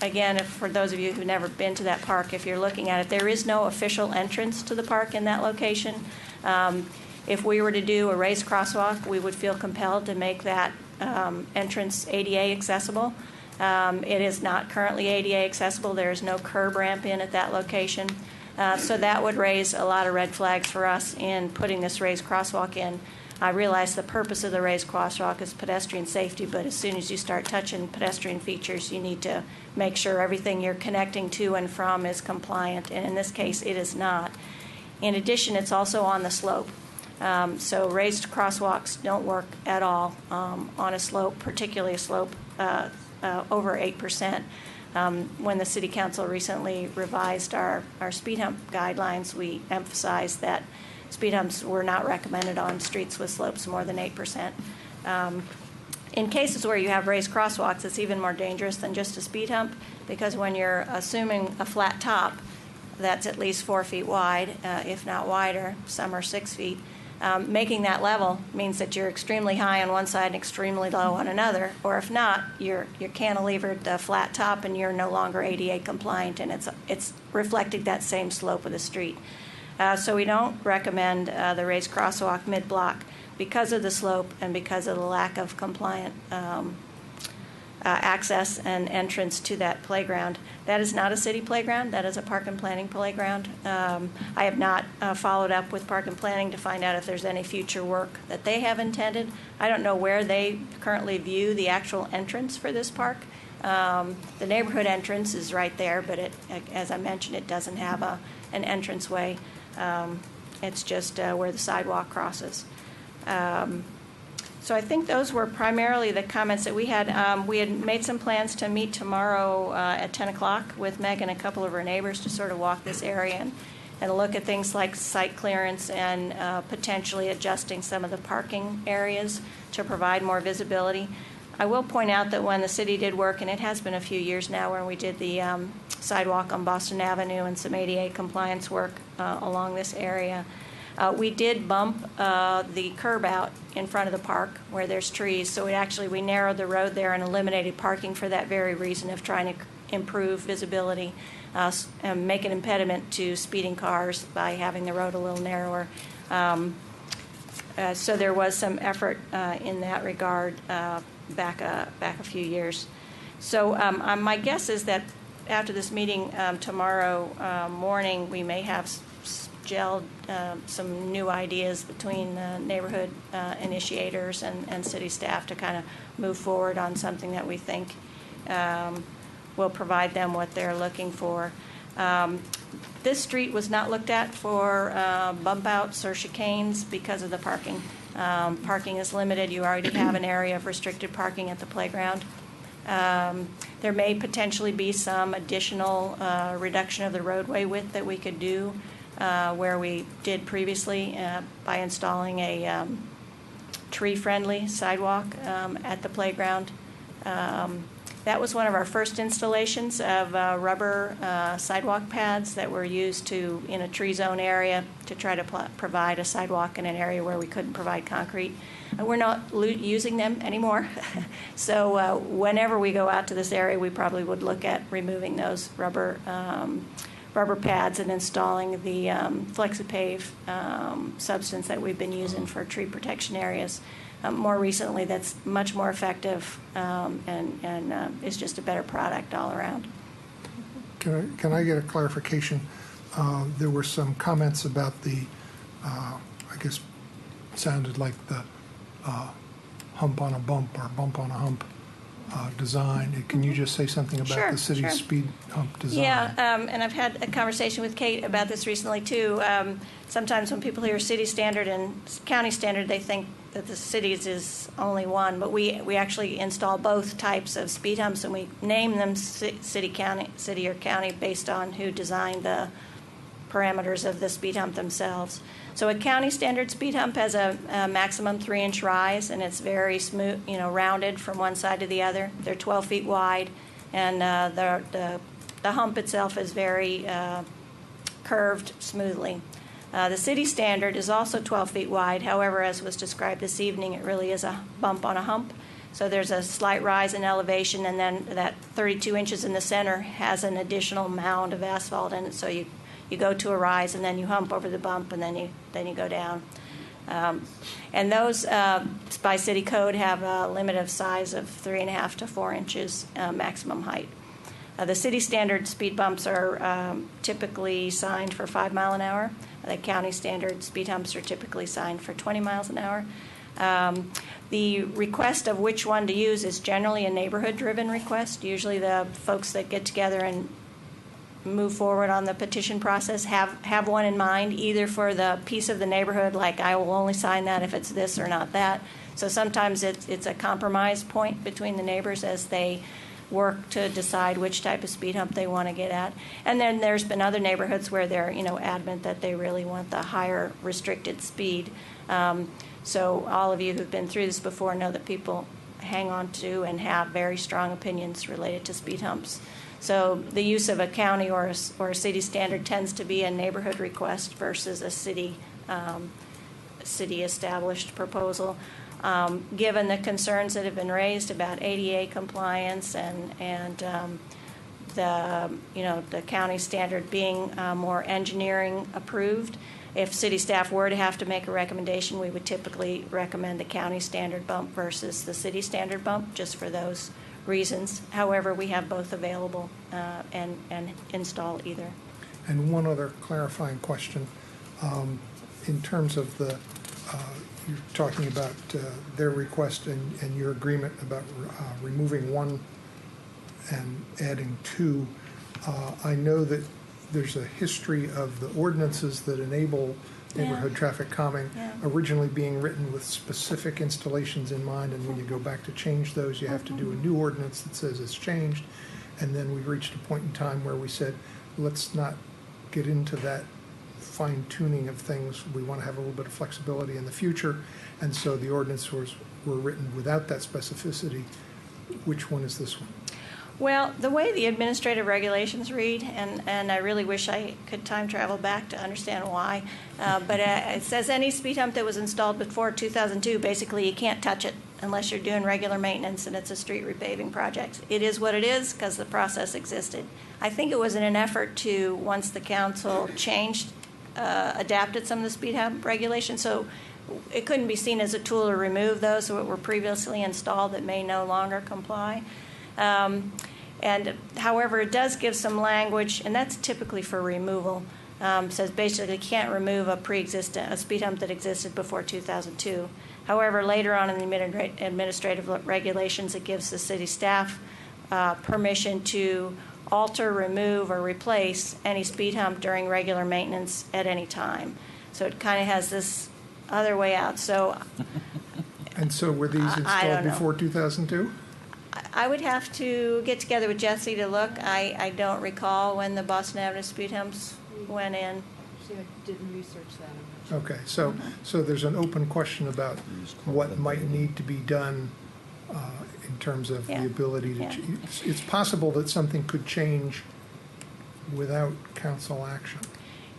Again, for those of you who've never been to that park, if you're looking at it, there is no official entrance to the park in that location. If we were to do a raised crosswalk, we would feel compelled to make that entrance ADA accessible. It is not currently ADA accessible. There is no curb ramp in at that location. So that would raise a lot of red flags for us in putting this raised crosswalk in. I realize the purpose of the raised crosswalk is pedestrian safety, but as soon as you start touching pedestrian features, you need to make sure everything you're connecting to and from is compliant, and in this case, it is not. In addition, it's also on the slope. So raised crosswalks don't work at all on a slope, particularly a slope over 8%. When the City Council recently revised our speed hump guidelines, we emphasized that speed humps were not recommended on streets with slopes more than 8%. In cases where you have raised crosswalks, it's even more dangerous than just a speed hump, because when you're assuming a flat top that's at least 4 feet wide, if not wider, some are 6 feet, making that level means that you're extremely high on one side and extremely low on another, or if not, you're cantilevered the flat top and you're no longer ADA compliant, and it's reflecting that same slope of the street. So we don't recommend the raised crosswalk mid-block because of the slope and because of the lack of compliant access and entrance to that playground. That is not a city playground. That is a park and planning playground. I have not followed up with park and planning to find out if there's any future work that they have intended. I don't know where they currently view the actual entrance for this park. The neighborhood entrance is right there, but as I mentioned, it doesn't have an entranceway. It's just where the sidewalk crosses. So I think those were primarily the comments that we had. We had made some plans to meet tomorrow at 10 o'clock with Meg and a couple of her neighbors to sort of walk this area and look at things like site clearance and potentially adjusting some of the parking areas to provide more visibility. I will point out that when the city did work, and it has been a few years now, when we did the sidewalk on Boston Avenue and some ADA compliance work along this area, we did bump the curb out in front of the park where there's trees. So we narrowed the road there and eliminated parking for that very reason of trying to improve visibility and make an impediment to speeding cars by having the road a little narrower. So there was some effort in that regard back a few years. So my guess is that after this meeting tomorrow morning, we may have gelled some new ideas between the neighborhood initiators and city staff to kind of move forward on something that we think will provide them what they're looking for. This street was not looked at for bump outs or chicanes because of the parking. Parking is limited. You already have an area of restricted parking at the playground. There may potentially be some additional reduction of the roadway width that we could do where we did previously by installing a tree-friendly sidewalk at the playground. That was one of our first installations of rubber sidewalk pads that were used in a tree zone area to try to provide a sidewalk in an area where we couldn't provide concrete. We're not using them anymore. So whenever we go out to this area, we probably would look at removing those rubber pads and installing the FlexiPave substance that we've been using for tree protection areas. more recently that's much more effective and is just a better product all around. Can I get a clarification? There were some comments about the, I guess, sounded like the hump on a bump or bump on a hump design. Can you just say something about Sure, the city's sure. speed hump design? Yeah, and I've had a conversation with Kate about this recently too. Sometimes when people hear city standard and county standard, they think that the cities is only one, but we actually install both types of speed humps, and we name them city or county based on who designed the parameters of the speed hump themselves. So a county standard speed hump has a maximum 3-inch rise, and it's very smooth, rounded from one side to the other. They're 12 feet wide, and the hump itself is very curved smoothly. The city standard is also 12 feet wide. However, as was described this evening, it really is a bump on a hump. So there's a slight rise in elevation, and then that 32 inches in the center has an additional mound of asphalt in it. So you go to a rise, and then you hump over the bump, and then you go down. And those, by city code, have a limit of size of 3.5 to 4 inches maximum height. The city standard speed bumps are typically signed for 5 miles an hour. The county standard speed humps are typically signed for 20 miles an hour. The request of which one to use is generally a neighborhood-driven request. Usually the folks that get together and move forward on the petition process have one in mind, either for the piece of the neighborhood, like I will only sign that if it's this or not that. So sometimes it's a compromise point between the neighbors as they work to decide which type of speed hump they want to get at. And then there's been other neighborhoods where they're adamant that they really want the higher restricted speed. So all of you who've been through this before know that people hang on to and have very strong opinions related to speed humps. So the use of a county or a city standard tends to be a neighborhood request versus a city established proposal. Given the concerns that have been raised about ADA compliance and the county standard being more engineering approved, if city staff were to have to make a recommendation, we would typically recommend the county standard bump versus the city standard bump, just for those reasons. However, we have both available and install either. And one other clarifying question. In terms of the, you're talking about their request and your agreement about removing one and adding two. I know that there's a history of the ordinances that enable neighborhood traffic calming originally being written with specific installations in mind, and when you go back to change those, you have to do a new ordinance that says it's changed. And then we reached a point in time where we said, let's not get into that fine-tuning of things. We want to have a little bit of flexibility in the future, and so the ordinances were written without that specificity. Which one is this one? Well, the way the administrative regulations read, and I really wish I could time travel back to understand why, but it says any speed hump that was installed before 2002, basically you can't touch it unless you're doing regular maintenance and it's a street repaving project. It is what it is because the process existed. I think it was in an effort to, once the council changed, adapted some of the speed hump regulations, so it couldn't be seen as a tool to remove those that were previously installed that may no longer comply. And however, it does give some language, and that's typically for removal. Says basically can't remove a speed hump that existed before 2002. However, later on in the administrative regulations, it gives the city staff permission to alter, remove, or replace any speed hump during regular maintenance at any time. So it kind of has this other way out. So, and so were these installed before 2002? I would have to get together with Jesse to look. I don't recall when the Boston Avenue speed humps went in. She didn't research that. Okay, so there's an open question about what might need to be done in terms of the ability to. It's possible that something could change without council action.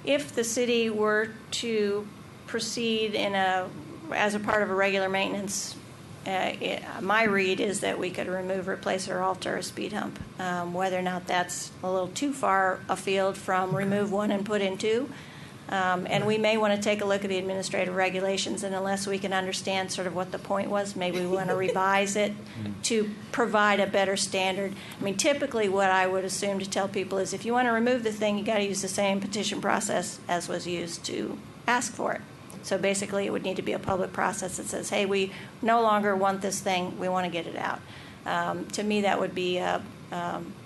If the city were to proceed as a part of a regular maintenance, my read is that we could remove, replace, or alter a speed hump. Whether or not that's a little too far afield from remove one and put in two, And we may want to take a look at the administrative regulations, and unless we can understand sort of what the point was, maybe we want to revise it to provide a better standard. I mean, typically what I would assume to tell people is if you want to remove the thing, you got to use the same petition process as was used to ask for it. So basically it would need to be a public process that says, hey, we no longer want this thing, we want to get it out. To me, that would be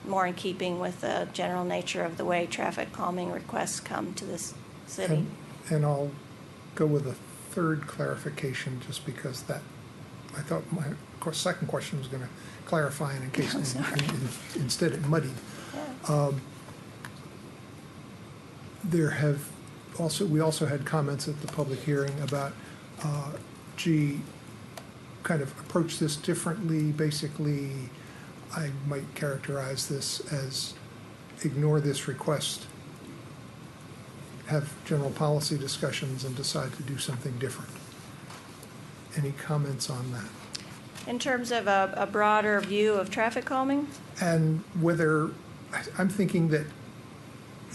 more in keeping with the general nature of the way traffic calming requests come to this city. And I'll go with a third clarification, just because that, I thought my second question was going to clarify, and in case instead it muddied. We also had comments at the public hearing about, kind of approach this differently. Basically, I might characterize this as ignore this request, have general policy discussions, and decide to do something different. Any comments on that? In terms of a broader view of traffic calming? And whether, I'm thinking that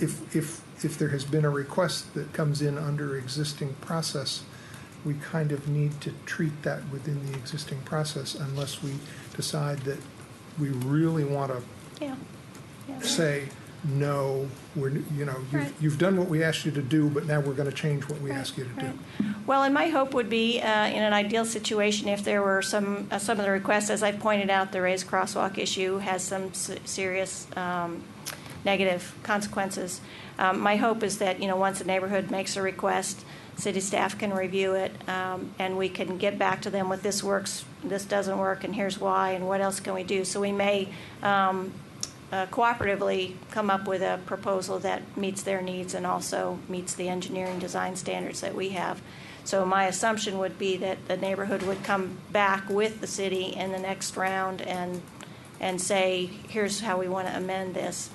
if there has been a request that comes in under existing process, we kind of need to treat that within the existing process, unless we decide that we really want to say, no, you've done what we asked you to do, but now we're going to change what we ask you to do. Well, and my hope would be, in an ideal situation, if there were some of the requests, as I pointed out, the raised crosswalk issue has some serious negative consequences. My hope is that, once a neighborhood makes a request, city staff can review it, and we can get back to them with this works, this doesn't work, and here's why, and what else can we do. So we may cooperatively come up with a proposal that meets their needs and also meets the engineering design standards that we have. So my assumption would be that the neighborhood would come back with the city in the next round and say, here's how we want to amend this.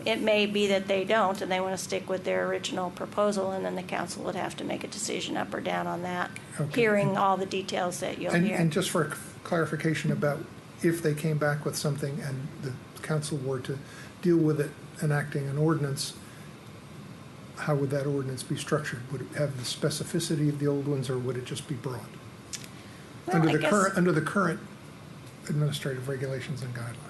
It may be that they don't, and they want to stick with their original proposal, and then the council would have to make a decision up or down on that, hearing all the details that you'll hear. And just for clarification about if they came back with something and the council were to deal with it, enacting an ordinance, how would that ordinance be structured? Would it have the specificity of the old ones, or would it just be broad? Well, under the current administrative regulations and guidelines?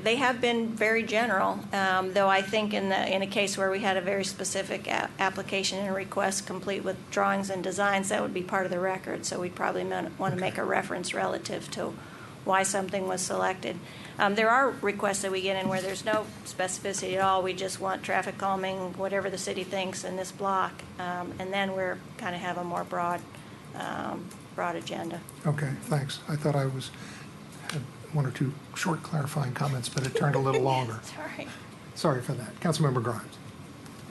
They have been very general, though I think in a case where we had a very specific application and request complete with drawings and designs, that would be part of the record. So we'd probably want to make a reference relative to why something was selected. There are requests that we get in where there's no specificity at all. We just want traffic calming, whatever the city thinks in this block, and then we're kind of have a more broad agenda. Okay, thanks. I thought I had one or two short clarifying comments, but it turned a little longer. Sorry. Sorry for that. Councilmember Grimes.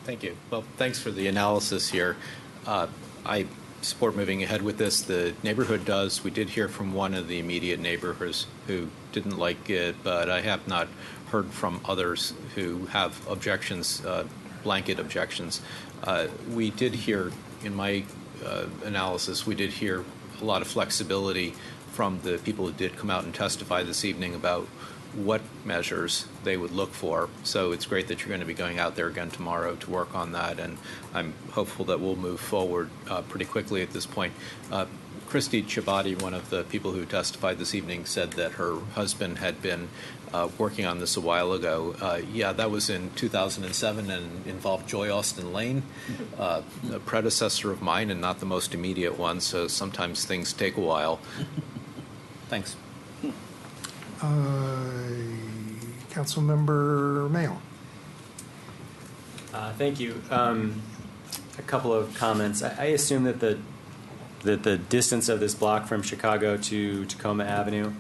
Thank you. Well, thanks for the analysis here. I support moving ahead with this. The neighborhood does. We did hear from one of the immediate neighbors who didn't like it, but I have not heard from others who have objections, blanket objections. We did hear, in my analysis, we did hear a lot of flexibility from the people who did come out and testify this evening about what measures they would look for. So it's great that you're going to be going out there again tomorrow to work on that, and I'm hopeful that we'll move forward pretty quickly at this point. Christy Chabadi, one of the people who testified this evening, said that her husband had been working on this a while ago. Yeah, that was in 2007 and involved Joy Austin Lane, a predecessor of mine and not the most immediate one, so sometimes things take a while. Thanks. Councilmember Mayo. Thank you. A couple of comments. I assume that the distance of this block from Chicago to Tacoma Avenue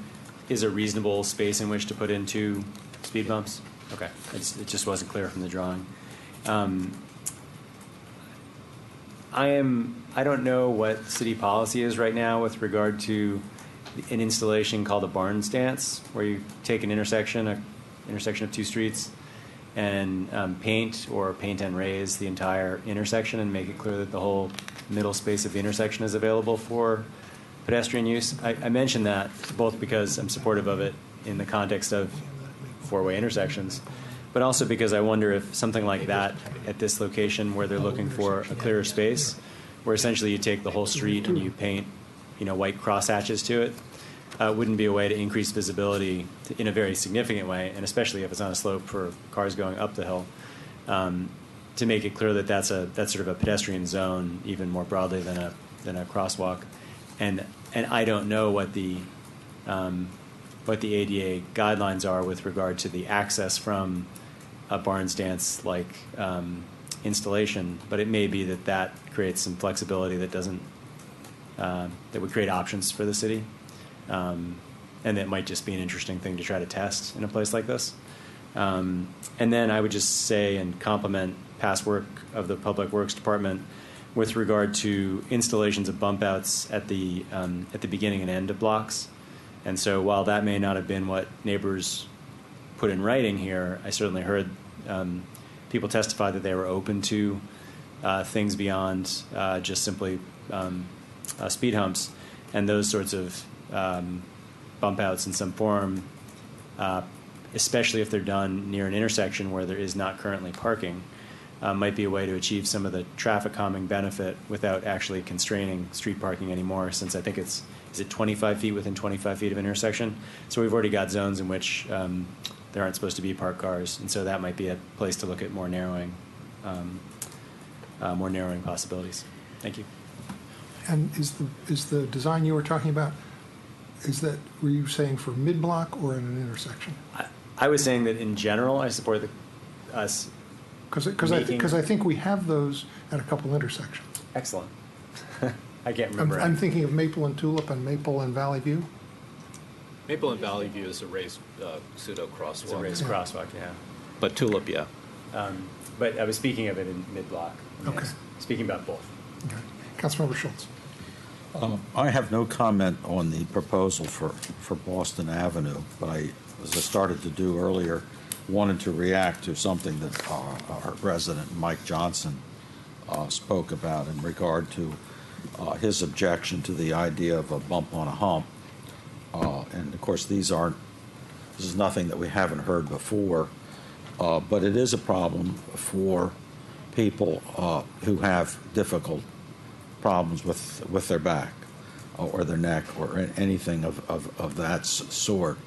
is a reasonable space in which to put in 2 speed bumps. Okay, it just wasn't clear from the drawing. I don't know what city policy is right now with regard to an installation called a barn stance, where you take an intersection of 2 streets, and paint and raise the entire intersection and make it clear that the whole middle space of the intersection is available for pedestrian use. I mention that both because I'm supportive of it in the context of 4-way intersections, but also because I wonder if something like that at this location where they're looking for a clearer space, where essentially you take the whole street and you paint, white crosshatches to it, wouldn't be a way to increase visibility in a very significant way, and especially if it's on a slope for cars going up the hill, to make it clear that that's sort of a pedestrian zone, even more broadly than a crosswalk, and I don't know what the ADA guidelines are with regard to the access from a Barnes Dance like installation, but it may be that creates some flexibility that doesn't that would create options for the city, and that might just be an interesting thing to try to test in a place like this. And then I would just say and compliment past work of the Public Works Department with regard to installations of bump outs at the beginning and end of blocks. And so while that may not have been what neighbors put in writing here, I certainly heard people testify that they were open to things beyond just simply speed humps, and those sorts of bump outs in some form, especially if they're done near an intersection where there is not currently parking, might be a way to achieve some of the traffic calming benefit without actually constraining street parking anymore, since I think is it 25 feet within 25 feet of an intersection? So we've already got zones in which there aren't supposed to be parked cars, and so that might be a place to look at more narrowing possibilities. Thank you. And is the design you were talking about, were you saying for mid-block or in an intersection? I was saying that in general, I support us. Because I think we have those at a couple intersections. Excellent. I can't remember. I'm thinking of Maple and Tulip and Maple and Valley View. Maple and Valley View is a raised pseudo crosswalk. It's a raised crosswalk, yeah. But Tulip, yeah. But I was speaking of it in mid-block. Okay. Speaking about both. Okay. Councilmember Schultz. I have no comment on the proposal for Boston Avenue, but as I started to do earlier, wanted to react to something that our resident, Mike Johnson, spoke about in regard to his objection to the idea of a bump on a hump. And of course, this is nothing that we haven't heard before, but it is a problem for people who have difficult problems with their back or their neck or anything of that sort.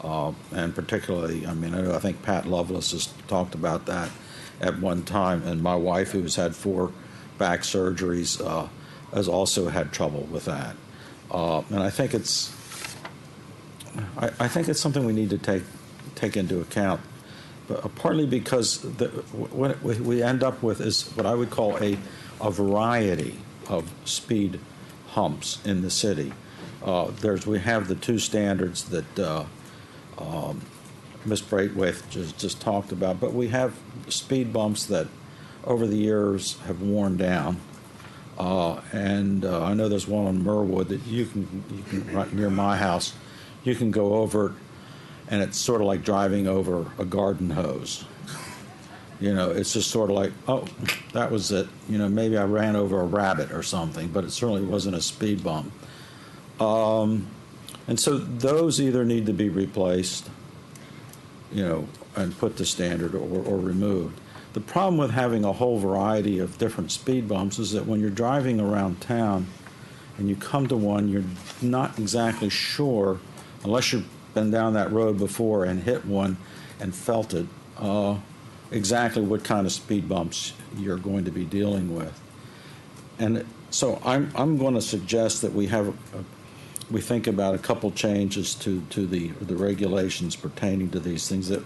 And particularly, I think Pat Lovelace has talked about that at one time, and my wife, who's had 4 back surgeries, has also had trouble with that. And I think it's something we need to take into account, but partly because what we end up with is what I would call a variety of speed humps in the city. We have the 2 standards that Ms. Braithwaite just talked about, but we have speed bumps that over the years have worn down. And I know there's one on Merwood that you can right near my house, you can go over it, and it's sort of like driving over a garden hose. It's just sort of like, oh, that was it. Maybe I ran over a rabbit or something, but it certainly wasn't a speed bump. And so those either need to be replaced, and put to standard or removed. The problem with having a whole variety of different speed bumps is that when you're driving around town and you come to one, you're not exactly sure, unless you've been down that road before and hit one and felt it, exactly what kind of speed bumps you're going to be dealing with. And so I'm going to suggest that we think about a couple changes to the regulations pertaining to these things. That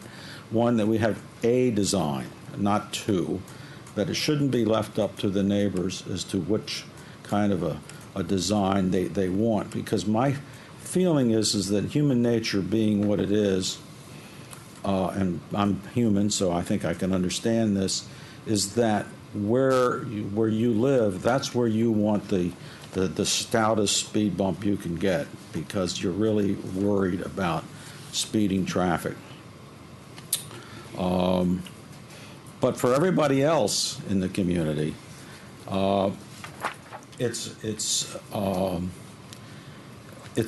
one, that we have a design, not 2, that it shouldn't be left up to the neighbors as to which kind of a design they want, because my feeling is that human nature being what it is, and I'm human, so I think I can understand this, is that where you live, that's where you want the stoutest speed bump you can get, because you're really worried about speeding traffic. But for everybody else in the community, it's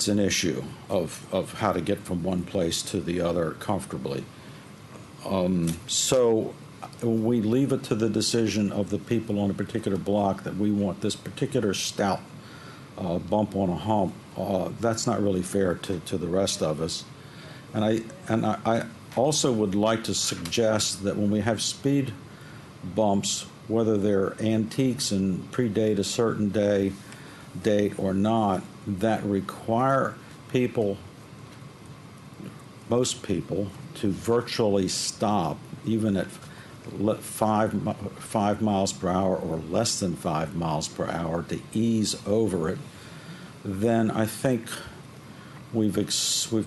an issue of how to get from one place to the other comfortably. So we leave it to the decision of the people on a particular block that we want this particular stout bump on a hump. That's not really fair to the rest of us. And I also would like to suggest that when we have speed bumps, whether they're antiques and predate a certain date or not, that require most people, to virtually stop, even at 5 miles per hour or less than 5 miles per hour, to ease over it, then I think we've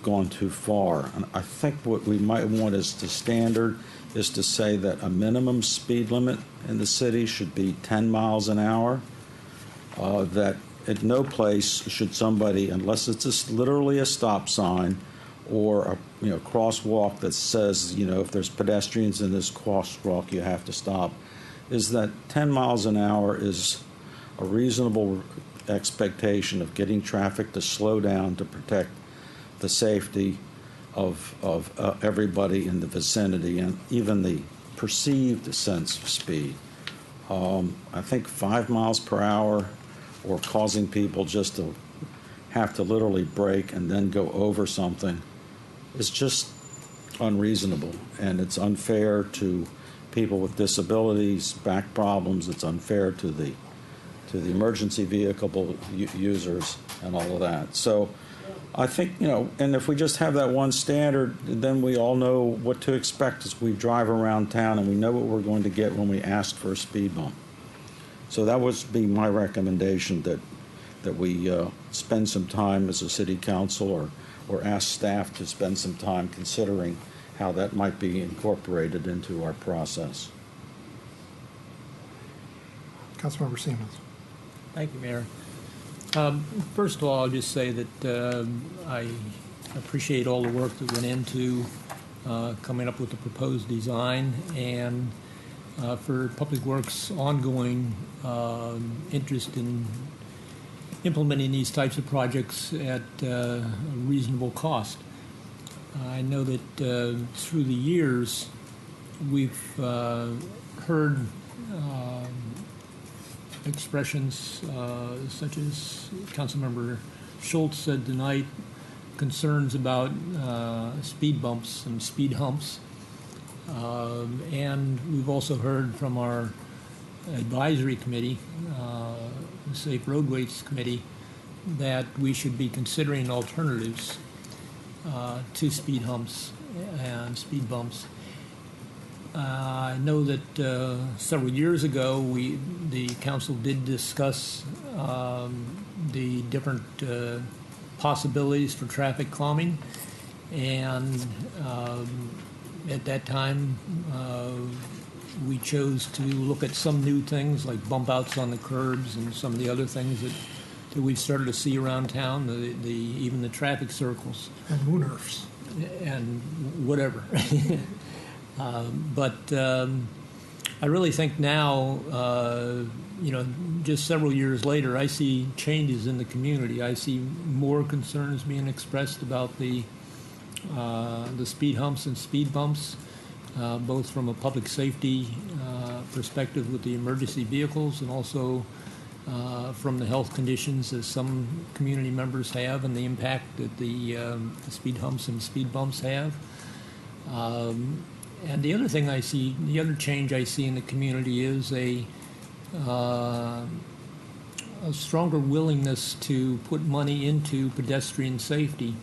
gone too far. And I think what we might want as the standard is to say that a minimum speed limit in the city should be 10 miles an hour, that at no place should somebody, unless it's literally a stop sign or a crosswalk that says, if there's pedestrians in this crosswalk, you have to stop, is that 10 miles an hour is a reasonable expectation of getting traffic to slow down to protect the safety of everybody in the vicinity and even the perceived sense of speed. I think 5 miles per hour or causing people just to have to literally brake and then go over something is just unreasonable, and it's unfair to people with disabilities, back problems. It's unfair to the emergency vehicle users and all of that. So I think, and if we just have that one standard, then we all know what to expect as we drive around town, and we know what we're going to get when we ask for a speed bump. So that would be my recommendation, that we spend some time as a city council or ask staff to spend some time considering how that might be incorporated into our process. Councilmember Siemens. Thank you, Mayor. First of all, I'll just say that I appreciate all the work that went into coming up with the proposed design, and for Public Works' ongoing interest in implementing these types of projects at a reasonable cost. I know that through the years we've heard expressions such as Councilmember Schultz said tonight, concerns about speed bumps and speed humps. And we've also heard from our advisory committee, the Safe Roadways Committee, that we should be considering alternatives to speed humps and speed bumps. I know that several years ago the council did discuss the different possibilities for traffic calming, and at that time we chose to look at some new things like bump outs on the curbs and some of the other things that we've started to see around town, even the traffic circles. And moonroofs. And whatever. But I really think now, just several years later, I see changes in the community. I see more concerns being expressed about the speed humps and speed bumps, both from a public safety perspective with the emergency vehicles, and also from the health conditions that some community members have and the impact that the speed humps and speed bumps have. And the other thing I see, the other change I see in the community is a stronger willingness to put money into pedestrian safety,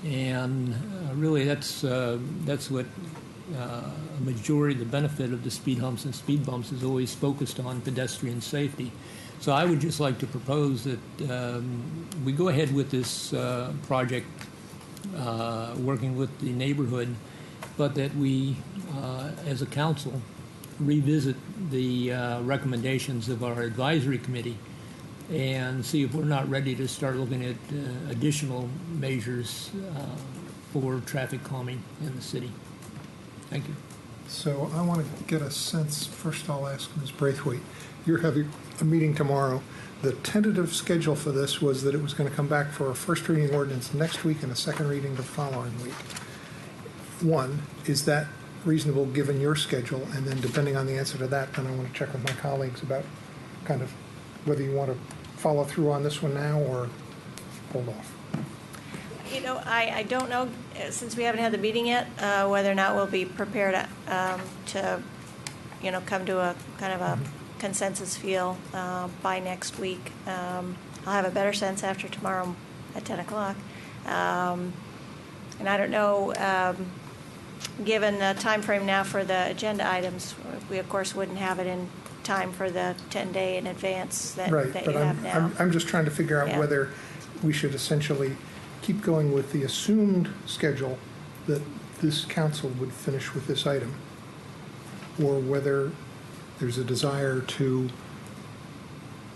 and really that's what a majority of the benefit of the speed humps and speed bumps is always focused on, pedestrian safety. So I would just like to propose that we go ahead with this project, working with the neighborhood, but that we, as a council, revisit the recommendations of our advisory committee and see if we're not ready to start looking at additional measures for traffic calming in the city. Thank you. So I want to get a sense, first I'll ask Ms. Braithwaite, you're having a meeting tomorrow. The tentative schedule for this was that it was going to come back for a first reading ordinance next week and a second reading the following week. One, is that reasonable given your schedule? And then depending on the answer to that, then I want to check with my colleagues about kind of whether you want to follow through on this one now or hold off. You know, I don't know, since we haven't had the meeting yet, whether or not we'll be prepared to, you know, come to a kind of a consensus feel by next week. I'll have a better sense after tomorrow at 10 o'clock. And I don't know, given the time frame now for the agenda items, we of course wouldn't have it in time for the 10-day in advance that, Right, that but you have now. I'm just trying to figure out Yeah. whether we should essentially keep going with the assumed schedule that this council would finish with this item, or whether there's a desire to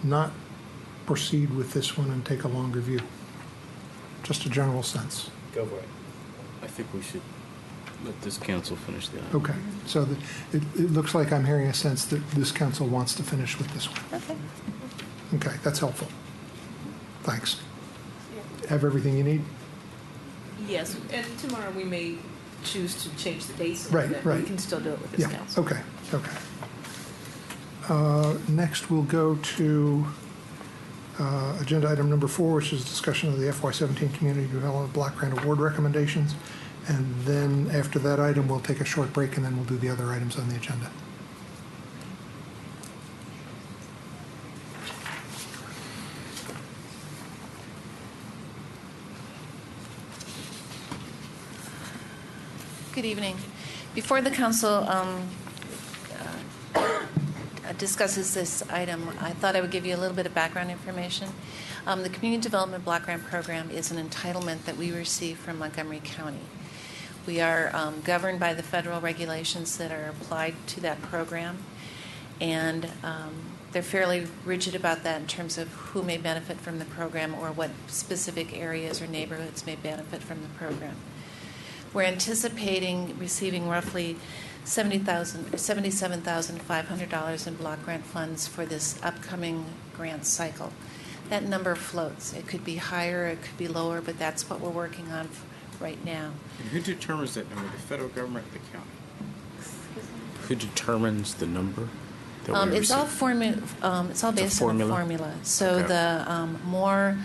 not proceed with this one and take a longer view. Just a general sense. Go for it. I think we should let this council finish the item. Okay, so it looks like I'm hearing a sense that this council wants to finish with this one. Okay. Okay, that's helpful. Thanks. Have everything you need? Yes, and tomorrow we may choose to change the dates. So Right, that right. We can still do it with this Yeah, council. okay, okay. Next, we'll go to agenda item number 4, which is discussion of the FY17 Community Development Block Grant Award recommendations. And then after that item, we'll take a short break, and then we'll do the other items on the agenda. Good evening. Before the council discusses this item, I thought I would give you a little bit of background information. The Community Development Block Grant Program is an entitlement that we receive from Montgomery County. We are governed by the federal regulations that are applied to that program, and they're fairly rigid about that in terms of who may benefit from the program or what specific areas or neighborhoods may benefit from the program. We're anticipating receiving roughly $77,500 in block grant funds for this upcoming grant cycle. That number floats. It could be higher, it could be lower, but that's what we're working on right now. And who determines that number, the federal government or the county? Who determines the number? That we It's all receive? it's all based on a formula. So Okay. the more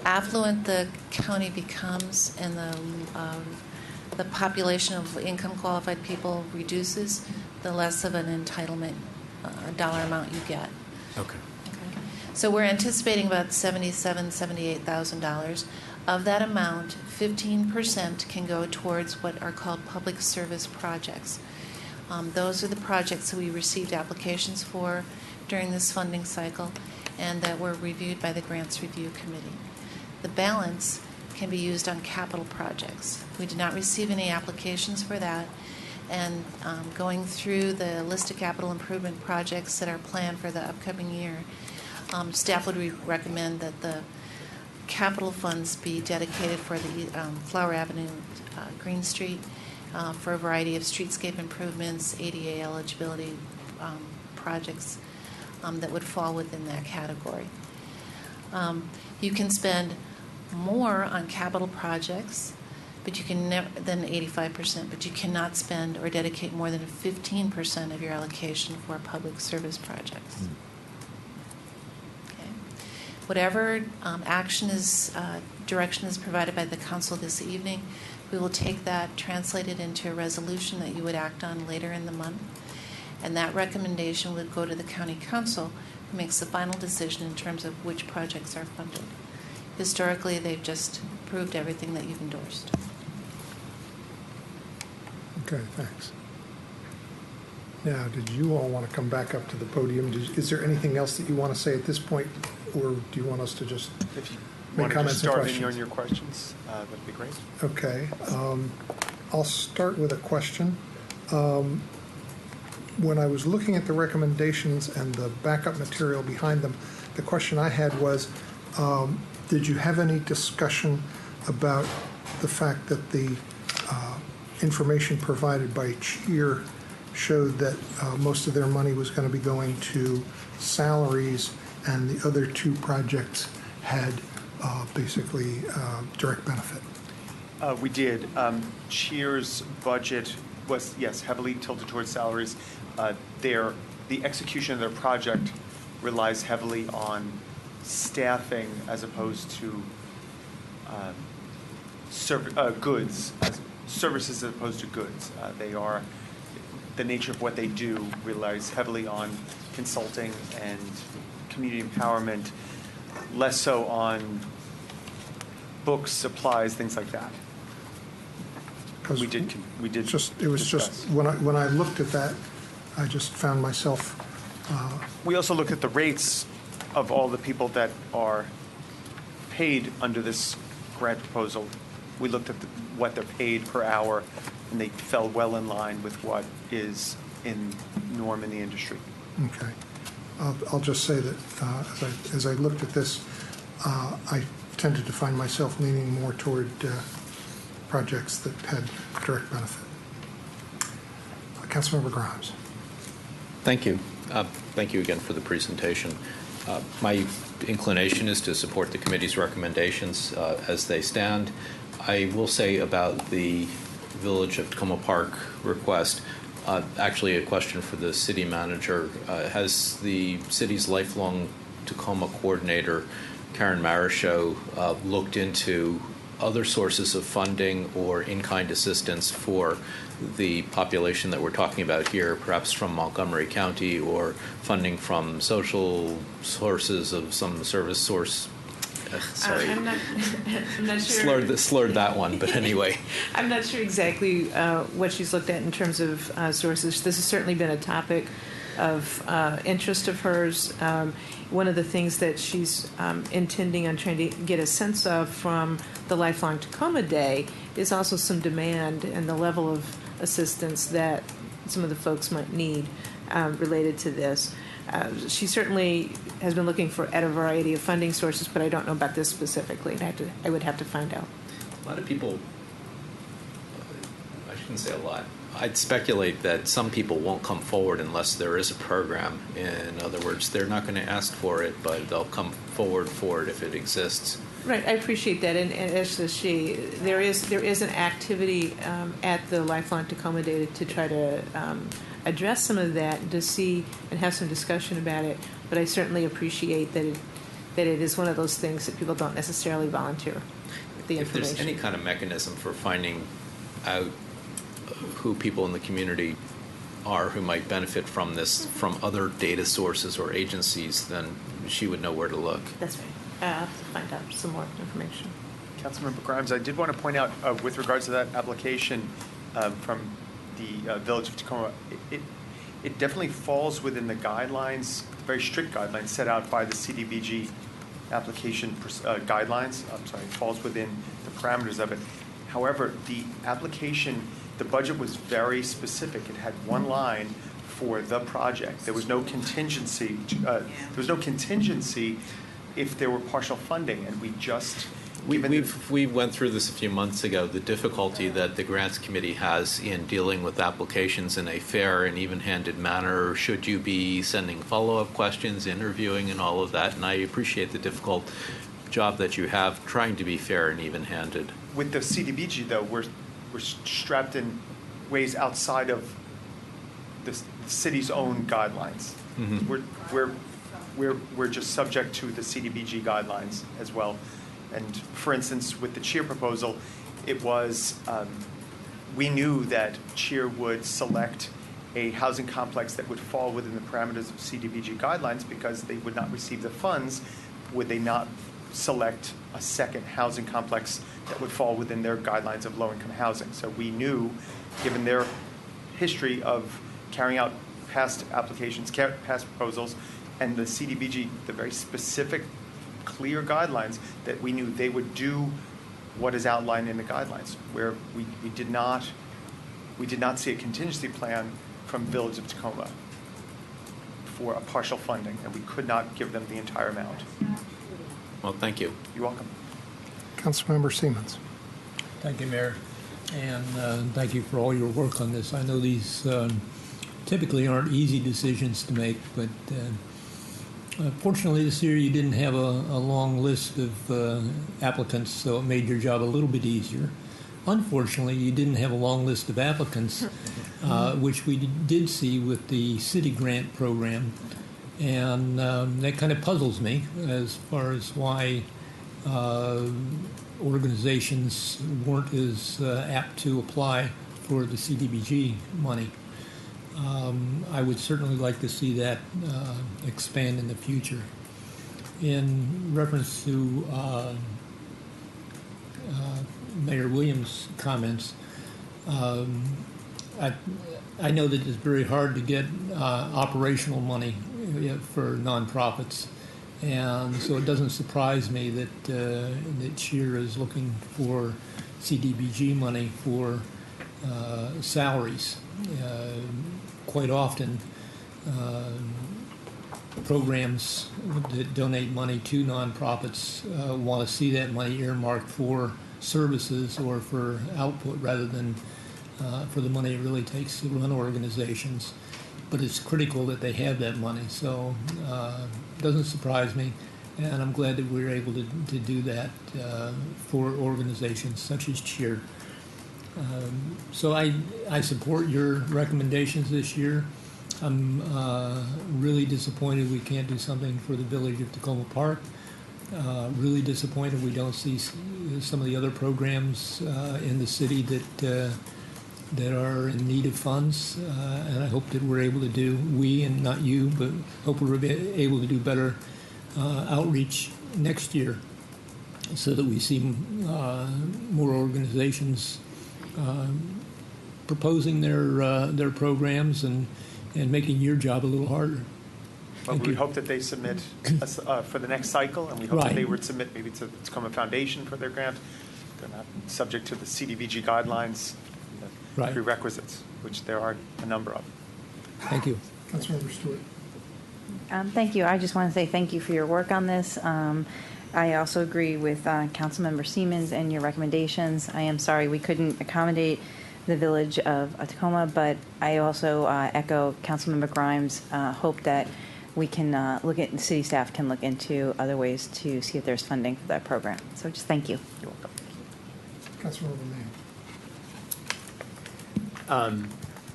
affluent the county becomes and the population of income qualified people reduces, the less of an entitlement dollar amount you get. Okay. So we're anticipating about $78,000. Of that amount, 15% can go towards what are called public service projects. Those are the projects that we received applications for during this funding cycle and that were reviewed by the Grants Review Committee. The balance can be used on capital projects. We did not receive any applications for that, and going through the list of capital improvement projects that are planned for the upcoming year, staff would recommend that the capital funds be dedicated for the Flower Avenue, Green Street, for a variety of streetscape improvements, ADA eligibility projects that would fall within that category. You can spend more on capital projects, but you can never than 85%, but you cannot spend or dedicate more than 15% of your allocation for public service projects. Okay. Whatever action is direction is provided by the council this evening, we will take that, translate it into a resolution that you would act on later in the month, and that recommendation would go to the county council, who makes the final decision in terms of which projects are funded. Historically, they've just approved everything that you've endorsed. Okay, thanks. Now, did you all want to come back up to the podium? Is there anything else that you want to say at this point, or do you want us to just make comments and questions? On your questions, that'd be great. Okay. I'll start with a question. When I was looking at the recommendations and the backup material behind them, the question I had was, did you have any discussion about the fact that the information provided by CHEER showed that most of their money was going to be going to salaries, and the other two projects had basically direct benefit? We did. CHEER's budget was, yes, heavily tilted towards salaries. The execution of their project relies heavily on staffing as opposed to goods, services as opposed to goods. The nature of what they do relies heavily on consulting and community empowerment, less so on books, supplies, things like that. We did It was just, when I looked at that, I just found myself. We also looked at the rates of all the people that are paid under this grant proposal. We looked at what they're paid per hour, and they fell well in line with what is in norm in the industry. Okay. I'll just say that as I looked at this, I tended to find myself leaning more toward projects that had direct benefit. Councilmember Grimes. Thank you. Thank you again for the presentation. My inclination is to support the committee's recommendations as they stand. I will say about the Village of Tacoma Park request, actually a question for the city manager. Has the city's lifelong Tacoma coordinator, Karen Marichaux, looked into other sources of funding or in-kind assistance for the population that we're talking about here, perhaps from Montgomery County, or funding from social sources of some service source? Sorry, I'm not sure. Slurred that one, but anyway. I'm not sure exactly what she's looked at in terms of sources. This has certainly been a topic of interest of hers. One of the things that she's intending on trying to get a sense of from the Lifelong Tacoma Day is also some demand and the level of assistance that some of the folks might need related to this. She certainly has been looking at a variety of funding sources, but I don't know about this specifically. I would have to find out. A lot of people, I shouldn't say a lot, I'd speculate that some people won't come forward unless there is a program. In other words, they're not going to ask for it, but they'll come forward for it if it exists. Right, I appreciate that, and as does she. There is an activity at the Lifelong Tacoma Day to try to address some of that, to see and have some discussion about it. But I certainly appreciate that it is one of those things that people don't necessarily volunteer the information. If there's any kind of mechanism for finding out who people in the community are who might benefit from this from other data sources or agencies, then she would know where to look. That's right. I'll have to find out some more information. Councilmember Grimes, I did want to point out with regards to that application from the Village of Tacoma, it definitely falls within the guidelines, very strict guidelines set out by the CDBG application guidelines. I'm sorry, it falls within the parameters of it. However, the application, the budget was very specific. It had one line for the project. There was no contingency. If there were partial funding, and we just we went through this a few months ago. The difficulty that the grants committee has in dealing with applications in a fair and even-handed manner. Should you be sending follow-up questions, interviewing, and all of that? And I appreciate the difficult job that you have trying to be fair and even-handed. With the CDBG, though, we're strapped in ways outside of the city's own guidelines. Mm-hmm. We're just subject to the CDBG guidelines as well. And for instance, with the CHEER proposal, it was, we knew that CHEER would select a housing complex that would fall within the parameters of CDBG guidelines because they would not receive the funds. Would they not select a second housing complex that would fall within their guidelines of low-income housing? So we knew, given their history of carrying out past applications, past proposals, and the CDBG, the very specific, clear guidelines, that we knew they would do what is outlined in the guidelines, where we did not see a contingency plan from Village of Tacoma for a partial funding, and we could not give them the entire amount. Well, thank you. You're welcome. Councilmember Siemens. Thank you, Mayor, and thank you for all your work on this. I know these typically aren't easy decisions to make, but fortunately this year you didn't have a long list of applicants, so it made your job a little bit easier. Unfortunately, you didn't have a long list of applicants, which we did see with the city grant program. And that kind of puzzles me as far as why organizations weren't as apt to apply for the CDBG money. I would certainly like to see that expand in the future. In reference to Mayor Williams' comments, I know that it's very hard to get operational money for nonprofits, and so it doesn't surprise me that that SCHEER is looking for CDBG money for salaries. Quite often, programs that donate money to nonprofits want to see that money earmarked for services or for output rather than for the money it really takes to run organizations. But it's critical that they have that money, so it doesn't surprise me, and I'm glad that we were able to do that for organizations such as SCHEER. So I support your recommendations this year. I'm really disappointed we can't do something for the village of Tacoma Park. Really disappointed we don't see some of the other programs in the city that are in need of funds, and I hope that we're able to do, we and not you, but hope we're able to do better outreach next year so that we see more organizations proposing their programs and making your job a little harder. But we hope that they submit for the next cycle, and we hope that they would submit maybe to the Tacoma Foundation for their grant. They're not subject to the CDBG guidelines, the prerequisites, which there are a number of. Thank you. Councilmember Stewart. Thank you. I just want to say thank you for your work on this. I also agree with Councilmember Siemens and your recommendations. I am sorry we couldn't accommodate the village of Tacoma, but I also echo Councilmember Grimes' hope that we can the city staff can look into other ways to see if there's funding for that program. So just thank you. You're welcome. Councilmember Mann.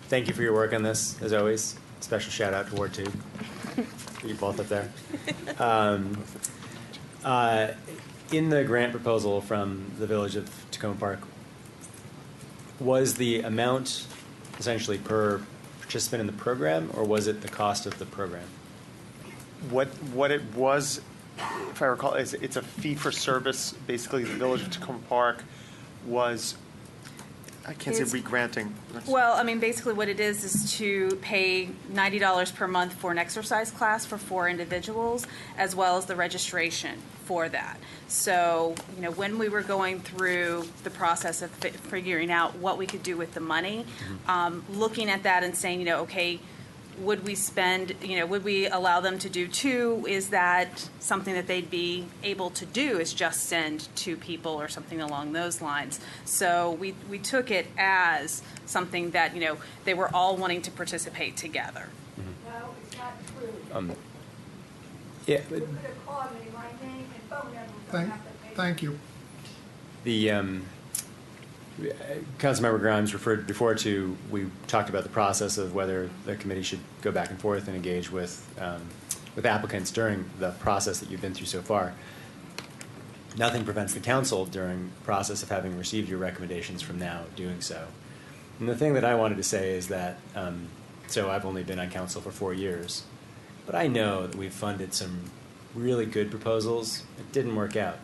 Thank you for your work on this, as always. Special shout out to Ward 2. You both up there. In the grant proposal from the village of Tacoma Park, was the amount essentially per participant in the program, or was it the cost of the program? What it was, if I recall, is it's a fee for service. Basically, the village of Tacoma Park was, I can't say re-granting. Well, I mean, basically what it is to pay $90 per month for an exercise class for 4 individuals, as well as the registration for that. So, when we were going through the process of figuring out what we could do with the money, looking at that and saying, okay, would we spend, would we allow them to do 2? Is that something that they'd be able to do, is just send 2 people or something along those lines? So we took it as something that, they were all wanting to participate together. No, it's not true. Yeah. You could have called me, my name and phone number. Thank you. The Councilmember Grimes referred before to, we talked about the process of whether the committee should go back and forth and engage with applicants during the process that you've been through so far. Nothing prevents the council during the process of having received your recommendations from now doing so. And the thing that I wanted to say is that, so I've only been on council for 4 years, but I know that we've funded some really good proposals. It didn't work out.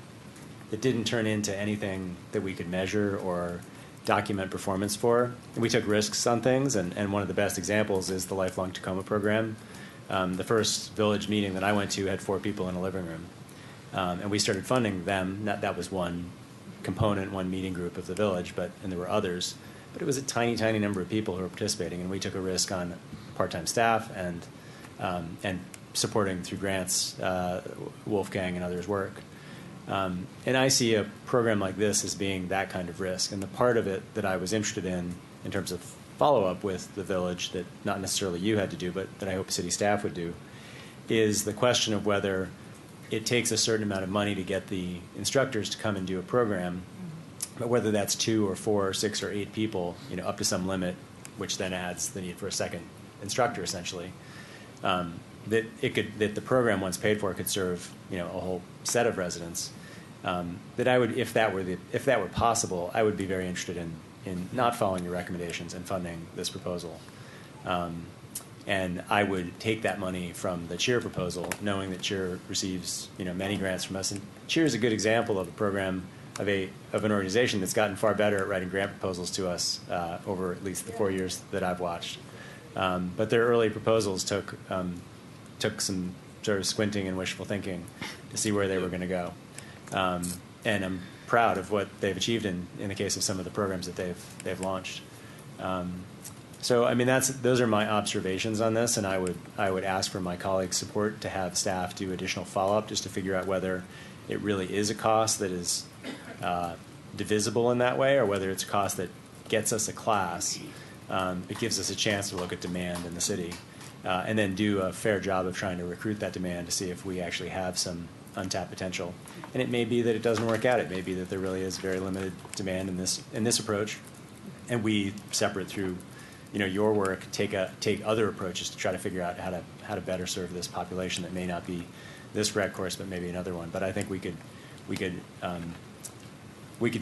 It didn't turn into anything that we could measure or document performance for. And we took risks on things, and one of the best examples is the Lifelong Tacoma program. The first village meeting that I went to had 4 people in a living room. And we started funding them. That was one component, one meeting group of the village, and there were others. But it was a tiny, tiny number of people who were participating, and we took a risk on part-time staff and supporting through grants Wolfgang and others' work. And I see a program like this as being that kind of risk. And the part of it that I was interested in terms of follow-up with the village that not necessarily you had to do, but that I hope city staff would do, is the question of whether it takes a certain amount of money to get the instructors to come and do a program But whether that's 2 or 4 or 6 or 8 people, up to some limit, which then adds the need for a second instructor, essentially, that the program, once paid for, could serve a whole set of residents. That I would, if that were possible, I would be very interested in not following your recommendations and funding this proposal. And I would take that money from the CHEER proposal, knowing that CHEER receives many grants from us. And CHEER is a good example of a program of an organization that's gotten far better at writing grant proposals to us over at least the 4 years that I've watched. But their early proposals took some sort of squinting and wishful thinking to see where they were going to go. And I'm proud of what they've achieved in the case of some of the programs that they've launched. So I mean, those are my observations on this, and I would ask for my colleagues' support to have staff do additional follow-up just to figure out whether it really is a cost that is divisible in that way, or whether it's a cost that gets us a class. It gives us a chance to look at demand in the city, and then do a fair job of trying to recruit that demand to see if we actually have some untapped potential. And it may be that it doesn't work out. It may be that there really is very limited demand in this approach, and we, separate through your work, take other approaches to try to figure out how to better serve this population that may not be this rec course, but maybe another one. But I think we could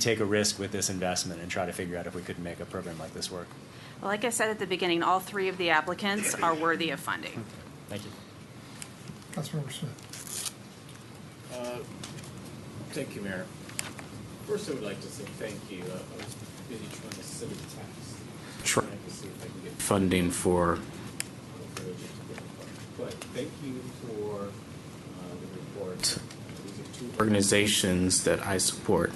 take a risk with this investment and try to figure out if we could make a program like this work. Well, like I said at the beginning, all 3 of the applicants are worthy of funding. Thank you. Councilmember Smith. Thank you, Mayor. First, I would like to say thank you. I was busy trying to sit at the tax. Trying to see if I can get funding for but thank you for the report. These are 2 organizations that I support.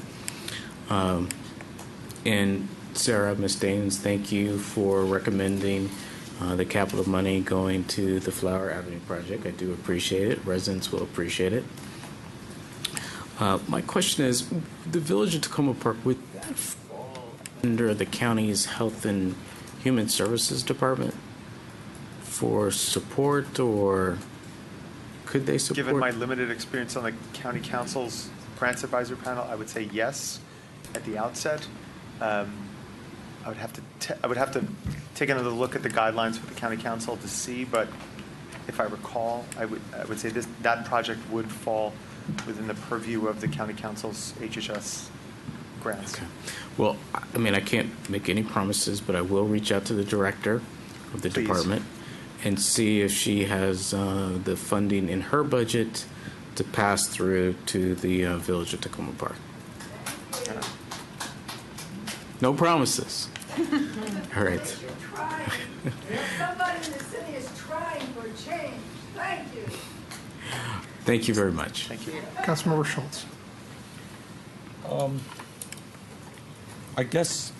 And Sarah, Ms. Daines, thank you for recommending the capital money going to the Flower Avenue project. I do appreciate it. Residents will appreciate it. My question is, the Village of Tacoma Park, would that fall under the county's Health and Human Services Department for support, or could they support? Given my limited experience on the county council's grants advisory panel, I would say yes at the outset. I would have to take another look at the guidelines for the county council to see, but if I recall, I would say that project would fall within the purview of the county council's HHS grants. Okay. Well, I mean, I can't make any promises, but I will reach out to the director of the Please. department and see if she has the funding in her budget to pass through to the Village of Tacoma Park. No promises. All right. Somebody in the city is trying for change. Thank you. Thank you very much. Thank you. Councilmember Schultz. I guess,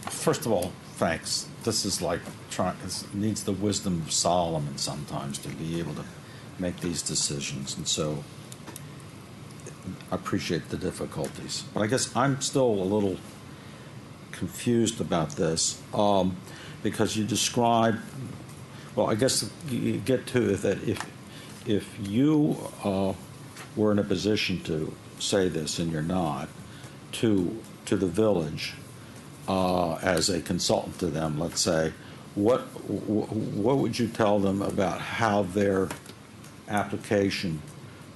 first of all, thanks. This is like it needs the wisdom of Solomon sometimes to be able to make these decisions, and so I appreciate the difficulties. But I guess I'm still a little confused about this because you describe. Well, I guess you get to that if you were in a position to say this and you're not, to the village as a consultant to them, let's say, what would you tell them about how their application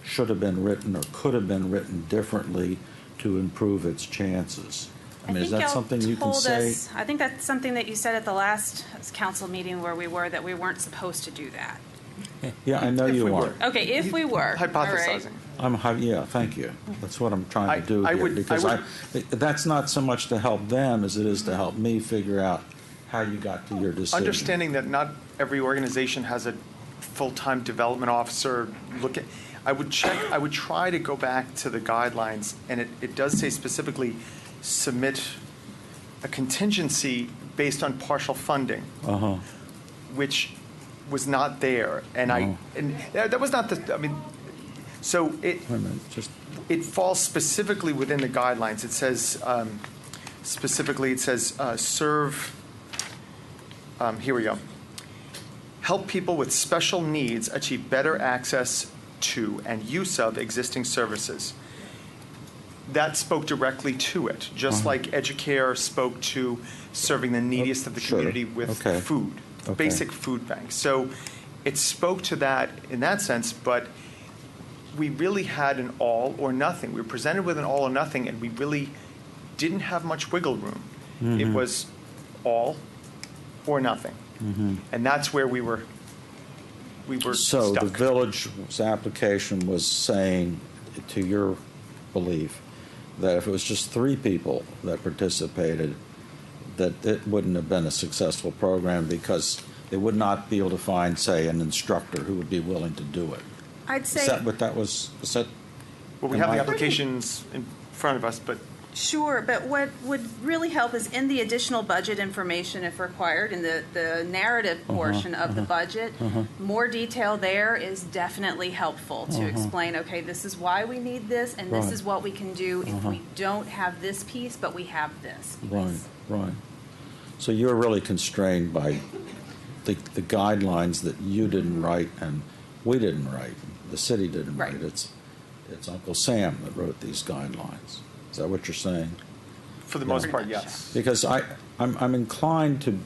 should have been written or could have been written differently to improve its chances? I mean, is that something you can say? I think that's something that you said at the last council meeting where we were, that we weren't supposed to do that. Yeah, I know you are. Okay, if we were. Hypothesizing. Yeah, thank you. That's what I'm trying to do here, because that's not so much to help them as it is to help me figure out how you got to your decision. Understanding that not every organization has a full-time development officer I would try to go back to the guidelines, and it does say specifically submit a contingency based on partial funding, which was not there, and that was not the. I mean, so it falls specifically within the guidelines. It says specifically, it says serve. Here we go. Help people with special needs achieve better access to and use of existing services. that spoke directly to it, just like Educare spoke to serving the neediest of the Sure. community with Okay. food, Okay. basic food banks. So it spoke to that in that sense, but we really had an all or nothing. We were presented with an all or nothing, and we really didn't have much wiggle room. It Mhm. was all or nothing. And that's where we were So stuck. the village's application was saying, to your belief, that if it was just 3 people that participated, that it wouldn't have been a successful program because they would not be able to find, say, an instructor who would be willing to do it. I'd say. Is that what that was? Is that? Well, we am have the I- applications in front of us, but Sure, but what would really help is in the additional budget information, if required, in the narrative portion of the budget, more detail there is definitely helpful to explain, okay, this is why we need this, and this Right. is what we can do if we don't have this piece, but we have this piece. Right, right. So you're really constrained by the guidelines that you didn't write and we didn't write, the city didn't Right. write. It's Uncle Sam that wrote these guidelines. Is that what you're saying? for the most part, yes. Because I'm inclined to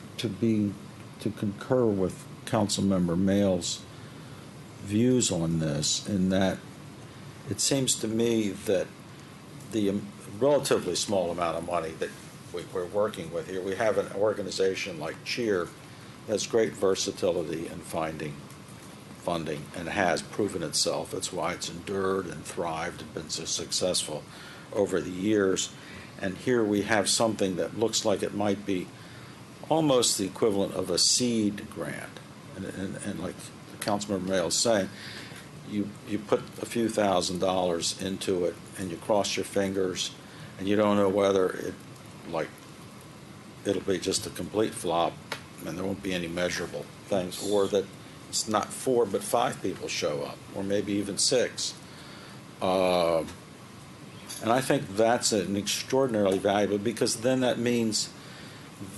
concur with Councilmember Mail's views on this, in that it seems to me that the relatively small amount of money that we're working with here, we have an organization like CHEER that has great versatility in finding funding and has proven itself. That's why it's endured and thrived and been so successful over the years. And here we have something that looks like it might be almost the equivalent of a seed grant. And like Councilmember Mail is saying, you put a few $1,000s into it and you cross your fingers and you don't know whether it'll be just a complete flop and there won't be any measurable things, or that it's not 4 but 5 people show up, or maybe even 6. And I think that's an extraordinarily valuable, because then that means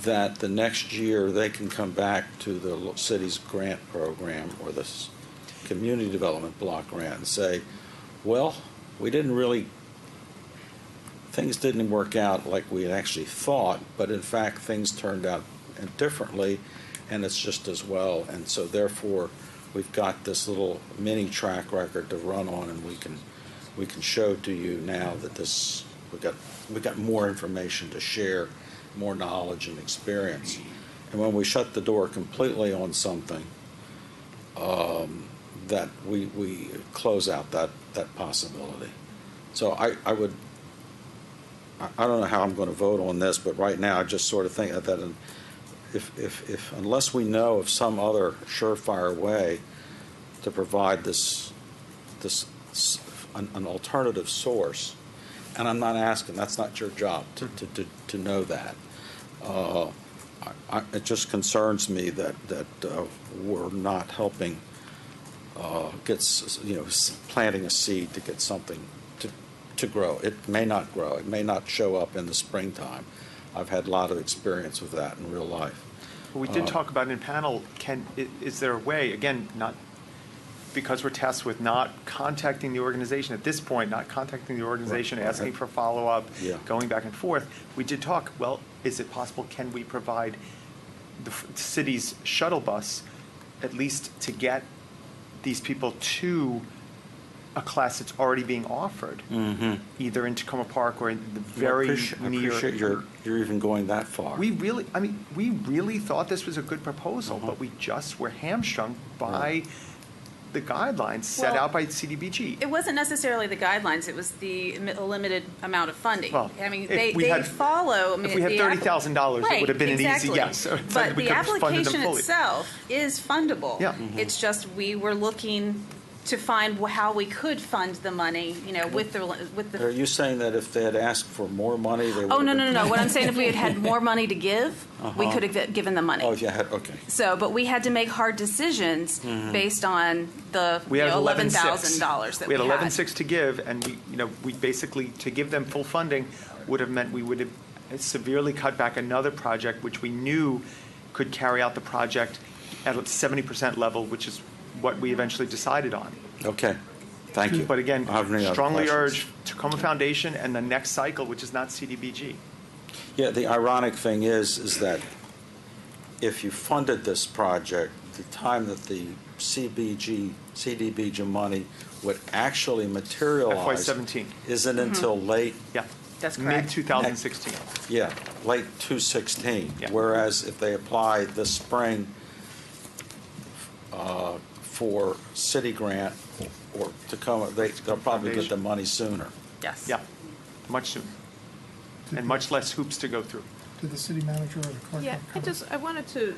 that the next year they can come back to the city's grant program or the community development block grant and say, well, things didn't work out like we had actually thought, but in fact things turned out differently, and it's just as well. And so therefore we've got this little mini track record to run on, and we can show to you now that we got more information to share, more knowledge and experience. And when we shut the door completely on something, that we close out that possibility. So I don't know how I'm going to vote on this, but right now I just sort of think that if unless we know of some other surefire way to provide this an alternative source, and I'm not asking, that's not your job to know that. It just concerns me that we're not helping planting a seed to get something to grow. It may not grow. It may not show up in the springtime. I've had a lot of experience with that in real life. Well, we did talk about in panel, is there a way, again, not because we're tasked with not contacting the organization at this point, not contacting the organization, Right. asking for follow-up, Yeah. going back and forth. We did talk, well, is it possible, can we provide the city's shuttle bus at least to get these people to a class that's already being offered, either in Tacoma Park or in the very I near. appreciate you're even going that far. We really thought this was a good proposal, but we just were hamstrung by the guidelines set Well, out by CDBG. It wasn't necessarily the guidelines, it was the limited amount of funding. Well, I mean, if they had- follow. I mean, if we had the $30,000, it would have been an easy yes. But We the could have funded them application fully. itself is fundable. Yeah. It's just we were looking to find how we could fund the money, with the. Are you saying that if they had asked for more money, they would? Oh, no. What I'm saying, if we had had more money to give, we Uh-huh. could have given them money. Oh, yeah, okay. So, but we had to make hard decisions based on the We had $11,000 that we had we 11,600 to give, and we basically, to give them full funding would have meant we would have severely cut back another project, which we knew could carry out the project at a 70% level, which is what we eventually decided on. Okay, thank you. But again, I have any other strongly questions? urge to Tacoma Foundation and the next cycle, which is not CDBG. Yeah, the ironic thing is that if you funded this project, the time that the CDBG money would actually materialize FY17 isn't until late. Yeah, that's correct. Mid-2016. Yeah, late 2016. Yeah. Whereas if they apply this spring for city grant or Tacoma, they'll probably get the money sooner. Yes. Yeah, much sooner. And much less hoops to go through. Did the city manager or the clerk? Yeah, have comments? I wanted to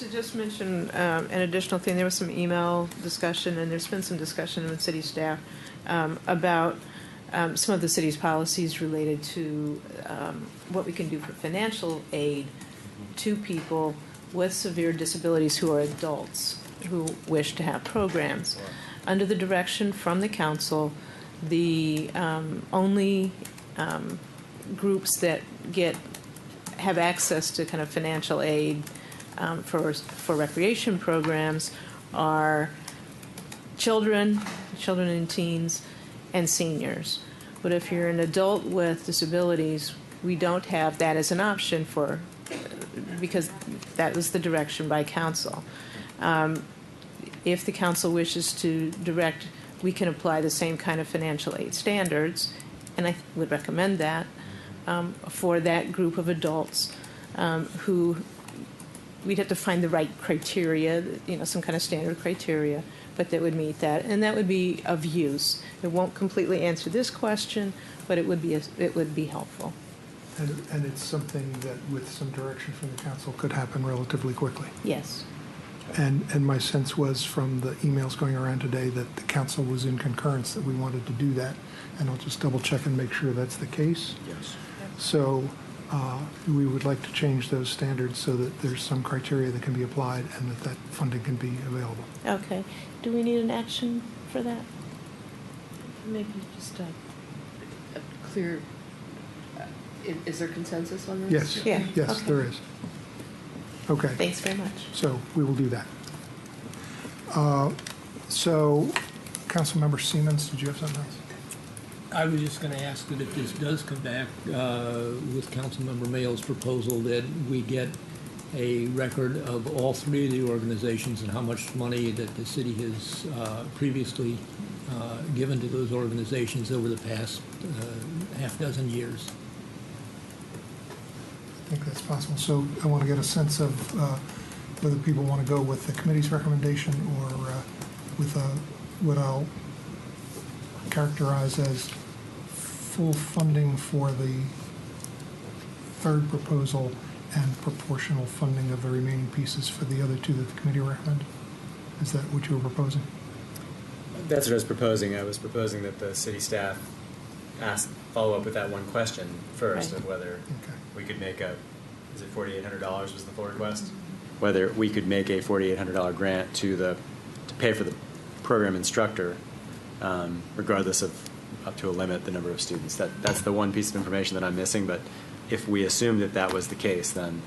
just mention an additional thing. There was some email discussion, and there's been some discussion with city staff about some of the city's policies related to what we can do for financial aid to people with severe disabilities who are adults who wish to have programs. Under the direction from the council, the only groups that have access to kind of financial aid for recreation programs are children and teens, and seniors. But if you're an adult with disabilities, we don't have that as an option because that was the direction by council. If the council wishes to direct, we can apply the same kind of financial aid standards, and I would recommend that for that group of adults who we'd have to find the right criteria, some kind of standard criteria, but that would meet that, and that would be of use. It won't completely answer this question, but it would be helpful. And it's something that, with some direction from the council, could happen relatively quickly. Yes. And my sense was from the emails going around today that the council was in concurrence that we wanted to do that. And I'll just double check and make sure that's the case. Yes. So we would like to change those standards so that there's some criteria that can be applied and that funding can be available. Okay. Do we need an action for that? Maybe just a clear, is there consensus on this? Yes. Yeah. Yes, Okay. there is. Okay. Thanks very much. So we will do that. So, Councilmember Siemens, did you have something else? I was just going to ask that if this does come back with Councilmember Mayo's proposal, that we get a record of all three of the organizations and how much money that the city has previously given to those organizations over the past half dozen years. I think that's possible. So I want to get a sense of whether people want to go with the committee's recommendation or with what I'll characterize as full funding for the third proposal and proportional funding of the remaining pieces for the other two that the committee recommended. Is that what you were proposing? That's what I was proposing. I was proposing that the city staff follow up with that one question first, of whether we could make is it $4,800 was the full request? Whether we could make a $4,800 grant to pay for the program instructor, regardless of up to a limit the number of students. That's the one piece of information that I'm missing. But if we assume that was the case, then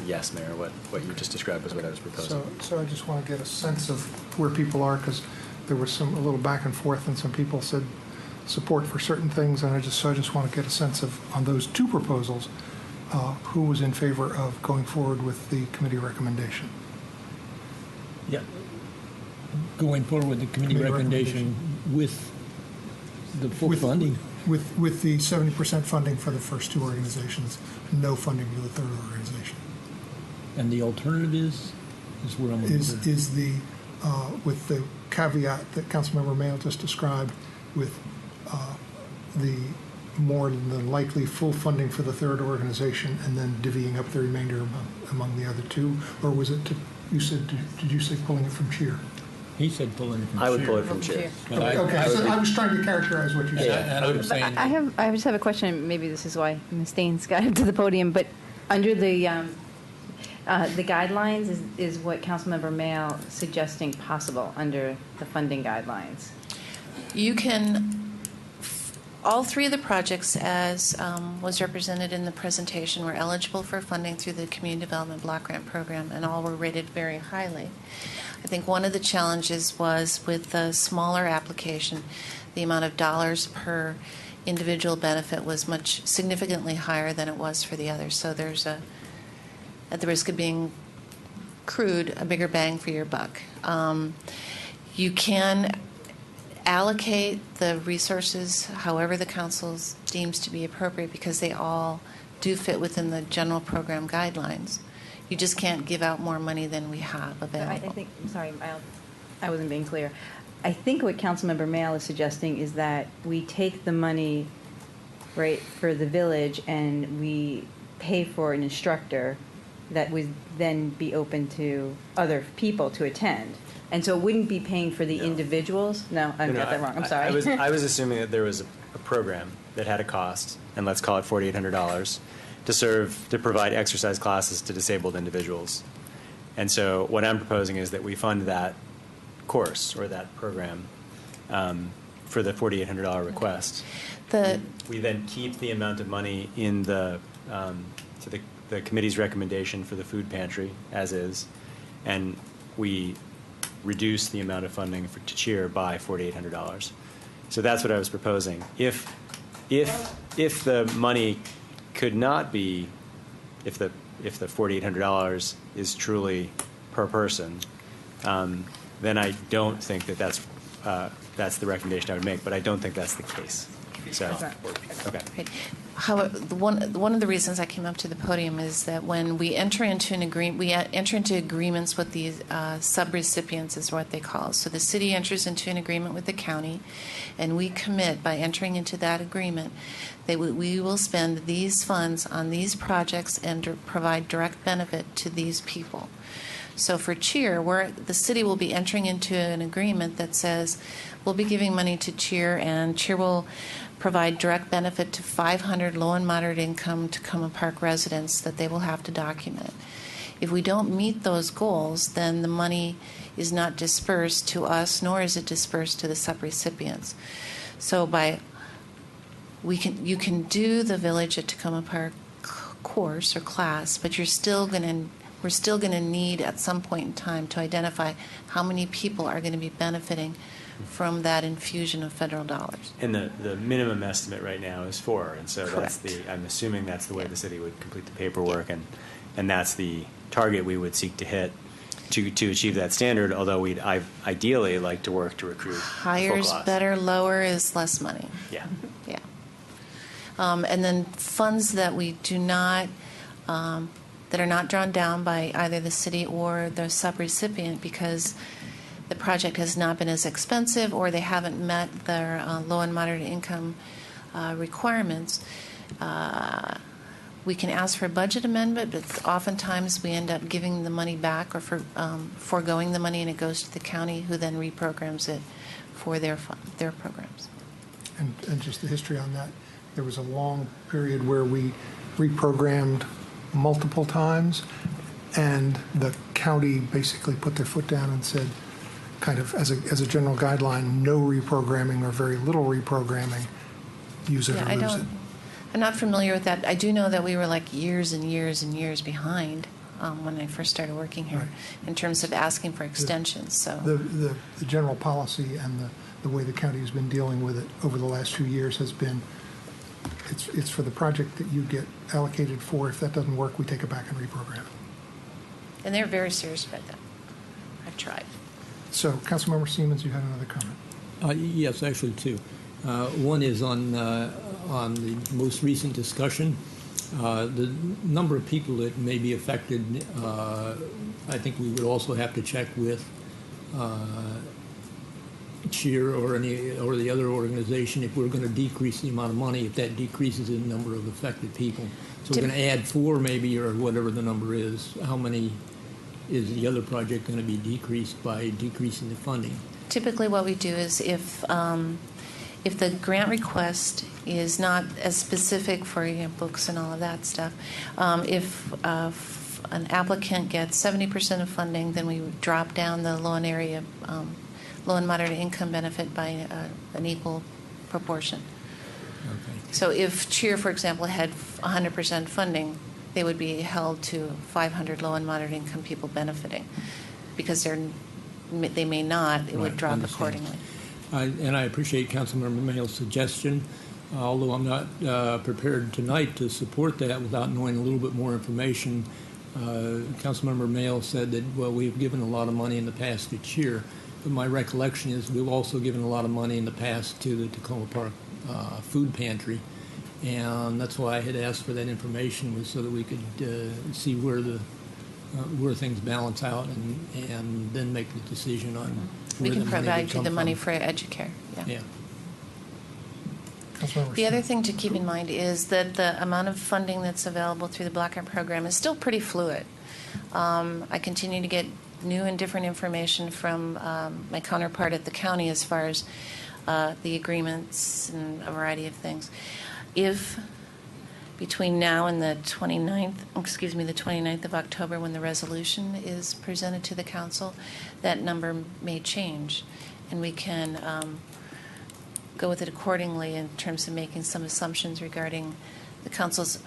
yes, Mayor, what you just described was what I was proposing. So I just want to get a sense of where people are, because there was a little back and forth, and some people said support for certain things, and I just want to get a sense of, on those two proposals, who was in favor of going forward with the committee recommendation. Yeah. Going forward with the committee recommendation with the full funding. With the 70% funding for the first two organizations, no funding to the third organization. And the alternative is where I'm is the with the caveat that Councilmember Mayo just described, with the more than likely full funding for the third organization, and then divvying up the remainder among the other two, or was it? Did you say pulling it from cheer? He said pulling it from cheer. I would pull it from cheer. Okay, so I was trying to characterize what you said. I just have a question. Maybe this is why Ms. Daines got into the podium, but under the guidelines is what Councilmember Mayo suggesting possible under the funding guidelines? You can, all three of the projects, as was represented in the presentation, were eligible for funding through the Community Development Block Grant Program, and all were rated very highly. I think one of the challenges was with the smaller application, the amount of dollars per individual benefit was much significantly higher than it was for the others. So there's at the risk of being crude, a bigger bang for your buck. You can allocate the resources however the council deems to be appropriate because they all do fit within the general program guidelines. You just can't give out more money than we have available. I think, sorry, I wasn't being clear. I think what Councilmember Mayle is suggesting is that we take the money, right, for the village and we pay for an instructor that would then be open to other people to attend. And so it wouldn't be paying for the individuals? No, I got that wrong. I'm sorry. I was assuming that there was a program that had a cost, and let's call it $4,800, to provide exercise classes to disabled individuals. And so what I'm proposing is that we fund that course or that program for the $4,800 request. We then keep the amount of money in the committee's recommendation for the food pantry as is, and we reduce the amount of funding to cheer by $4,800. So that's what I was proposing. If the money could not be, if the $4,800 is truly per person, then I don't think that's the recommendation I would make. But I don't think that's the case. So, okay. Right. However, one of the reasons I came up to the podium is that when we enter into an agreement, we enter into agreements with the subrecipients, is what they call. So the city enters into an agreement with the county, and we commit by entering into that agreement that we will spend these funds on these projects and provide direct benefit to these people. So for CHEER, the city will be entering into an agreement that says we'll be giving money to CHEER, and CHEER will provide direct benefit to 500 low and moderate income Tacoma Park residents that they will have to document. If we don't meet those goals, then the money is not dispersed to us, nor is it dispersed to the subrecipients. So you can do the Village at Tacoma Park course or class, but we're still going to need at some point in time to identify how many people are going to be benefiting from that infusion of federal dollars. And the minimum estimate right now is 4, and so Correct. I'm assuming that's the way the city would complete the paperwork, and that's the target we would seek to hit to achieve that standard, although we'd ideally like to work to recruit Higher is full class. better, lower is less money. Yeah. Yeah. And then funds that we do not, that are not drawn down by either the city or the subrecipient because the project has not been as expensive or they haven't met their low and moderate income requirements. We can ask for a budget amendment, but oftentimes we end up giving the money back or foregoing the money, and it goes to the county, who then reprograms it for their programs. And just the history on that, there was a long period where we reprogrammed multiple times, and the county basically put their foot down and said, kind of as a general guideline, no reprogramming or very little reprogramming, use it or lose it. I'm not familiar with that. I do know that we were like years and years and years behind when I first started working here in terms of asking for extensions. So the general policy and the way the county has been dealing with it over the last few years has been, it's for the project that you get allocated for. If that doesn't work, we take it back and reprogram it. And they're very serious about that. I've tried. So, Councilmember Siemens, you had another comment. Yes, actually two. One is on the most recent discussion. The number of people that may be affected, I think we would also have to check with CHEER or the other organization if we're going to decrease the amount of money, if that decreases the number of affected people. So we're going to add 4 maybe, or whatever the number is. How many is the other project going to be decreased by decreasing the funding? Typically what we do is if the grant request is not as specific for books and all of that stuff, if an applicant gets 70% of funding, then we would drop down the low and moderate income benefit by an equal proportion. Okay. So if CHEER, for example, had 100% funding, they would be held to 500 low and moderate income people benefiting. Because they may not, it would drop accordingly. And I appreciate Councilmember Mayle's suggestion. although I'm not prepared tonight to support that without knowing a little bit more information. Councilmember Mayo said that, well, we've given a lot of money in the past to cheer, but my recollection is we've also given a lot of money in the past to the Tacoma Park food pantry, and that's why I had asked for that information, was so that we could see where things balance out and then make the decision on We where can the money would provide you come the money from. for Educare. Yeah. The other thing to keep in mind is that the amount of funding that's available through the Black Grant program is still pretty fluid. I continue to get new and different information from my counterpart at the county as far as the agreements and a variety of things. If between now and the 29th of October, when the resolution is presented to the council, that number may change, and we can go with it accordingly in terms of making some assumptions regarding the council's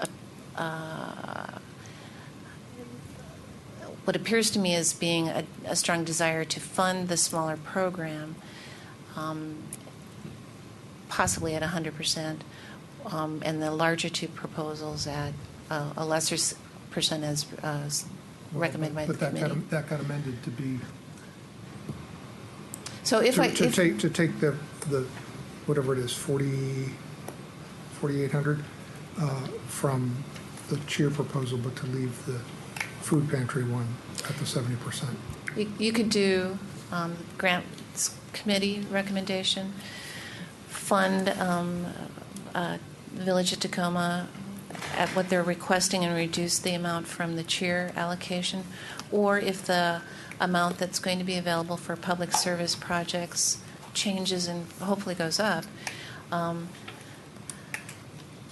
what appears to me as being a strong desire to fund the smaller program, possibly at 100%, and the larger two proposals at a lesser percent as recommended by the committee. But that got amended to be. So if to take the whatever it is, 4,800 from the cheer proposal, but to leave the food pantry one at the 70%. You could do grants committee recommendation, fund the Village of Tacoma at what they're requesting and reduce the amount from the cheer allocation, or if the amount that's going to be available for public service projects changes and hopefully goes up,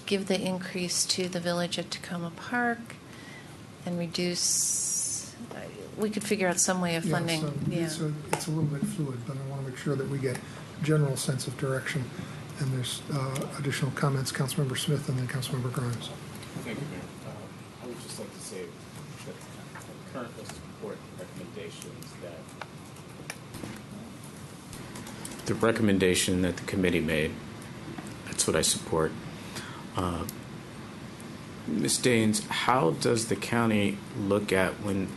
give the increase to the Village of Tacoma Park and reduce. We could figure out some way of funding. It's a little bit fluid, but I want to make sure that we get general sense of direction. And there's additional comments, Councilmember Smith and then Councilmember Grimes. Thank you, Mayor. I would just like to say that the current list of report recommendations the recommendation that the committee made, that's what I support. Ms. Daines, how does the county look at when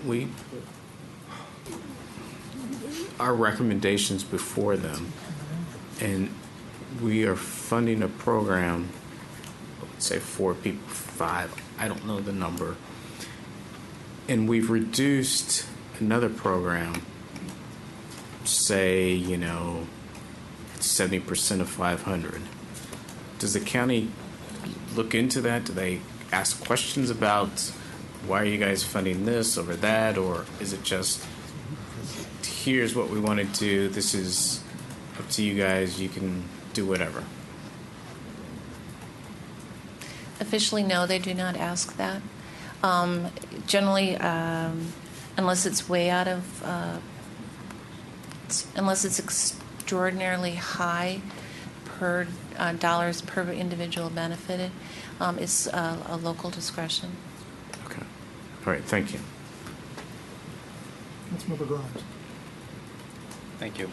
our recommendations before them, and we are funding a program, let's say 4 people, 5, I don't know the number, and we've reduced another program, say, 70% of 500. Does the county look into that? Do they ask questions about why are you guys funding this over that, or is it just here's what we want to do, this is up to you guys, you can do whatever? Officially, no, they do not ask that. Generally, unless it's way out of, unless it's extraordinarily high per dollars per individual benefited, it's a local discretion. Okay. All right, thank you. Councilmember Grimes. Thank you.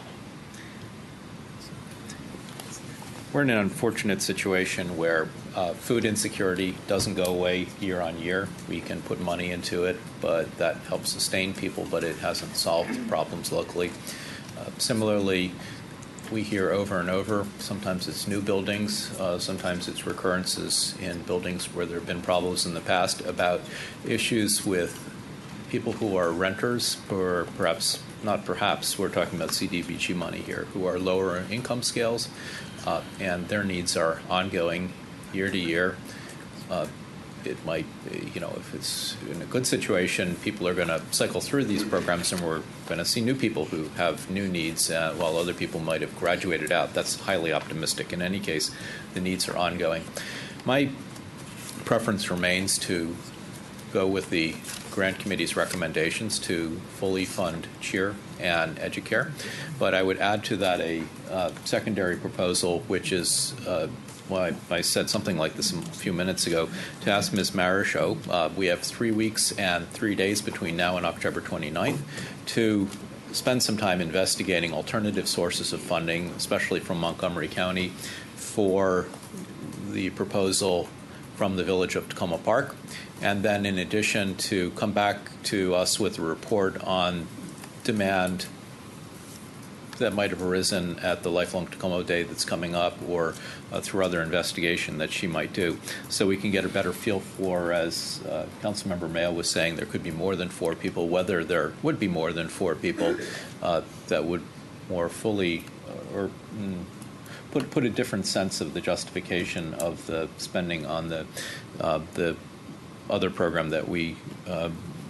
We're in an unfortunate situation where food insecurity doesn't go away year on year. We can put money into it, but that helps sustain people, but it hasn't solved problems locally. Similarly, we hear over and over, sometimes it's new buildings, sometimes it's recurrences in buildings where there have been problems in the past, about issues with people who are renters, or perhaps, not perhaps, we're talking about CDBG money here, who are lower income scales, and their needs are ongoing year to year. It might, if it's in a good situation, people are going to cycle through these programs, and we're going to see new people who have new needs, while other people might have graduated out. That's highly optimistic. In any case, the needs are ongoing. My preference remains to go with the Grant Committee's recommendations to fully fund CHEER and Educare, but I would add to that a secondary proposal, which is I said something like this a few minutes ago, to ask Ms. Marichaux. We have 3 weeks and 3 days between now and October 29th to spend some time investigating alternative sources of funding, especially from Montgomery County, for the proposal from the Village of Tacoma Park, and then in addition to come back to us with a report on demand that might have arisen at the Lifelong Tacoma Day that's coming up, or through other investigation that she might do, so we can get a better feel for, as Councilmember Mayo was saying, there could be more than 4 people, whether there would be more than 4 people that would more fully or put a different sense of the justification of the spending on the other program that we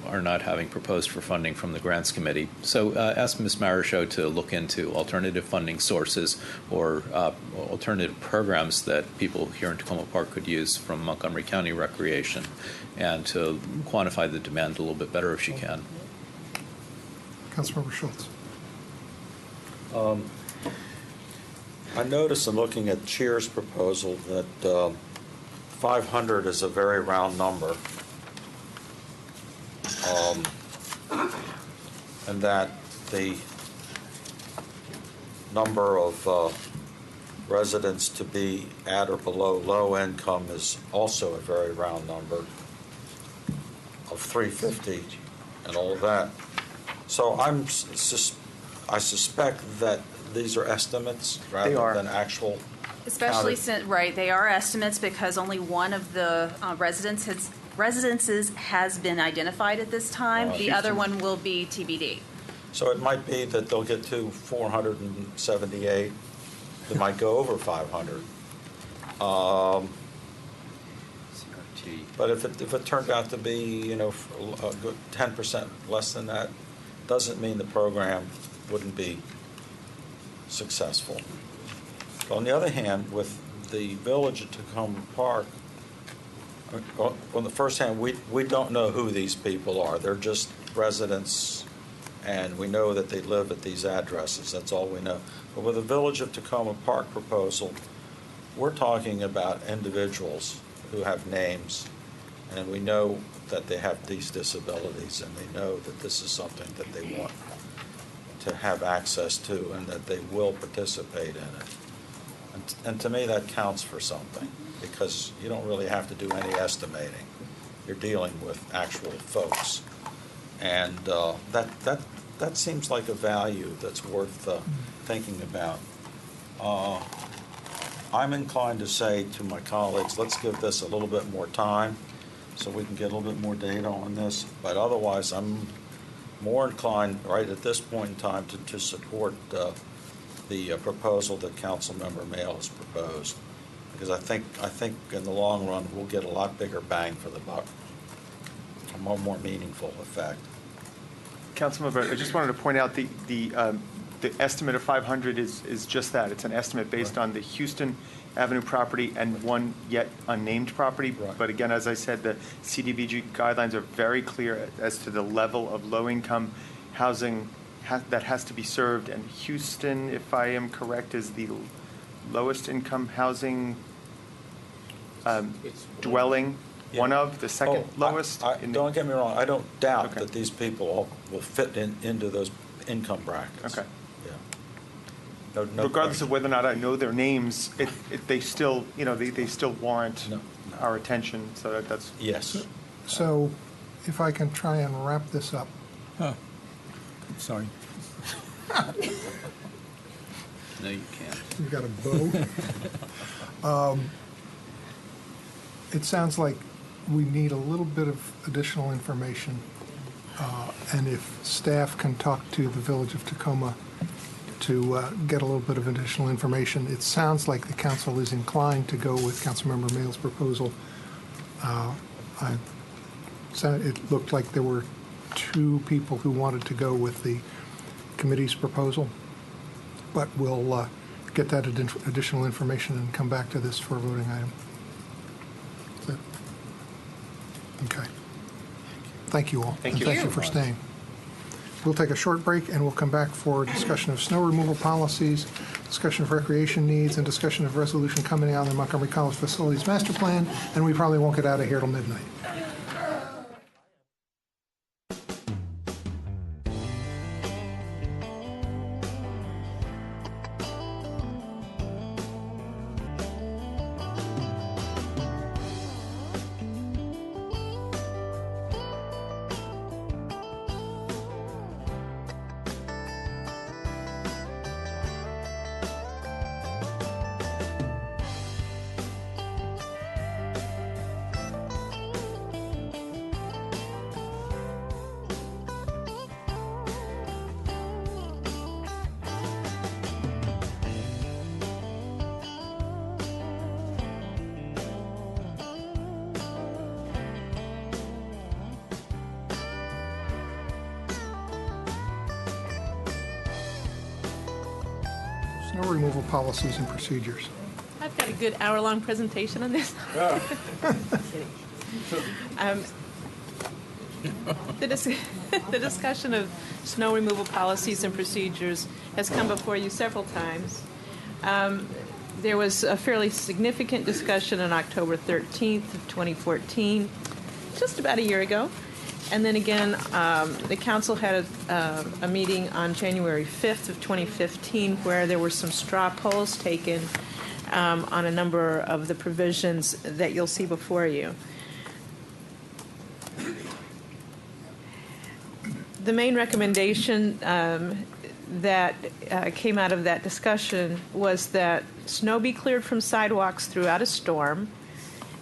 are not having proposed for funding from the Grants Committee. So ask Ms. Marichaux to look into alternative funding sources or alternative programs that people here in Tacoma Park could use from Montgomery County Recreation, and to quantify the demand a little bit better if she can. Councilmember Schultz. I noticed in looking at Cheer's proposal that 500 is a very round number, and that the number of residents to be at or below low income is also a very round number of 350 and all of that. So I suspect that these are estimates rather than actual. Especially since, right, they are estimates because only one of the residences has been identified at this time. The other one will be TBD. So it might be that they'll get to 478. They might go over 500. But if it turned out to be, a good 10% less than that, doesn't mean the program wouldn't be successful. But on the other hand, with the Village of Tacoma Park, on the first hand, we don't know who these people are. They're just residents, and we know that they live at these addresses. That's all we know. But with the Village of Tacoma Park proposal, we're talking about individuals who have names, and we know that they have these disabilities, and they know that this is something that they want to have access to and that they will participate in it. And to me, that counts for something, because you don't really have to do any estimating. You're dealing with actual folks. And that seems like a value that's worth thinking about. I'm inclined to say to my colleagues, let's give this a little bit more time so we can get a little bit more data on this. But otherwise, I'm more inclined right at this point in time to support the proposal that Councilmember Mayo has proposed, because I think in the long run we'll get a lot bigger bang for the buck, a more meaningful effect. Councilmember, I just wanted to point out the estimate of 500 is just that. It's an estimate based on the Houston Avenue property and one yet unnamed property. Right. But again, as I said, the CDBG guidelines are very clear as to the level of low-income housing that has to be served. And Houston, if I am correct, is the lowest income housing dwelling. Yeah. One of the second lowest. Don't get me wrong. I don't doubt that these people all will fit into those income brackets. Okay. No regardless question. of whether or not I know their names, they still, they still warrant our attention. So that's yes. So, if I can try and wrap this up. Sorry. No, you can't. You've got a bow. It sounds like we need a little bit of additional information, and if staff can talk to the Village of Tacoma to get a little bit of additional information. It sounds like the council is inclined to go with Councilmember Mayo's proposal. It looked like there were 2 people who wanted to go with the committee's proposal, but we'll get that additional information and come back to this for a voting item. Okay. Thank you all. Thank you. Thank you for staying. We'll take a short break, and we'll come back for discussion of snow removal policies, discussion of recreation needs, and discussion of resolution coming out of the Montgomery College Facilities Master Plan, and we probably won't get out of here till midnight. snow removal policies and procedures. I've got a good hour-long presentation on this. The discussion of snow removal policies and procedures has come before you several times. There was a fairly significant discussion on October 13th of 2014, just about a year ago. And then again, the council had a meeting on January 5th of 2015 where there were some straw polls taken on a number of the provisions that you'll see before you. The main recommendation that came out of that discussion was that snow be cleared from sidewalks throughout a storm.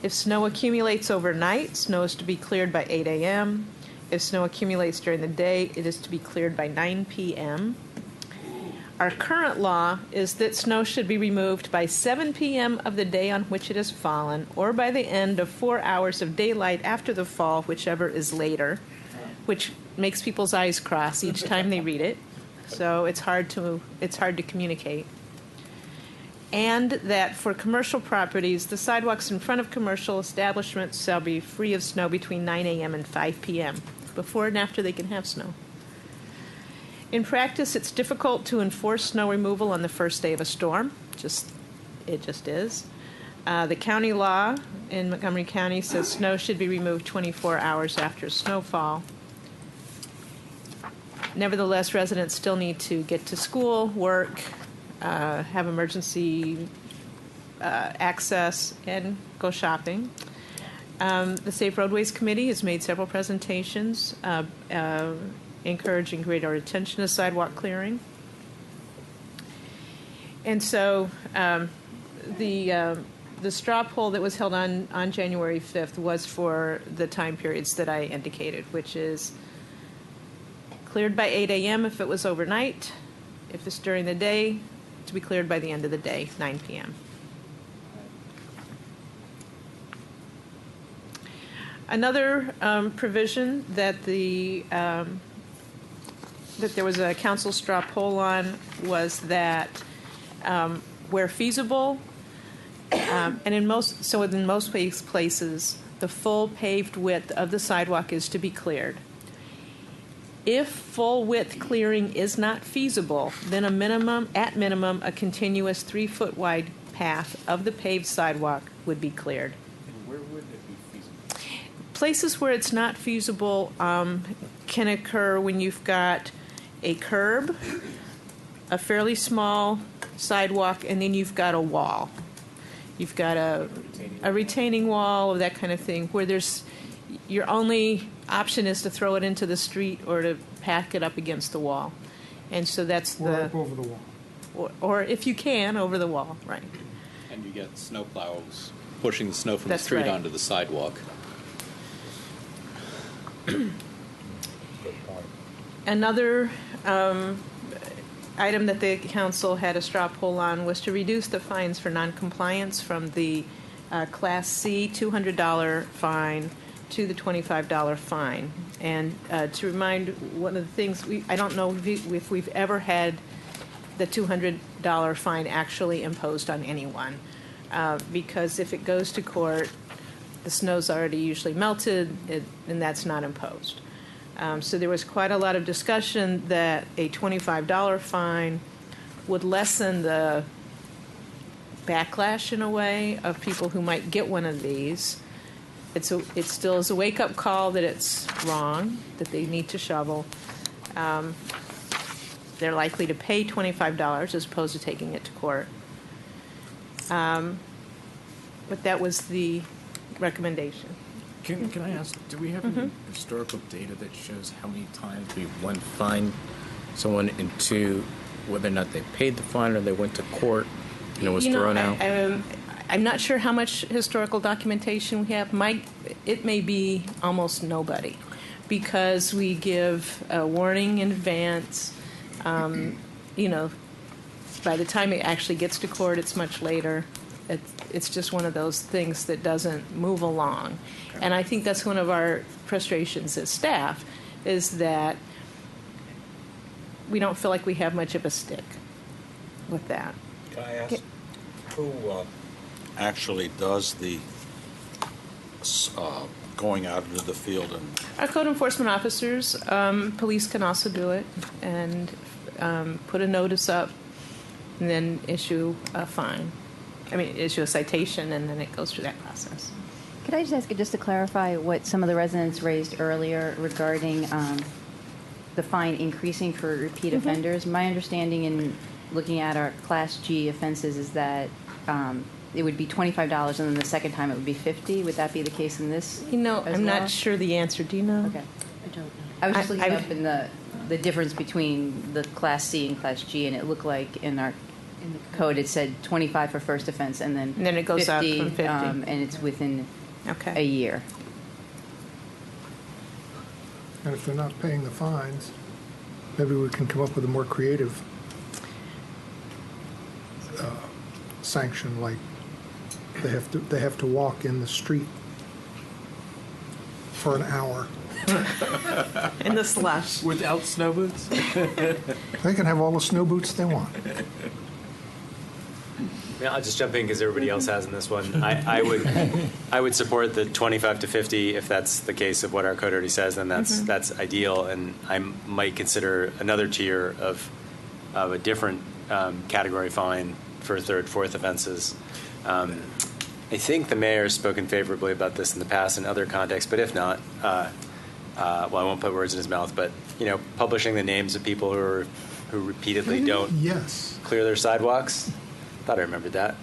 If snow accumulates overnight, snow is to be cleared by 8 a.m. If snow accumulates during the day, it is to be cleared by 9 p.m. Our current law is that snow should be removed by 7 p.m. of the day on which it has fallen, or by the end of 4 hours of daylight after the fall, whichever is later, which makes people's eyes cross each time they read it. So it's hard to communicate. And that for commercial properties, the sidewalks in front of commercial establishments shall be free of snow between 9 a.m. and 5 p.m., before and after they can have snow. In practice, it's difficult to enforce snow removal on the first day of a storm. It just is. The county law in Montgomery County says snow should be removed 24 hours after snowfall. Nevertheless, residents still need to get to school, work, have emergency access, and go shopping. The Safe Roadways Committee has made several presentations encouraging greater attention to sidewalk clearing. And so the straw poll that was held on January 5th was for the time periods that I indicated, which is cleared by 8 a.m. if it was overnight. If it's during the day, to be cleared by the end of the day, 9 p.m. Another provision that that there was a council straw poll on was that where feasible, and in most places, the full paved width of the sidewalk is to be cleared. If full width clearing is not feasible, then at minimum, a continuous 3-foot wide path of the paved sidewalk would be cleared. And where would it be feasible? Places where it's not feasible can occur when you've got a curb, a fairly small sidewalk, and then you've got a wall. You've got a retaining wall or that kind of thing, where your only option is to throw it into the street or to pack it up against the wall. And so that's Or up over the wall. Or if you can, over the wall, right. And you get snowplows pushing the snow from That's the street right. onto the sidewalk. Another item that the council had a straw poll on was to reduce the fines for noncompliance from the Class C $200 fine to the $25 fine. And to remind, one of the things, I don't know if we've ever had the $200 fine actually imposed on anyone, because if it goes to court, the snow's already usually melted, and that's not imposed. So there was quite a lot of discussion that a $25 fine would lessen the backlash in a way of people who might get one of these. It still is a wake-up call that it's wrong, that they need to shovel. They're likely to pay $25 as opposed to taking it to court. But that was the recommendation. Can I ask, do we have any historical data that shows how many times we, one, fined someone, and two, whether or not they paid the fine or they went to court and it was thrown out? I'm not sure how much historical documentation we have. It may be almost nobody, because we give a warning in advance. By the time it actually gets to court, it's much later. It's just one of those things that doesn't move along. And I think that's one of our frustrations as staff, is that we don't feel like we have much of a stick with that. Can I ask, who actually does the going out into the field and Our code enforcement officers, police can also do it and put a notice up and then issue a fine. Issue a citation, and then it goes through that process. Could I just ask you just to clarify what some of the residents raised earlier regarding the fine increasing for repeat offenders? My understanding in looking at our Class G offenses is that it would be $25, and then the second time it would be $50. Would that be the case in this? I'm not sure the answer. Do you know? Okay. I don't know. I was just looking up in the difference between the Class C and Class G, and it looked like in the code it said 25 for first offense, and then it goes 50, up from 50. And it's within a year. And if they're not paying the fines, maybe we can come up with a more creative sanction, like they have to walk in the street for an hour. In the slush. Without snow boots? They can have all the snow boots they want. Yeah, I'll just jump in because everybody else has in this one. I would support the 25 to 50 if that's the case of what our code already says, then that's ideal. And I might consider another tier of a different category fine for third, fourth offenses. I think the mayor has spoken favorably about this in the past in other contexts, but if not, well, I won't put words in his mouth, but publishing the names of people who repeatedly don't clear their sidewalks. Thought I remembered that.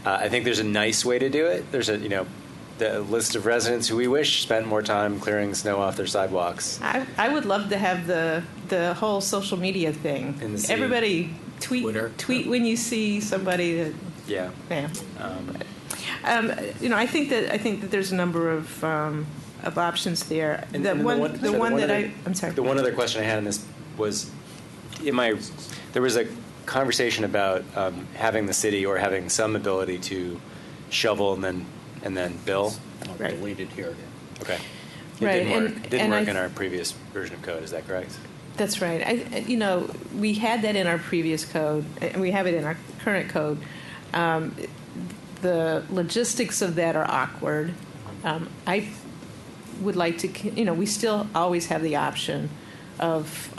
I think there's a nice way to do it. There's the list of residents who we wish spent more time clearing snow off their sidewalks. I would love to have the whole social media thing. Everybody tweet when you see somebody that. Yeah. Yeah. I think that there's a number of options there. I'm sorry. The one other question I had on this was, there was a conversation about having the city or having some ability to shovel and then bill. Right. Deleted here. Okay. Right. Didn't work in our previous version of code. Is that correct? That's right. We had that in our previous code, and we have it in our current code. The logistics of that are awkward. I would like to, we still always have the option of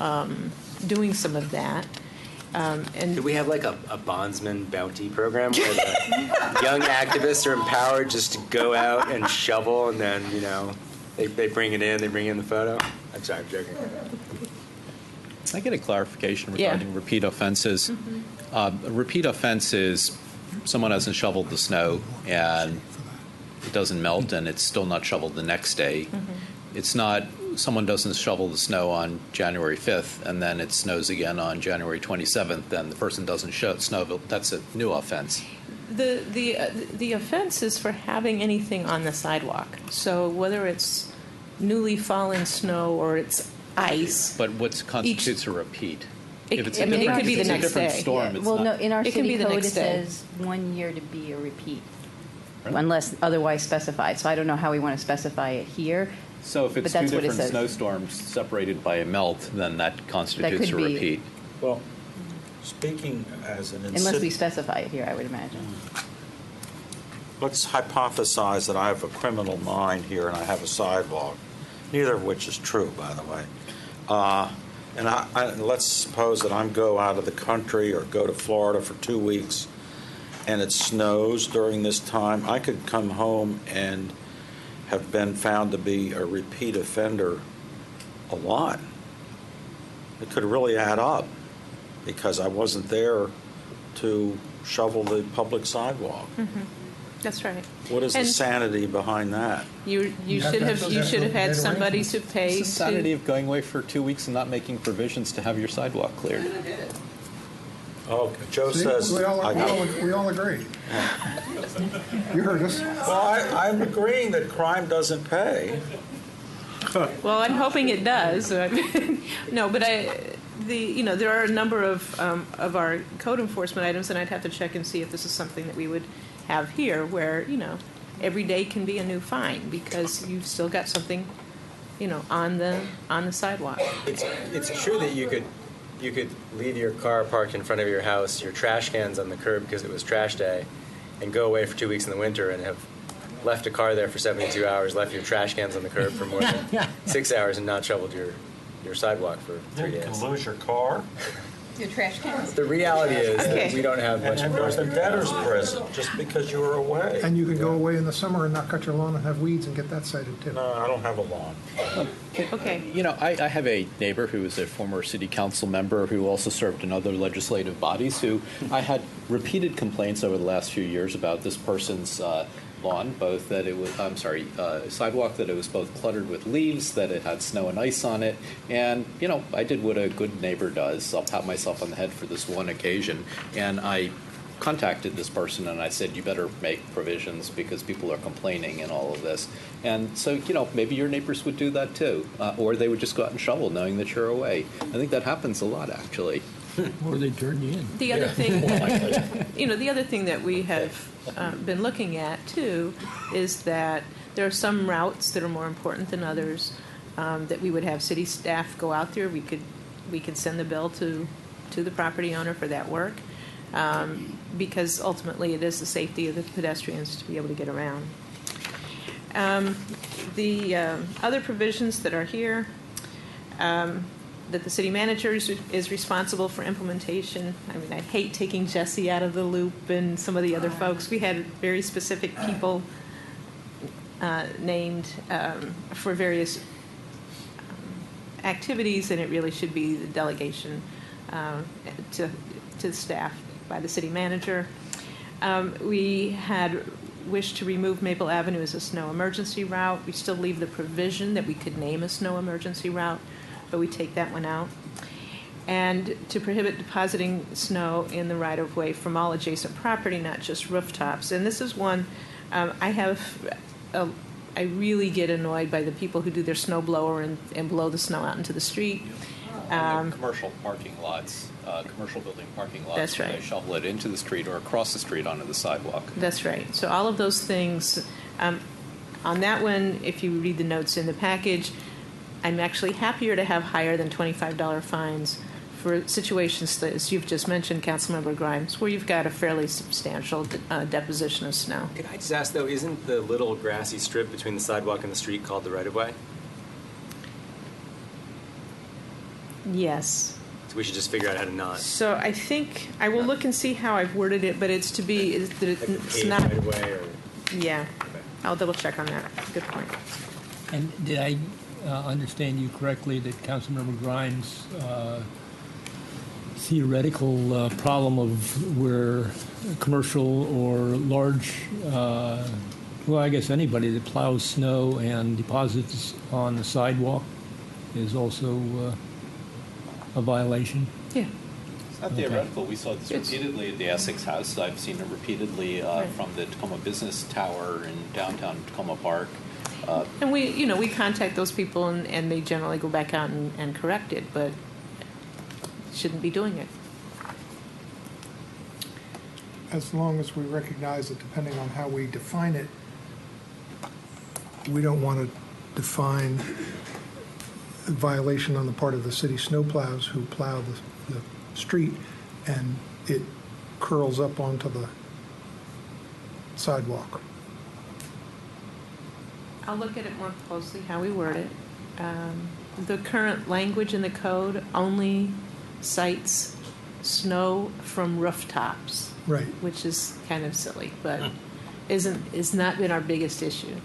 doing some of that. Do we have like a bondsman bounty program where the young activists are empowered just to go out and shovel, and then they bring it in, they bring in the photo? I'm sorry, I'm joking. Can I get a clarification regarding repeat offenses? A repeat offense is someone hasn't shoveled the snow and it doesn't melt and it's still not shoveled the next day. It's not someone doesn't shovel the snow on January 5th and then it snows again on January 27th and the person doesn't snow. That's a new offense. The offense is for having anything on the sidewalk. So whether it's newly fallen snow or it's ice. But what constitutes a repeat? It could be the next day. Storm, no, in our city code it day. says 1 year to be a repeat, unless otherwise specified. So I don't know how we want to specify it here. So if it's two different snowstorms separated by a melt, then that constitutes a repeat. Well, speaking as an unless we specify it here, I would imagine. Let's hypothesize that I have a criminal mind here and I have a sidewalk, neither of which is true, by the way. And let's suppose that I go out of the country or go to Florida for 2 weeks and it snows during this time. I could come home and have been found to be a repeat offender a lot. It could really add up because I wasn't there to shovel the public sidewalk. That's right. What is the sanity behind that? You should have had somebody to pay. It's the sanity of going away for 2 weeks and not making provisions to have your sidewalk cleared. Oh, Joe says we all agree. You heard us. Well, I'm agreeing that crime doesn't pay. Well, I'm hoping it does. No, but there are a number of our code enforcement items, and I'd have to check and see if this is something that we would have here, where every day can be a new fine because you've still got something, on the sidewalk. It's true that you you could leave your car parked in front of your house, your trash cans on the curb because it was trash day, and go away for 2 weeks in the winter and have left a car there for 72 hours, left your trash cans on the curb for more than 6 hours, and not shoveled your sidewalk for 3 days. You can lose your car. Your trash cans. The reality is that we don't have much And there's a enforcement. debtor's prison just because you were away. And you can go away in the summer and not cut your lawn and have weeds and get that cited too. No, I don't have a lawn. Okay. You know, I have a neighbor who is a former city council member who also served in other legislative bodies who I had repeated complaints over the last few years about this person's lawn, both that it was, sidewalk, that it was both cluttered with leaves, that it had snow and ice on it. And, you know, I did what a good neighbor does. I'll pat myself on the head for this one occasion. And I contacted this person and I said, you better make provisions because people are complaining and all of this. And so, you know, maybe your neighbors would do that too. Or they would just go out and shovel knowing that you're away. I think that happens a lot, actually. Or they turn you in. The other thing, the other thing that we have been looking at too is that there are some routes that are more important than others. That we would have city staff go out there. We could send the bill to the property owner for that work, because ultimately it is the safety of the pedestrians to be able to get around. The other provisions that are here. That the city manager is responsible for implementation. I mean, I hate taking Jesse out of the loop and some of the other folks. We had very specific people named for various activities, and it really should be the delegation to staff by the city manager. We had wished to remove Maple Avenue as a snow emergency route. We still leave the provision that we could name a snow emergency route, but we take that one out. And to prohibit depositing snow in the right-of-way from all adjacent property, not just rooftops. And this is one I really get annoyed by the people who do their snow blower and blow the snow out into the street. Commercial parking lots, commercial building parking lots. That's right. They shovel it into the street or across the street onto the sidewalk. That's right. So all of those things, on that one, if you read the notes in the package, I'm actually happier to have higher than $25 fines for situations that, as you've just mentioned, Councilmember Grimes, where you've got a fairly substantial deposition of snow. Could I just ask, though, isn't the little grassy strip between the sidewalk and the street called the right-of-way? Yes. So we should just figure out how to not. So I think I will look and see how I've worded it, but it's to be is that it's Paved not. right-of-way or... Yeah, I'll double check on that. Good point. And did I understand you correctly that Councilmember Grimes' theoretical problem of where commercial or large, well, I guess anybody that plows snow and deposits on the sidewalk is also a violation? Yeah. It's not theoretical. We saw this repeatedly at the Essex House. I've seen it repeatedly from the Tacoma Business Tower in downtown Tacoma Park. And we contact those people and they generally go back out and correct it, but shouldn't be doing it. As long as we recognize that depending on how we define it, we don't want to define a violation on the part of the city snowplows who plow the street and it curls up onto the sidewalk. I'll look at it more closely, how we word it. The current language in the code only cites snow from rooftops. Right. Which is kind of silly, but is not been our biggest issue.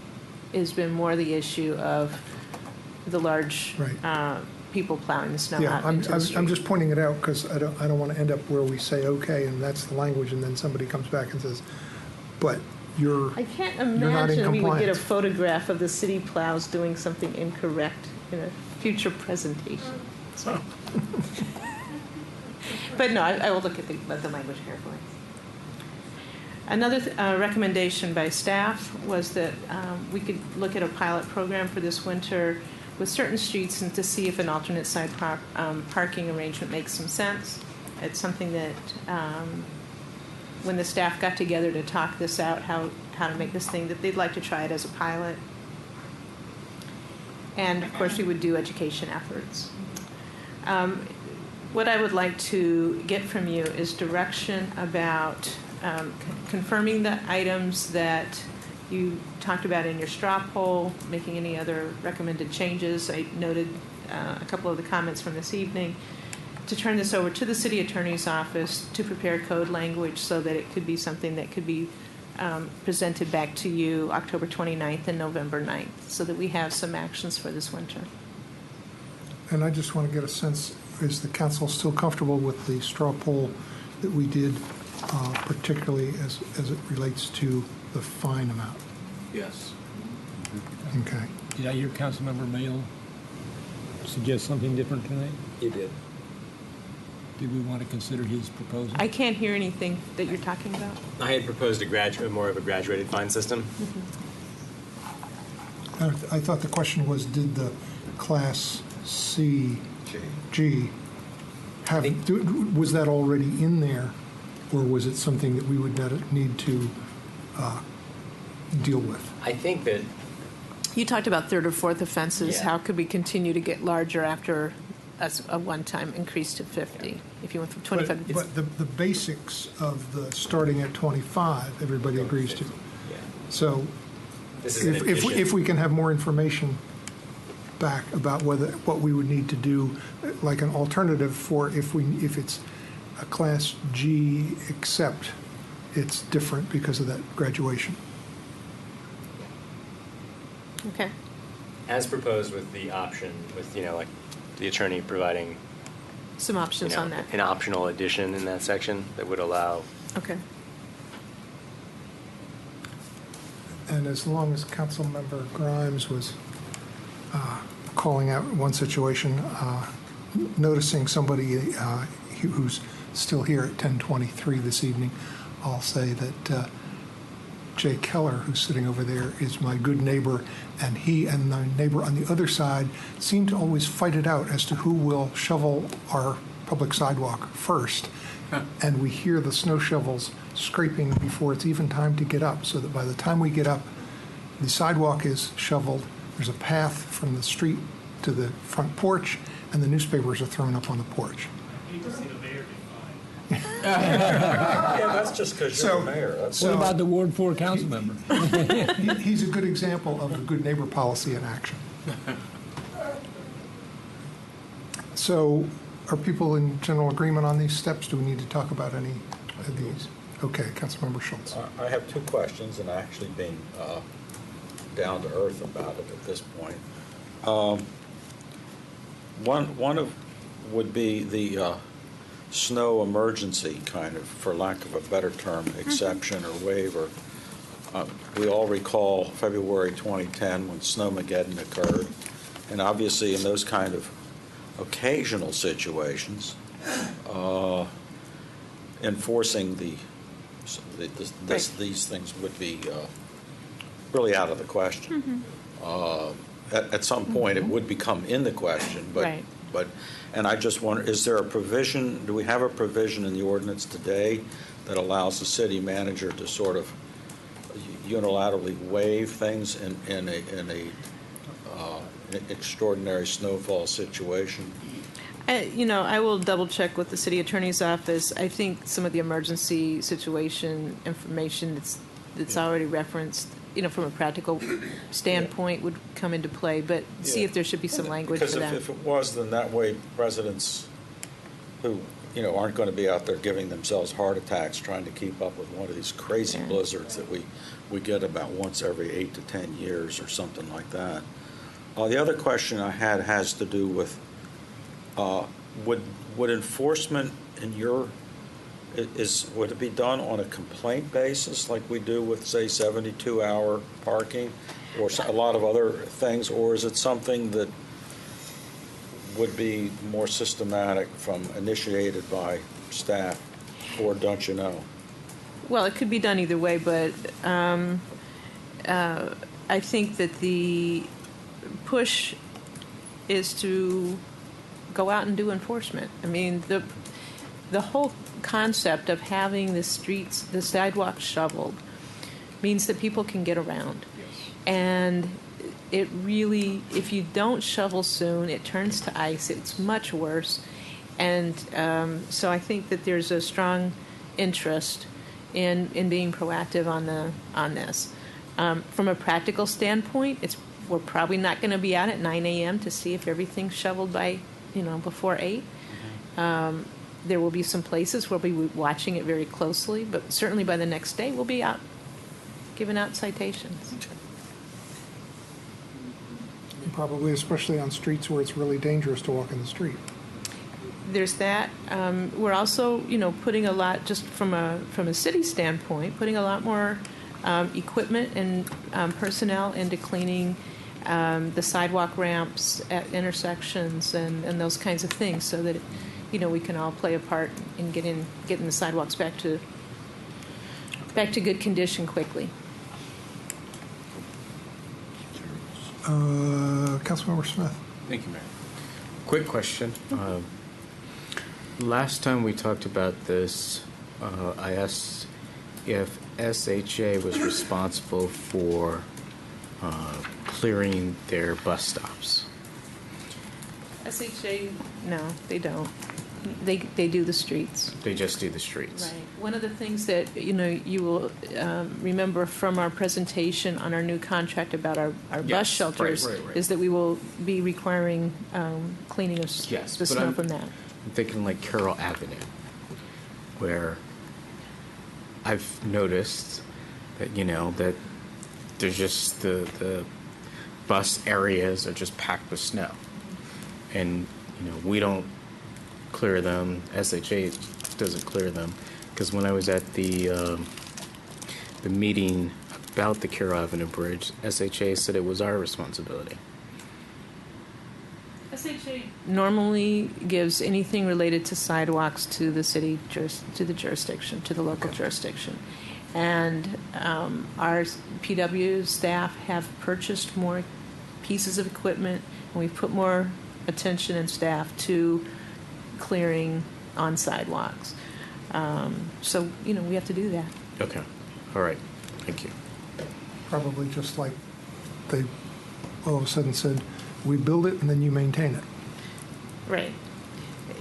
It's been more the issue of the large people plowing the snow out into the street. I'm just pointing it out because I don't want to end up where we say okay and that's the language and then somebody comes back and says, but I can't you're not in imagine we would get a compliance. photograph of the city plows doing something incorrect in a future presentation. So. But no, I will look at the language carefully. Another recommendation by staff was that we could look at a pilot program for this winter with certain streets and to see if an alternate side parking arrangement makes some sense. It's something that when the staff got together to talk this out, how to make this thing, that they'd like to try it as a pilot. And of course, we would do education efforts. What I would like to get from you is direction about confirming the items that you talked about in your straw poll, making any other recommended changes. I noted a couple of the comments from this evening, to turn this over to the city attorney's office to prepare code language so that it could be something that could be presented back to you October 29th and November 9th, so that we have some actions for this winter. And I just want to get a sense, is the council still comfortable with the straw poll that we did, particularly as it relates to the fine amount? Yes. Okay. Did I hear Councilmember Mayo suggest something different tonight? You did. Did we want to consider his proposal? I can't hear anything that you're talking about. I had proposed more of a graduated fine system. I thought the question was, did the Class C, G, was that already in there, or was it something that we would need to deal with? I think that You talked about third or fourth offenses. Yeah. How could we continue to get larger after a one-time increase to 50? If you went from 25 to But the basics of the starting at 25, everybody agrees to. So this is an if we can have more information back about what we would need to do, like an alternative for if it's a Class G, except it's different because of that graduation. Okay. as proposed with the option, with, like the attorney providing some options on that. An optional addition in that section that would allow. Okay. And as long as Councilmember Grimes was calling out one situation, noticing somebody who's still here at 10:23 this evening, I'll say that Jay Keller, who's sitting over there, is my good neighbor, and he and the neighbor on the other side seem to always fight it out as to who will shovel our public sidewalk first. And we hear the snow shovels scraping before it's even time to get up, so that by the time we get up, the sidewalk is shoveled, there's a path from the street to the front porch, and the newspapers are thrown up on the porch. Yeah, that's just because you're the mayor. What about the Ward 4 council member? He's a good example of the good neighbor policy in action. So are people in general agreement on these steps? Do we need to talk about any of these? Okay, Councilmember Schultz. I have two questions, and actually being down to earth about it at this point. One of would be the snow emergency, kind of, for lack of a better term, exception or waiver. We all recall February 2010 when Snowmageddon occurred, and obviously in those kind of occasional situations, enforcing these things would be really out of the question. At some point, it would become in the question, but and I just wonder, is there a provision? Do we have a provision in the ordinance today that allows the city manager to sort of unilaterally waive things in an extraordinary snowfall situation? I will double check with the city attorney's office. I think some of the emergency situation information that's already referenced, from a practical standpoint, would come into play. But see if there should be some language for that. Because if it was, then that way residents who aren't going to be out there giving themselves heart attacks trying to keep up with one of these crazy blizzards that we get about once every 8 to 10 years or something like that. The other question I had has to do with would enforcement in would it be done on a complaint basis like we do with, say, 72-hour parking or a lot of other things, or is it something that would be more systematic initiated by staff, or don't you know? Well, it could be done either way, but I think that the push is to go out and do enforcement. I mean, the whole concept of having the sidewalks shoveled means that people can get around. And it really, if you don't shovel soon, it turns to ice. It's much worse. And so I think that there's a strong interest in being proactive on this. From a practical standpoint, we're probably not going to be out at 9 a.m. to see if everything's shoveled by, before 8. There will be some places where we'll be watching it very closely, but certainly by the next day we'll be out giving out citations. Probably especially on streets where it's really dangerous to walk in the street. There's that. We're also, putting a lot, just from a city standpoint, putting a lot more equipment and personnel into cleaning the sidewalk ramps at intersections and those kinds of things, so that we can all play a part in getting the sidewalks back to good condition quickly. Councilmember Smith. Thank you, Mayor. Quick question. Last time we talked about this, I asked if SHA was responsible for clearing their bus stops. SHA, no, they don't. They do the streets. They just do the streets. Right. One of the things that you will remember from our presentation on our new contract about our bus shelters is that we will be requiring cleaning of the snow from that. I'm thinking like Carroll Avenue, where I've noticed that that there's just the bus areas are just packed with snow, and we don't clear them. SHA doesn't clear them, because when I was at the meeting about the Carroll Avenue Bridge, SHA said it was our responsibility. SHA normally gives anything related to sidewalks to the city, to the jurisdiction, to the local jurisdiction. And our PW staff have purchased more pieces of equipment, and we've put more attention and staff to clearing on sidewalks. So, we have to do that. Okay. All right. Thank you. Probably just like they all of a sudden said, we build it and then you maintain it. Right.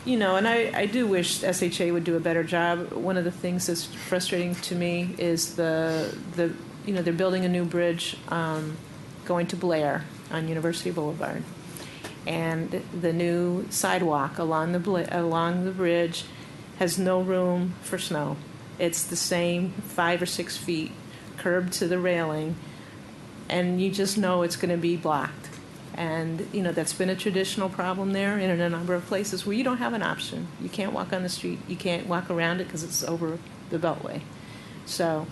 And I do wish SHA would do a better job. One of the things that's frustrating to me is they're building a new bridge going to Blair on University Boulevard. And the new sidewalk along the bridge has no room for snow. It's the same 5 or 6 feet curved to the railing, and you just know it's going to be blocked. And that's been a traditional problem there in a number of places where you don't have an option. You can't walk on the street. You can't walk around it because it's over the Beltway. So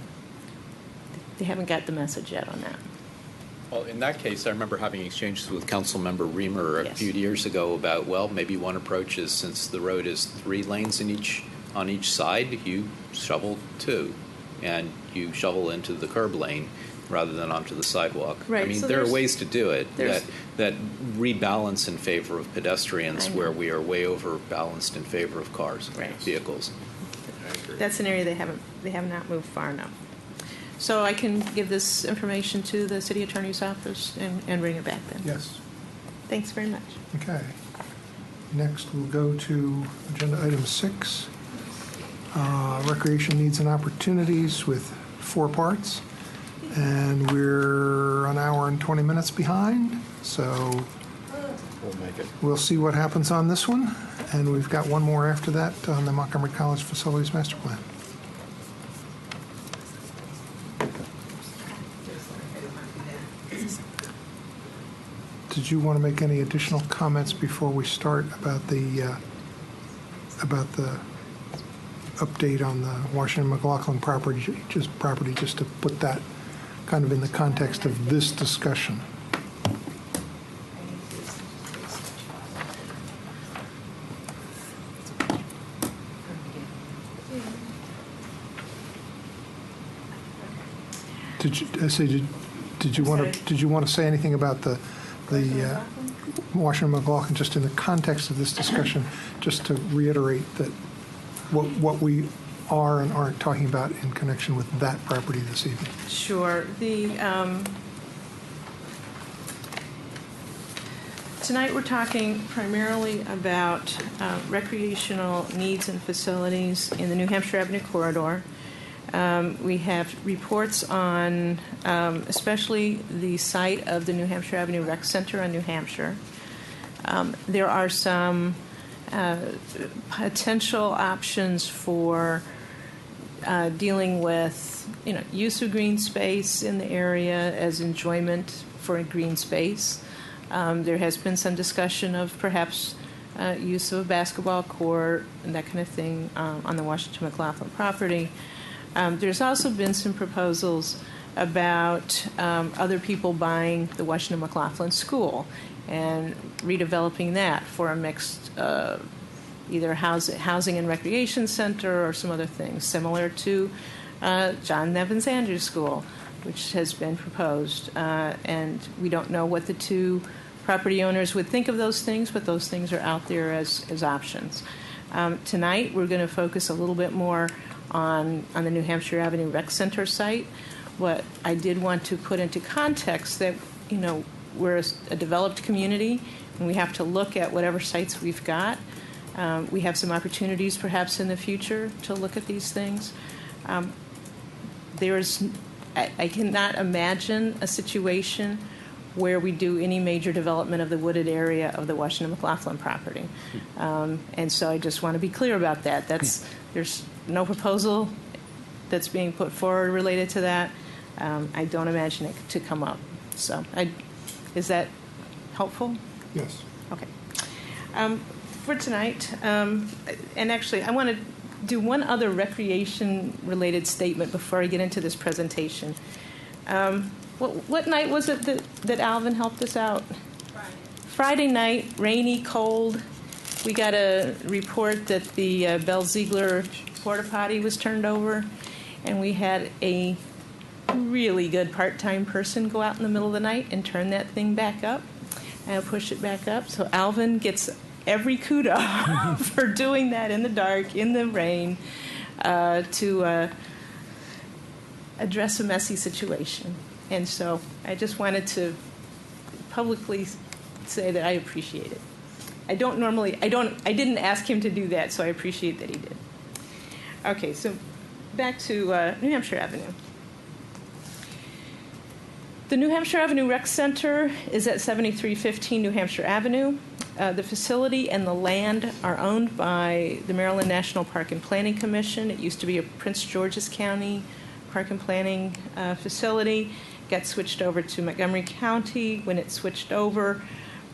they haven't got the message yet on that. Well, in that case, I remember having exchanges with Councilmember Reamer a few years ago about, maybe one approach is, since the road is 3 lanes on each side, you shovel 2, and you shovel into the curb lane rather than onto the sidewalk. Right. I mean, so there are ways to do it that rebalance in favor of pedestrians where we are way overbalanced in favor of cars, vehicles. That's an area they have not moved far enough. So I can give this information to the city attorney's office and bring it back then. Yes. Thanks very much. Okay. Next, we'll go to agenda item 6, recreation needs and opportunities, with 4 parts. And we're an hour and 20 minutes behind, so We'll make it. we'll see what happens on this one. And we've got one more after that on the Montgomery College Facilities Master Plan. Did you want to make any additional comments before we start about the update on the Washington McLaughlin property, just to put that kind of in the context of this discussion? Did you want to say anything about the Washington McLaughlin, just in the context of this discussion, just to reiterate that what we are and aren't talking about in connection with that property this evening? Tonight we're talking primarily about recreational needs and facilities in the New Hampshire Avenue corridor. We have reports on especially the site of the New Hampshire Avenue Rec Center in New Hampshire. There are some potential options for dealing with, use of green space in the area as enjoyment for a green space. There has been some discussion of perhaps use of a basketball court and that kind of thing on the Washington McLaughlin property. There's also been some proposals about other people buying the Washington McLaughlin School and redeveloping that for a mixed either housing and recreation center or some other things, similar to John Nevins Andrews School, which has been proposed. And we don't know what the two property owners would think of those things, but those things are out there as options. Tonight, we're going to focus a little bit more on the New Hampshire Avenue Rec Center site. What I did want to put into context that, we're a developed community, and we have to look at whatever sites we've got. We have some opportunities perhaps in the future to look at these things. I cannot imagine a situation where we do any major development of the wooded area of the Washington McLaughlin property. And so I just want to be clear about that. There's no proposal that's being put forward related to that. I don't imagine it to come up. So is that helpful? Yes. Okay. For tonight, and actually I want to do one other recreation-related statement before I get into this presentation. What night was it that Alvin helped us out? Friday night, rainy, cold. We got a report that the Bell Ziegler porta potty was turned over, and we had a really good part-time person go out in the middle of the night and turn that thing back up and push it back up. So Alvin gets every kudo for doing that in the dark, in the rain, to address a messy situation. And so I just wanted to publicly say that I appreciate it. I didn't ask him to do that, so I appreciate that he did. Okay, so back to New Hampshire Avenue. The New Hampshire Avenue Rec Center is at 7315 New Hampshire Avenue. The facility and the land are owned by the Maryland National Park and Planning Commission. It used to be a Prince George's County Park and Planning facility. Got switched over to Montgomery County. When it switched over,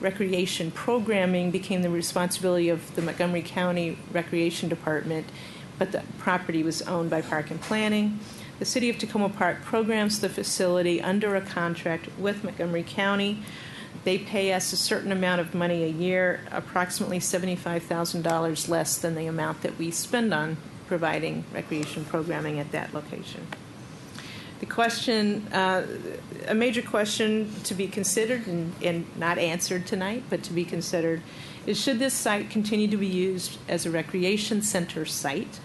recreation programming became the responsibility of the Montgomery County Recreation Department, but the property was owned by Park and Planning. The City of Tacoma Park programs the facility under a contract with Montgomery County. They pay us a certain amount of money a year, approximately $75,000 less than the amount that we spend on providing recreation programming at that location. The question, a major question to be considered and not answered tonight, but to be considered, is should this site continue to be used as a recreation center site?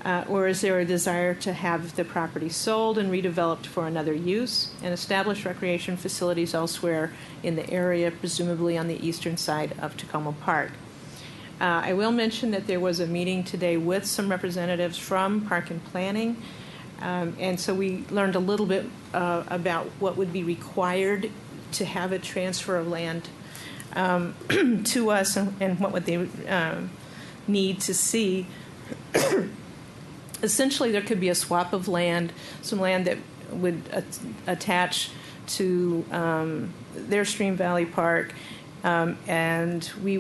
Or is there a desire to have the property sold and redeveloped for another use and establish recreation facilities elsewhere in the area, presumably on the eastern side of Tacoma Park? I will mention that there was a meeting today with some representatives from Park and Planning, and so we learned a little bit about what would be required to have a transfer of land to us and what would they need to see. Essentially, there could be a swap of land, some land that would attach to their Stream Valley Park, and we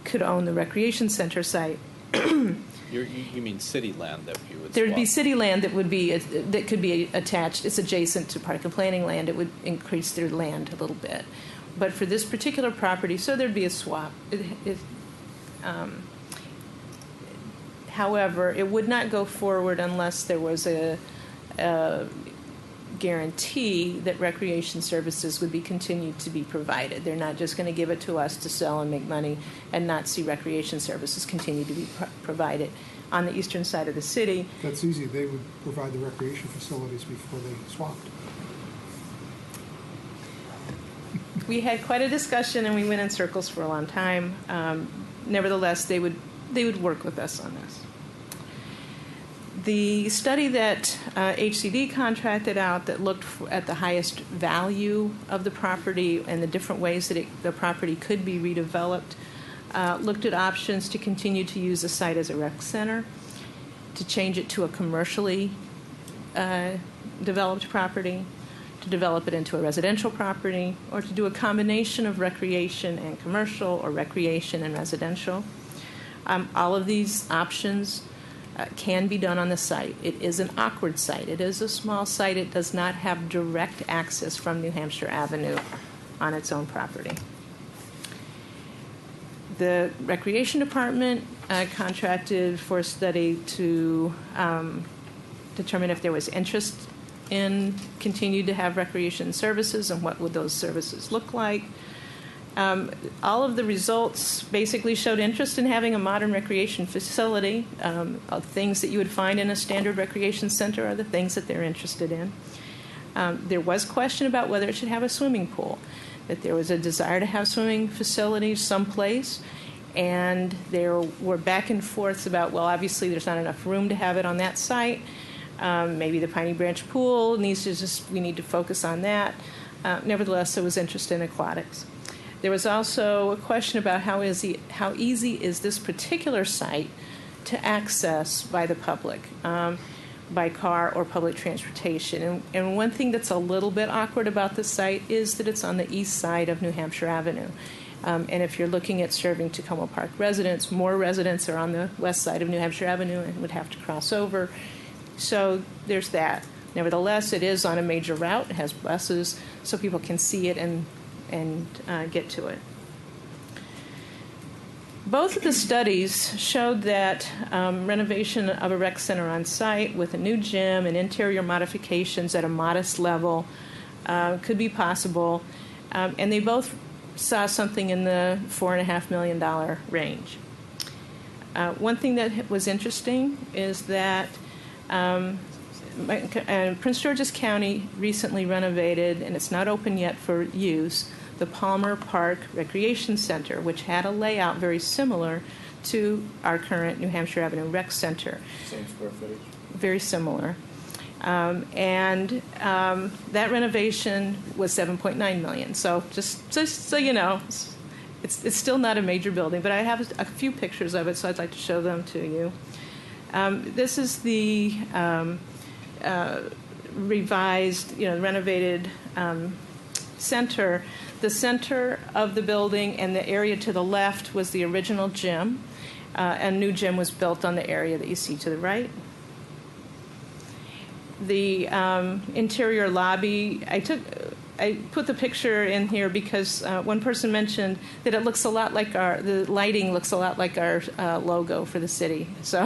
could own the recreation center site. You mean city land that you would There'd be swap? city land that could be attached. It's adjacent to Park and Planning land. It would increase their land a little bit, but for this particular property, so there'd be a swap. However, it would not go forward unless there was a guarantee that recreation services would be continued to be provided. They're not just going to give it to us to sell and make money and not see recreation services continue to be provided on the eastern side of the city. That's easy. They would provide the recreation facilities before they swapped. we had quite a discussion, and we went in circles for a long time. Nevertheless, they would work with us on this. The study that HCD contracted out that looked at the highest value of the property and the different ways that the property could be redeveloped looked at options to continue to use the site as a rec center, to change it to a commercially developed property, to develop it into a residential property, or to do a combination of recreation and commercial or recreation and residential. All of these options can be done on the site. It is an awkward site. It is a small site. It does not have direct access from New Hampshire Avenue on its own property. The Recreation Department contracted for a study to determine if there was interest in continuing to have recreation services and what would those services look like. All of the results basically showed interest in having a modern recreation facility. Things that you would find in a standard recreation center are the things that they're interested in. There was question about whether it should have a swimming pool, that there was a desire to have swimming facilities someplace, and there were back and forths about, well, obviously there's not enough room to have it on that site. Maybe the Piney Branch Pool we need to focus on that. Nevertheless, there was interest in aquatics. There was also a question about how easy is this particular site to access by the public, by car or public transportation. And one thing that's a little bit awkward about this site is that it's on the east side of New Hampshire Avenue. And if you're looking at serving Tacoma Park residents, more residents are on the west side of New Hampshire Avenue and would have to cross over. So there's that. Nevertheless, it is on a major route. It has buses, so people can see it and get to it. Both of the studies showed that renovation of a rec center on site with a new gym and interior modifications at a modest level could be possible, and they both saw something in the $4.5 million range. One thing that was interesting is that Prince George's County recently renovated, and it's not open yet for use, the Palmer Park Recreation Center, which had a layout very similar to our current New Hampshire Avenue Rec Center. Same square footage? Very similar. And that renovation was $7.9 million. So just so you know, it's still not a major building, but I have a few pictures of it, so I'd like to show them to you. This is the revised, renovated center. The center of the building and the area to the left was the original gym. A new gym was built on the area that you see to the right. The interior lobby, I put the picture in here because one person mentioned that it looks a lot like the lighting looks a lot like our logo for the city. So,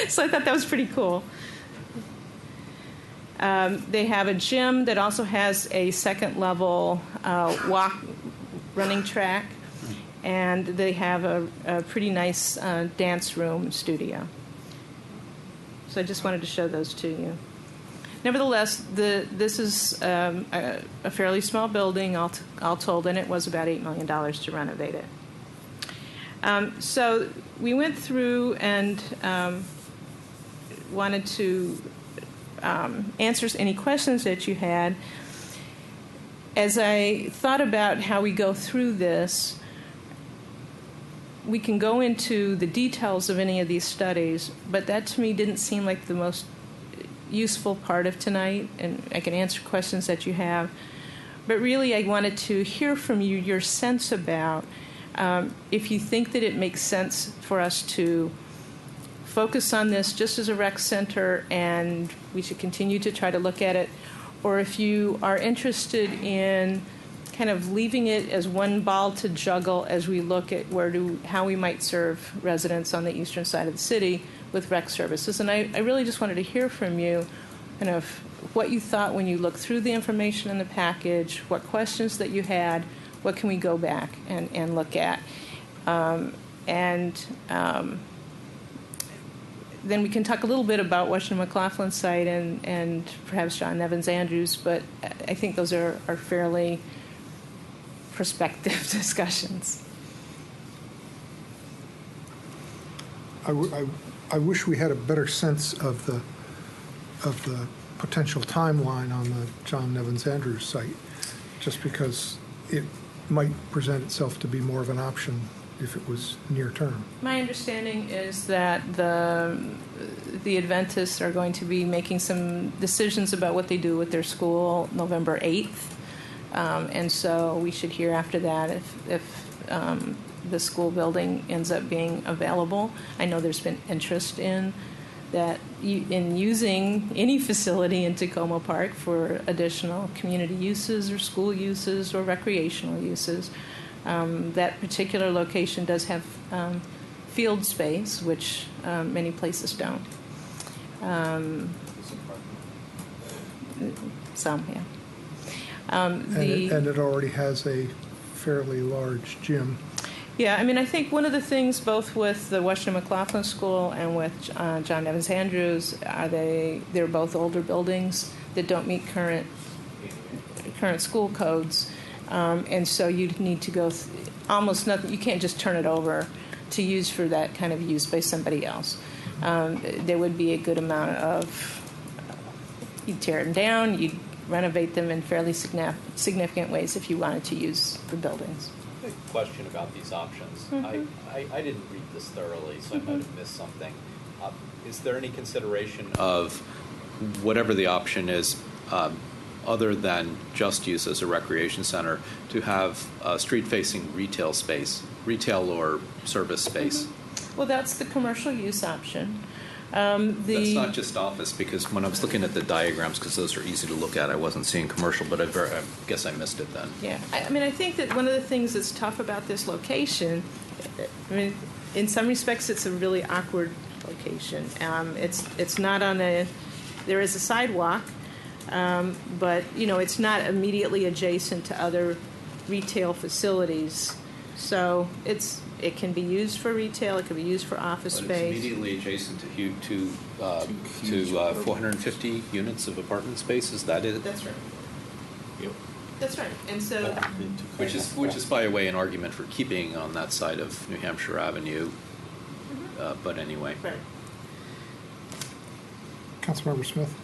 so I thought that was pretty cool. They have a gym that also has a second level running track, and they have a pretty nice dance room studio. So I just wanted to show those to you. Nevertheless, this is a fairly small building, all told, and it was about $8 million to renovate it. So we went through and wanted to answer any questions that you had. As I thought about how we go through this, we can go into the details of any of these studies, but that to me didn't seem like the most useful part of tonight, and I can answer questions that you have. But really, I wanted to hear from you your sense about if you think that it makes sense for us to focus on this just as a rec center and we should continue to try to look at it, or if you are interested in kind of leaving it as one ball to juggle as we look at how we might serve residents on the eastern side of the city with rec services. And I really just wanted to hear from you kind of what you thought when you looked through the information in the package, what questions that you had, what can we go back and look at. Then we can talk a little bit about Washington McLaughlin's site and perhaps John Evans Andrews, but I think those are fairly prospective discussions. I wish we had a better sense of the potential timeline on the John Nevins Andrews site, just because it might present itself to be more of an option if it was near term. My understanding is that the Adventists are going to be making some decisions about what they do with their school November 8th. And so we should hear after that if the school building ends up being available. I know there's been interest in that in using any facility in Tacoma Park for additional community uses or school uses or recreational uses. That particular location does have field space, which many places don't. Some, yeah. And it already has a fairly large gym. Yeah, I mean, I think one of the things both with the Washington McLaughlin School and with John Nevins Andrews they're both older buildings that don't meet current school codes, and so you'd need to go almost nothing. You can't just turn it over to use for that kind of use by somebody else. There would be a good amount of you'd tear them down, you'd renovate them in fairly significant ways if you wanted to use the buildings. Question about these options. Mm-hmm. I didn't read this thoroughly, so I might have missed something. Is there any consideration of whatever the option is, other than just use as a recreation center, to have street-facing retail space, retail or service space? Mm-hmm. Well, that's the commercial use option. That's not just office, because when I was looking at the diagrams, because those are easy to look at, I wasn't seeing commercial, but I guess I missed it then. Yeah, I mean, I think that one of the things that's tough about this location, I mean, in some respects, it's a really awkward location. It's not on there is a sidewalk, but, it's not immediately adjacent to other retail facilities. So it can be used for retail. It can be used for office But space. it's immediately adjacent to 450 units of apartment space. Is that it? That's right. Yep. That's right. And so, which is by the way an argument for keeping on that side of New Hampshire Avenue. Mm-hmm. But anyway. Right. Councilmember Smith.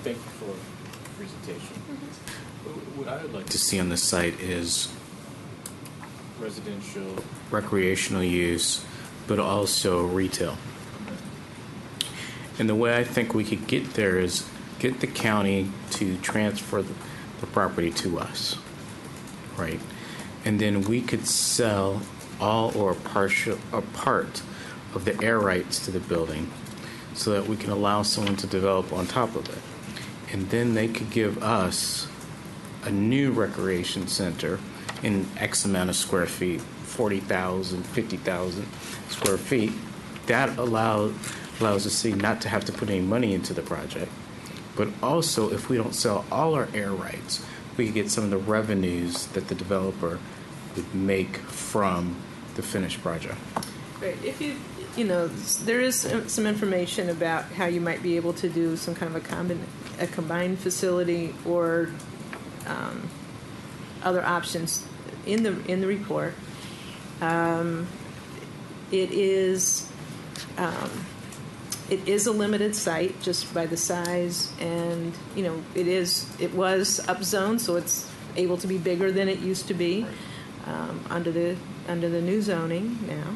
Thank you for the presentation. Mm-hmm. What I would like to see on the site is residential, recreational use, but also retail. And the way I think we could get there is get the county to transfer the property to us, right? And then we could sell all or a part of the air rights to the building so that we can allow someone to develop on top of it. And then they could give us a new recreation center in X amount of square feet, 40,000, 50,000 square feet. That allows the city not to have to put any money into the project. But also, if we don't sell all our air rights, we could get some of the revenues that the developer would make from the finished project. right. If there is some information about how you might be able to do some kind of a combined facility or other options in the report. It is a limited site just by the size, and it was upzoned, so it's able to be bigger than it used to be under the new zoning now.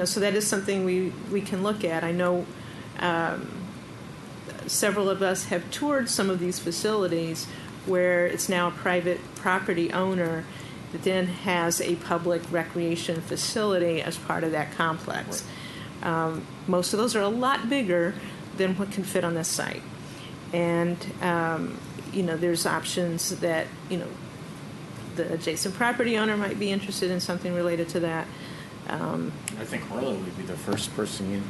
So that is something we can look at. I know several of us have toured some of these facilities where it's now a private property owner that then has a public recreation facility as part of that complex. Most of those are a lot bigger than what can fit on this site. And, there's options that, the adjacent property owner might be interested in something related to that. I think Orla would be the first person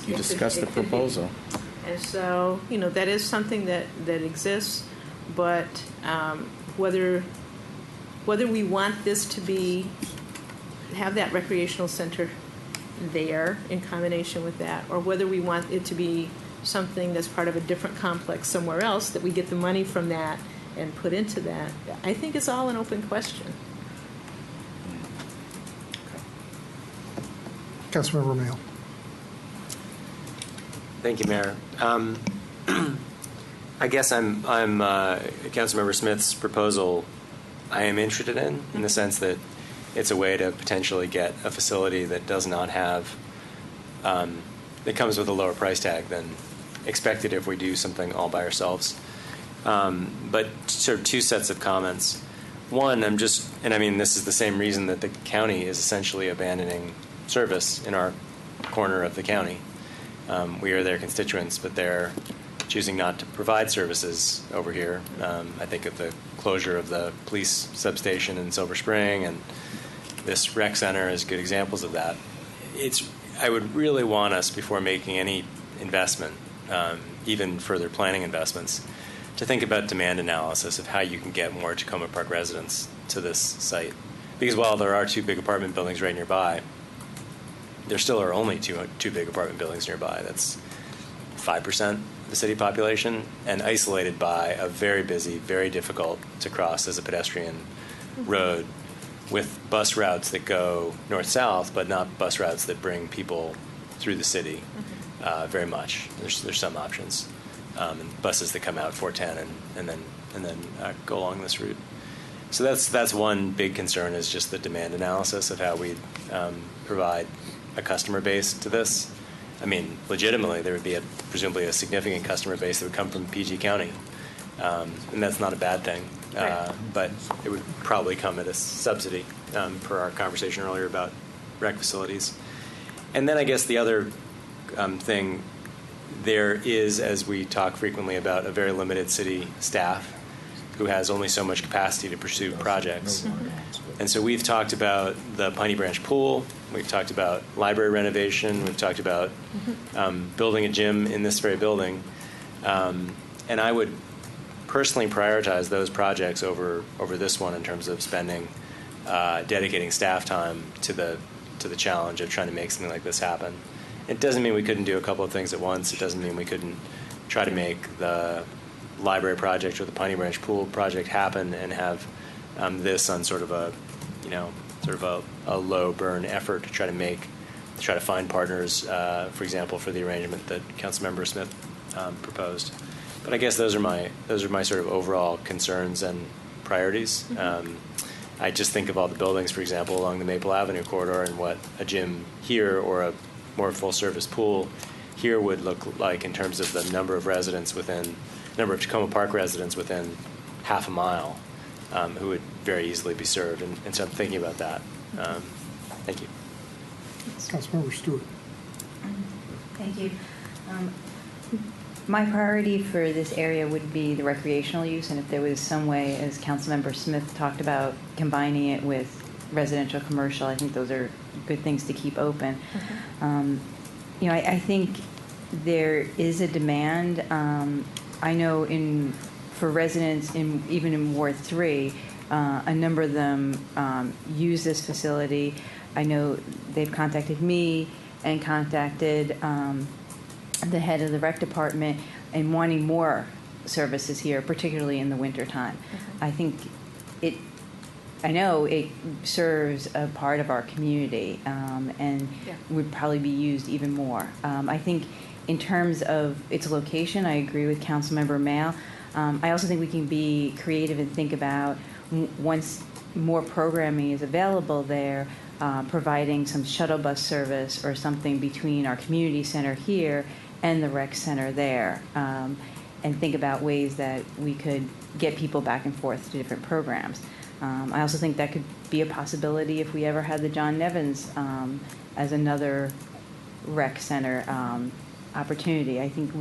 you discuss the proposal. And so, that is something that exists, but whether we want this to have that recreational center there in combination with that, or whether we want it to be something that's part of a different complex somewhere else, that we get the money from that and put into that, I think is all an open question. Councilmember Mayo. Thank you, Mayor. I guess I'm Councilmember Smith's proposal I am interested in the sense that it's a way to potentially get a facility that does not have, that comes with a lower price tag than expected if we do something all by ourselves. But sort of two sets of comments. One, and I mean this is the same reason that the county is essentially abandoning service in our corner of the county. We are their constituents, but they're choosing not to provide services over here. I think of the closure of the police substation in Silver Spring and this rec center as good examples of that. I would really want us, before making any investment, even further planning investments, to think about demand analysis of how you can get more Tacoma Park residents to this site. Because while there are two big apartment buildings right nearby, there still are only two big apartment buildings nearby. That's 5% of the city population, and isolated by a very busy, very difficult to cross as a pedestrian road, with bus routes that go north-south, but not bus routes that bring people through the city very much. There's some options, and buses that come out 410 and then go along this route. So that's one big concern, is just the demand analysis of how we provide a customer base to this. I mean, legitimately, there would be presumably a significant customer base that would come from PG County, and that's not a bad thing. But it would probably come at a subsidy, per our conversation earlier about rec facilities. And then I guess the other thing, there is, as we talk frequently about, a very limited city staff who has only so much capacity to pursue projects. And so we've talked about the Piney Branch pool, we've talked about library renovation, we've talked about building a gym in this very building. And I would personally prioritize those projects over this one in terms of spending, dedicating staff time to the challenge of trying to make something like this happen. It doesn't mean we couldn't do a couple of things at once. It doesn't mean we couldn't try to make the library project or the Piney Branch pool project happen and have this on sort of a low burn effort to try to find partners, for example, for the arrangement that Councilmember Smith proposed. But I guess those are my sort of overall concerns and priorities. I just think of all the buildings, for example, along the Maple Avenue corridor, and what a gym here or a more full-service pool here would look like in terms of the number of Tacoma Park residents within half a mile who would very easily be served. And so I'm thinking about that. Thank you. Councilmember Stewart. Thank you. My priority for this area would be the recreational use, and if there was some way, as Councilmember Smith talked about, combining it with residential commercial, I think those are good things to keep open. I think there is a demand. I know for residents even in Ward 3, a number of them use this facility. I know they've contacted me and contacted the head of the rec department and wanting more services here, particularly in the wintertime. I know it serves a part of our community and would probably be used even more. I think in terms of its location, I agree with Councilmember Mayo. I also think we can be creative and think about, once more programming is available there, providing some shuttle bus service or something between our community center here and the rec center there, and think about ways that we could get people back and forth to different programs. I also think that could be a possibility if we ever had the John Nevins as another rec center opportunity. I think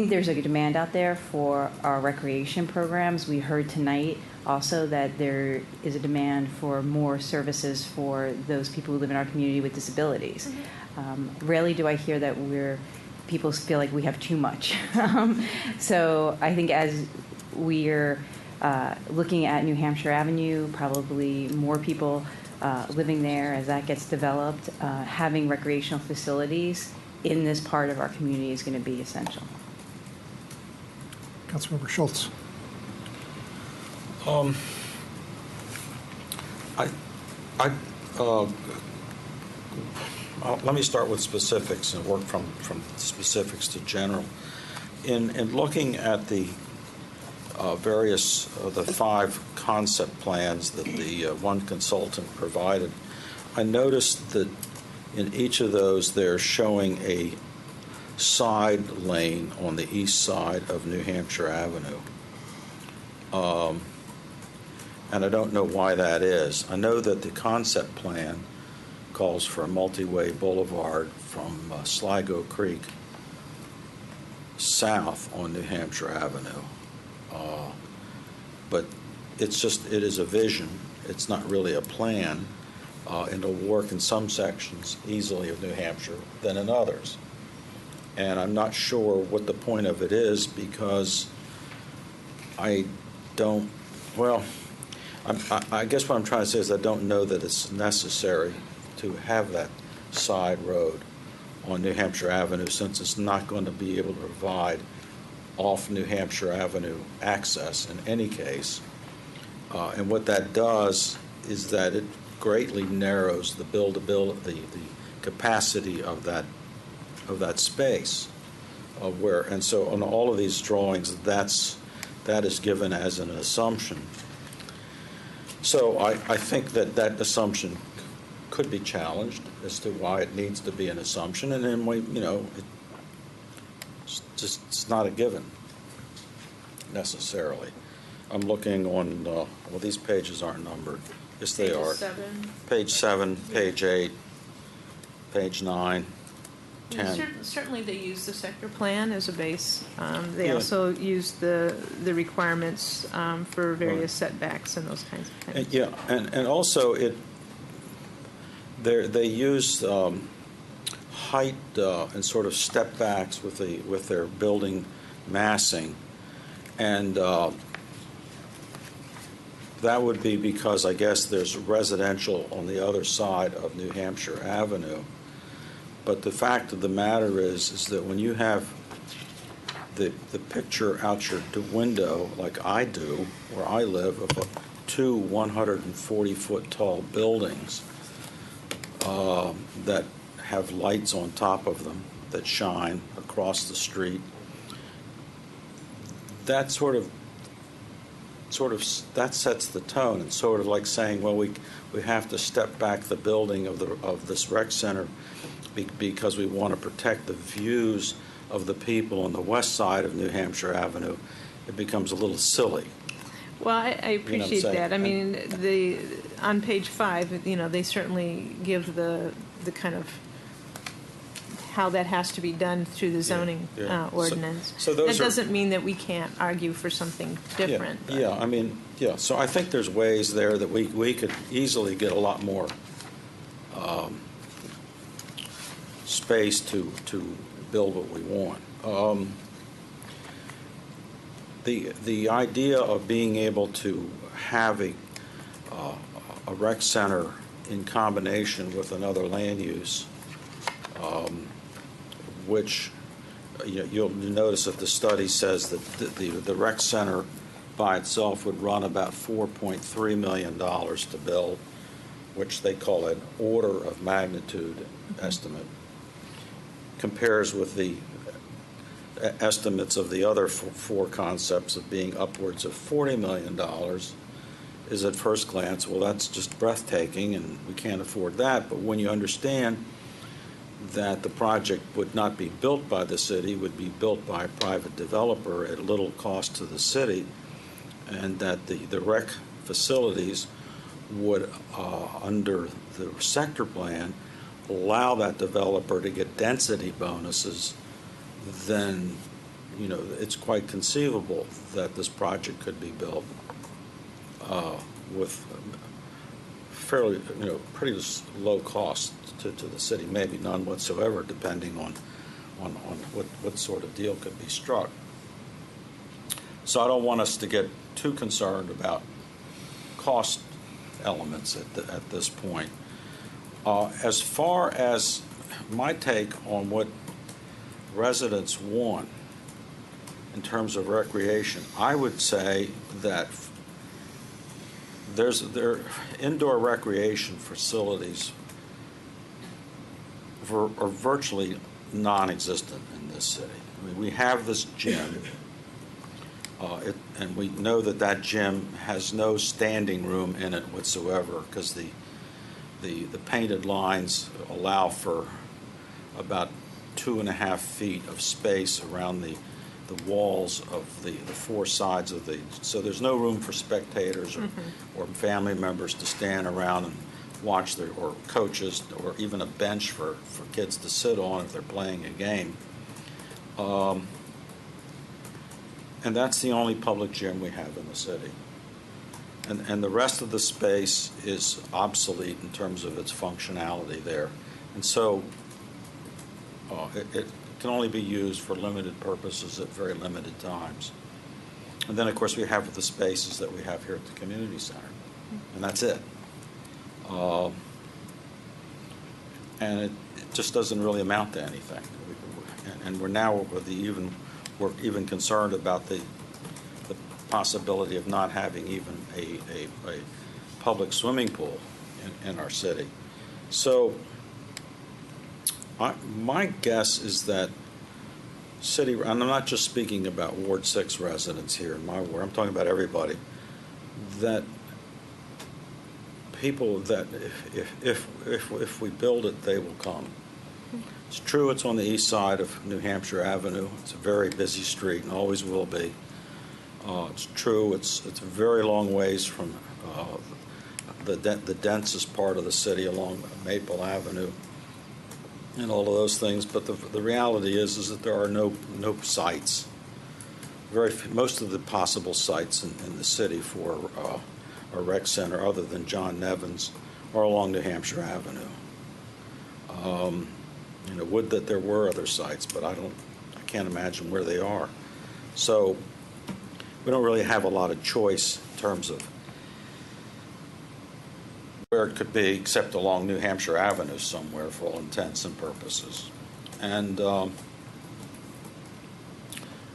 there's a demand out there for our recreation programs. We heard tonight also that there is a demand for more services for those people who live in our community with disabilities. Rarely do I hear that people feel like we have too much. So I think as we're looking at New Hampshire Avenue, probably more people living there as that gets developed, having recreational facilities in this part of our community is going to be essential. Councilmember Schultz. Let me start with specifics and work from specifics to general. In looking at the the 5 concept plans that the one consultant provided, I noticed that in each of those they're showing a side lane on the east side of New Hampshire Avenue. And I don't know why that is. I know that the concept plan calls for a multi-way boulevard from Sligo Creek south on New Hampshire Avenue. But it is a vision. It's not really a plan. And it'll work in some sections easily of New Hampshire than in others. And I'm not sure what the point of it is, because I don't, well, I guess what I'm trying to say is I don't know that it's necessary to have that side road on New Hampshire Avenue, since it's not going to be able to provide off New Hampshire Avenue access in any case. And what that does is that it greatly narrows the buildability, the capacity of that space. And so on all of these drawings, that is given as an assumption. So I think that assumption could be challenged as to why it needs to be an assumption, and then it's not a given necessarily. I'm looking on, well, these pages aren't numbered. Yes, they are. 7. Page 7, page 8, page 9, 10. Certainly they use the sector plan as a base. They Yeah. also use the requirements for various setbacks and those kinds of things. And also they use height and sort of step backs with their building massing, and that would be because I guess there's residential on the other side of New Hampshire Avenue. But the fact of the matter is that when you have the picture out your window, like I do, where I live, of 2 140-foot tall buildings that have lights on top of them that shine across the street, that sort of that sets the tone. It's sort of like saying, well, we have to step back the building of this rec center because we want to protect the views of the people on the west side of New Hampshire Avenue. It becomes a little silly. Well, I appreciate that. I mean, on page 5, they certainly give the kind of how that has to be done through the zoning ordinance. So that doesn't mean that we can't argue for something different. So I think there's ways there that we could easily get a lot more space to build what we want. The idea of being able to have a rec center in combination with another land use, which you'll notice that the study says that the rec center by itself would run about $4.3 million to build, which they call an order of magnitude estimate, compares with the estimates of the other 4 concepts of being upwards of $40 million. Is at first glance, well, that's just breathtaking and we can't afford that. But when you understand that the project would not be built by the city, would be built by a private developer at little cost to the city, and that the rec facilities would, under the sector plan, allow that developer to get density bonuses, then it's quite conceivable that this project could be built with fairly, pretty low cost to the city, maybe none whatsoever, depending on what sort of deal could be struck. So I don't want us to get too concerned about cost elements at this point. As far as my take on what residents want in terms of recreation, I would say that there indoor recreation facilities are virtually non-existent in this city. I mean, we have this gym, and we know that that gym has no standing room in it whatsoever because the painted lines allow for about 2.5 feet of space around the walls of the four sides of the, so there's no room for spectators or family members to stand around and watch their, or coaches, or even a bench for kids to sit on if they're playing a game. And that's the only public gym we have in the city. And the rest of the space is obsolete in terms of its functionality there. And so it can only be used for limited purposes at very limited times. And then, of course, we have the spaces that we have here at the community center. And that's it. And it just doesn't really amount to anything. And we're now we're even concerned about the possibility of not having even a public swimming pool in our city. So my guess is that city, and I'm not just speaking about Ward 6 residents here in my ward, I'm talking about everybody, that people that if we build it, they will come. It's true it's on the east side of New Hampshire Avenue. It's a very busy street and always will be. It's true it's a very long ways from the densest part of the city along Maple Avenue and all of those things. But the reality is that there are no sites. Most of the possible sites in the city for a rec center other than John Nevins are along New Hampshire Avenue. Would that there were other sites, but I can't imagine where they are. So we don't really have a lot of choice in terms of where it could be, except along New Hampshire Avenue somewhere for all intents and purposes. And I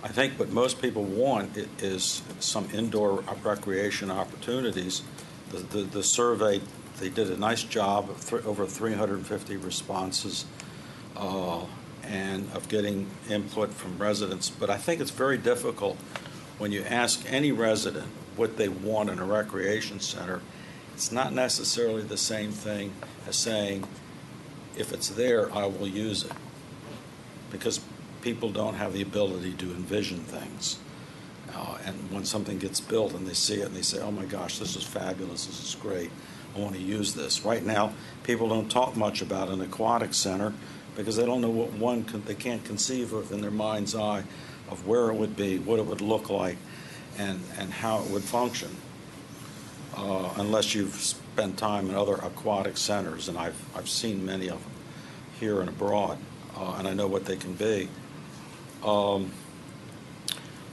think what most people want is some indoor recreation opportunities. The survey, they did a nice job of over 350 responses and of getting input from residents. But I think it's very difficult when you ask any resident what they want in a recreation center. It's not necessarily the same thing as saying, if it's there, I will use it. Because people don't have the ability to envision things. And when something gets built and they see it and they say, oh my gosh, this is fabulous, this is great, I want to use this. Right now, people don't talk much about an aquatic center because they don't know what they can't conceive of in their mind's eye of where it would be, what it would look like, and how it would function. Unless you've spent time in other aquatic centers, and I've seen many of them here and abroad, and I know what they can be.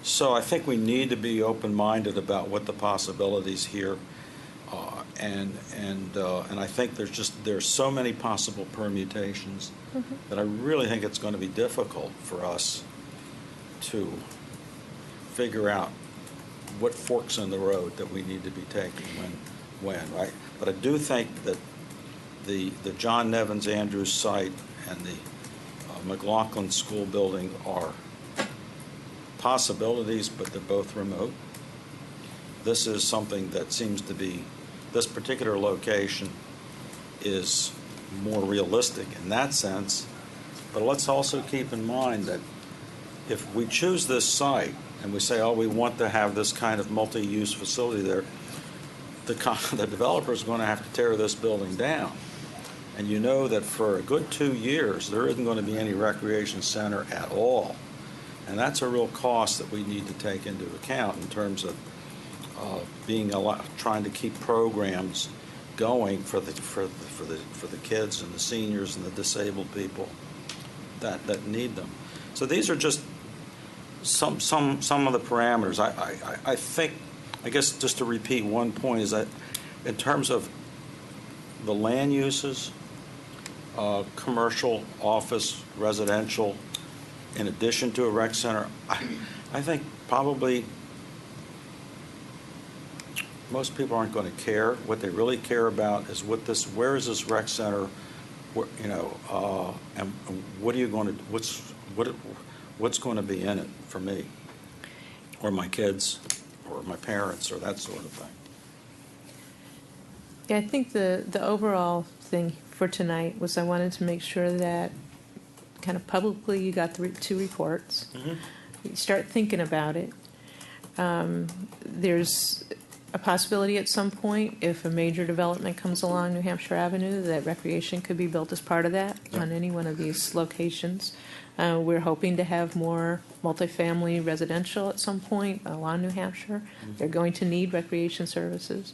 So I think we need to be open-minded about what the possibilities here, and I think there's so many possible permutations that I really think it's going to be difficult for us to figure out what forks in the road that we need to be taking when, right? But I do think that the John Nevins Andrews site and the McLaughlin School building are possibilities, but they're both remote. This is something that seems to be, this particular location is more realistic in that sense. But let's also keep in mind that if we choose this site and we say, oh, we want to have this kind of multi-use facility there, the developer is going to have to tear this building down. And you know that for a good 2 years, there isn't going to be any recreation center at all. And that's a real cost that we need to take into account in terms of trying to keep programs going for the kids and the seniors and the disabled people that need them. So these are just some of the parameters. I think, I guess just to repeat one point, is that in terms of the land uses, commercial, office, residential, in addition to a rec center, I think probably most people aren't going to care. What they really care about is where is this rec center, and what are you going to, what's going to be in it for me, or my kids, or my parents, or that sort of thing. Yeah, I think the overall thing for tonight was I wanted to make sure that kind of publicly you got the two reports. Mm-hmm. You start thinking about it. There's a possibility at some point, if a major development comes along New Hampshire Avenue, that recreation could be built as part of that on any one of these locations. We're hoping to have more multifamily residential at some point along New Hampshire. They're going to need recreation services.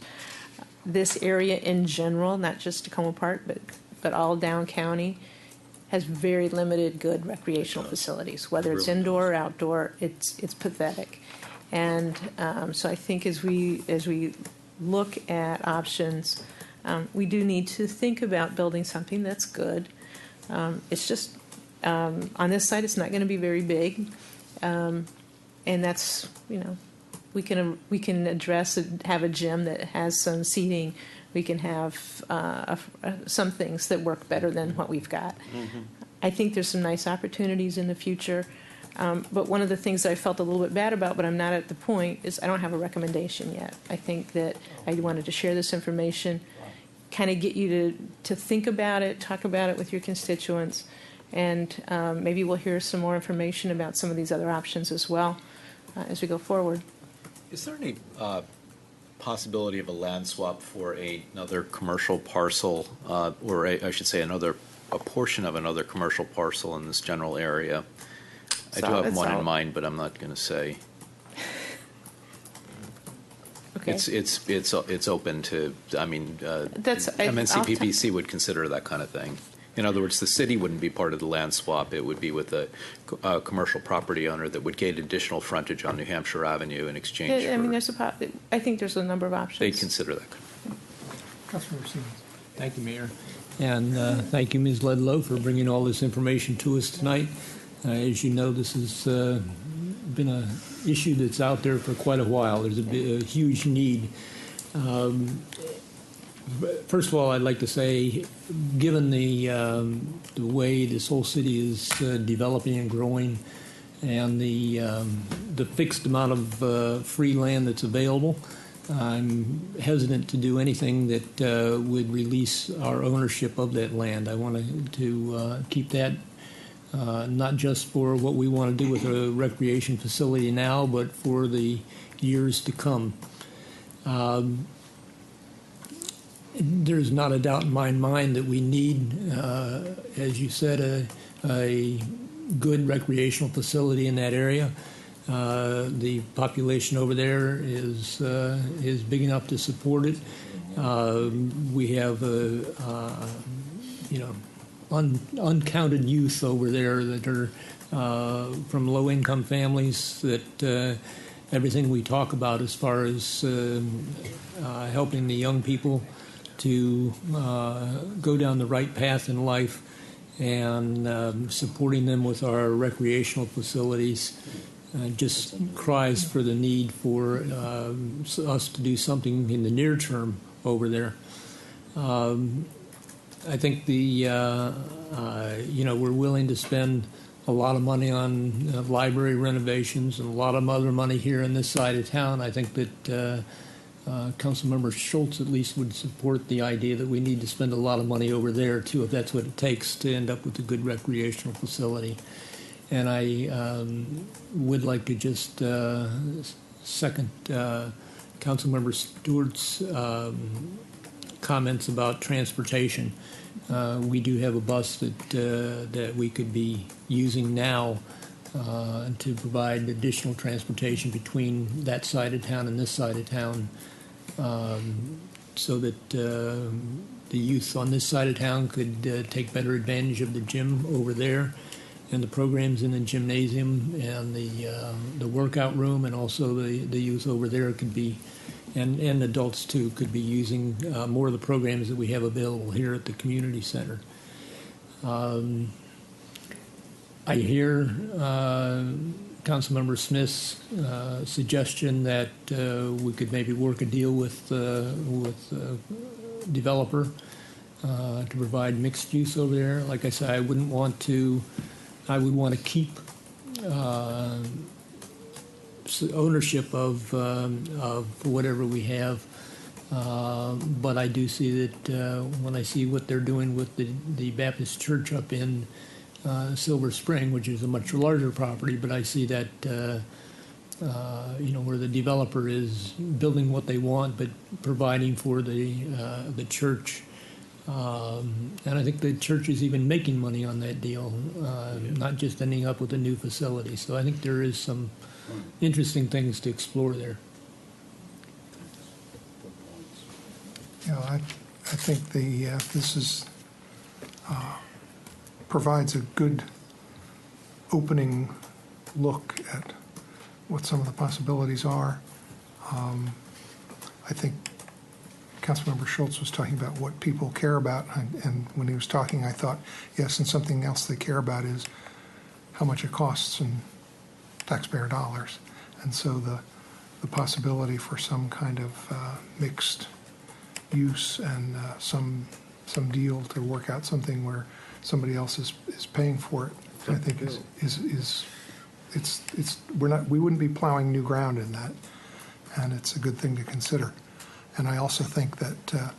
This area in general, not just Tacoma Park, but all down county, has very limited good recreational facilities. Whether it's indoor or outdoor, it's pathetic. And so I think as we look at options, we do need to think about building something that's good. It's just on this site, it's not going to be very big, and that's we can address and have a gym that has some seating. We can have some things that work better than what we've got. Mm-hmm. I think there's some nice opportunities in the future. But one of the things that I felt a little bit bad about, but I'm not at the point, is I don't have a recommendation yet. I think that I wanted to share this information, kind of get you to think about it, talk about it with your constituents, and maybe we'll hear some more information about some of these other options as well as we go forward. Is there any possibility of a land swap for another commercial parcel, or I should say a portion of another commercial parcel in this general area? I do have one in mind, but I'm not going to say. Okay. It's open to. I mean, MNCPPC would consider that kind of thing. In other words, the city wouldn't be part of the land swap. It would be with a commercial property owner that would gain additional frontage on New Hampshire Avenue in exchange. I mean, I think there's a number of options. They'd consider that. Councilmember Siemens. Thank you, Mayor. And thank you, Ms. Ledlow, for bringing all this information to us tonight. As you know, this has been an issue that's out there for quite a while. There's a huge need. First of all, I'd like to say, given the way this whole city is developing and growing, and the fixed amount of free land that's available, I'm hesitant to do anything that would release our ownership of that land. I want to keep that not just for what we want to do with a recreation facility now, but for the years to come. There's not a doubt in my mind that we need, as you said, a good recreational facility in that area. The population over there is big enough to support it. We have uncounted youth over there that are from low-income families. That everything we talk about as far as helping the young people to go down the right path in life and supporting them with our recreational facilities just cries for the need for us to do something in the near term over there. I think we're willing to spend a lot of money on library renovations and a lot of other money here in this side of town. I think that Councilmember Schultz at least would support the idea that we need to spend a lot of money over there too, if that's what it takes to end up with a good recreational facility. And I would like to just second Councilmember Stewart's comments about transportation. We do have a bus that we could be using now to provide additional transportation between that side of town and this side of town, so that the youth on this side of town could take better advantage of the gym over there and the programs in the gymnasium and the workout room, and also the youth over there could be, and adults too, could be using more of the programs that we have available here at the community center. I hear Councilmember Smith's suggestion that we could maybe work a deal with developer to provide mixed use over there. Like I said, I would want to keep ownership of whatever we have. But I do see that when I see what they're doing with the Baptist Church up in Silver Spring, which is a much larger property, but I see that where the developer is building what they want, but providing for the church. And I think the church is even making money on that deal, not just ending up with a new facility. So I think there is some interesting things to explore there. Yeah, I think this is provides a good opening look at what some of the possibilities are. I think Councilmember Schultz was talking about what people care about, and when he was talking, I thought, yes, and something else they care about is how much it costs in taxpayer dollars. And so the possibility for some kind of mixed use and some deal to work out something where somebody else is paying for it, I think we wouldn't be plowing new ground in that, and it's a good thing to consider. And I also think that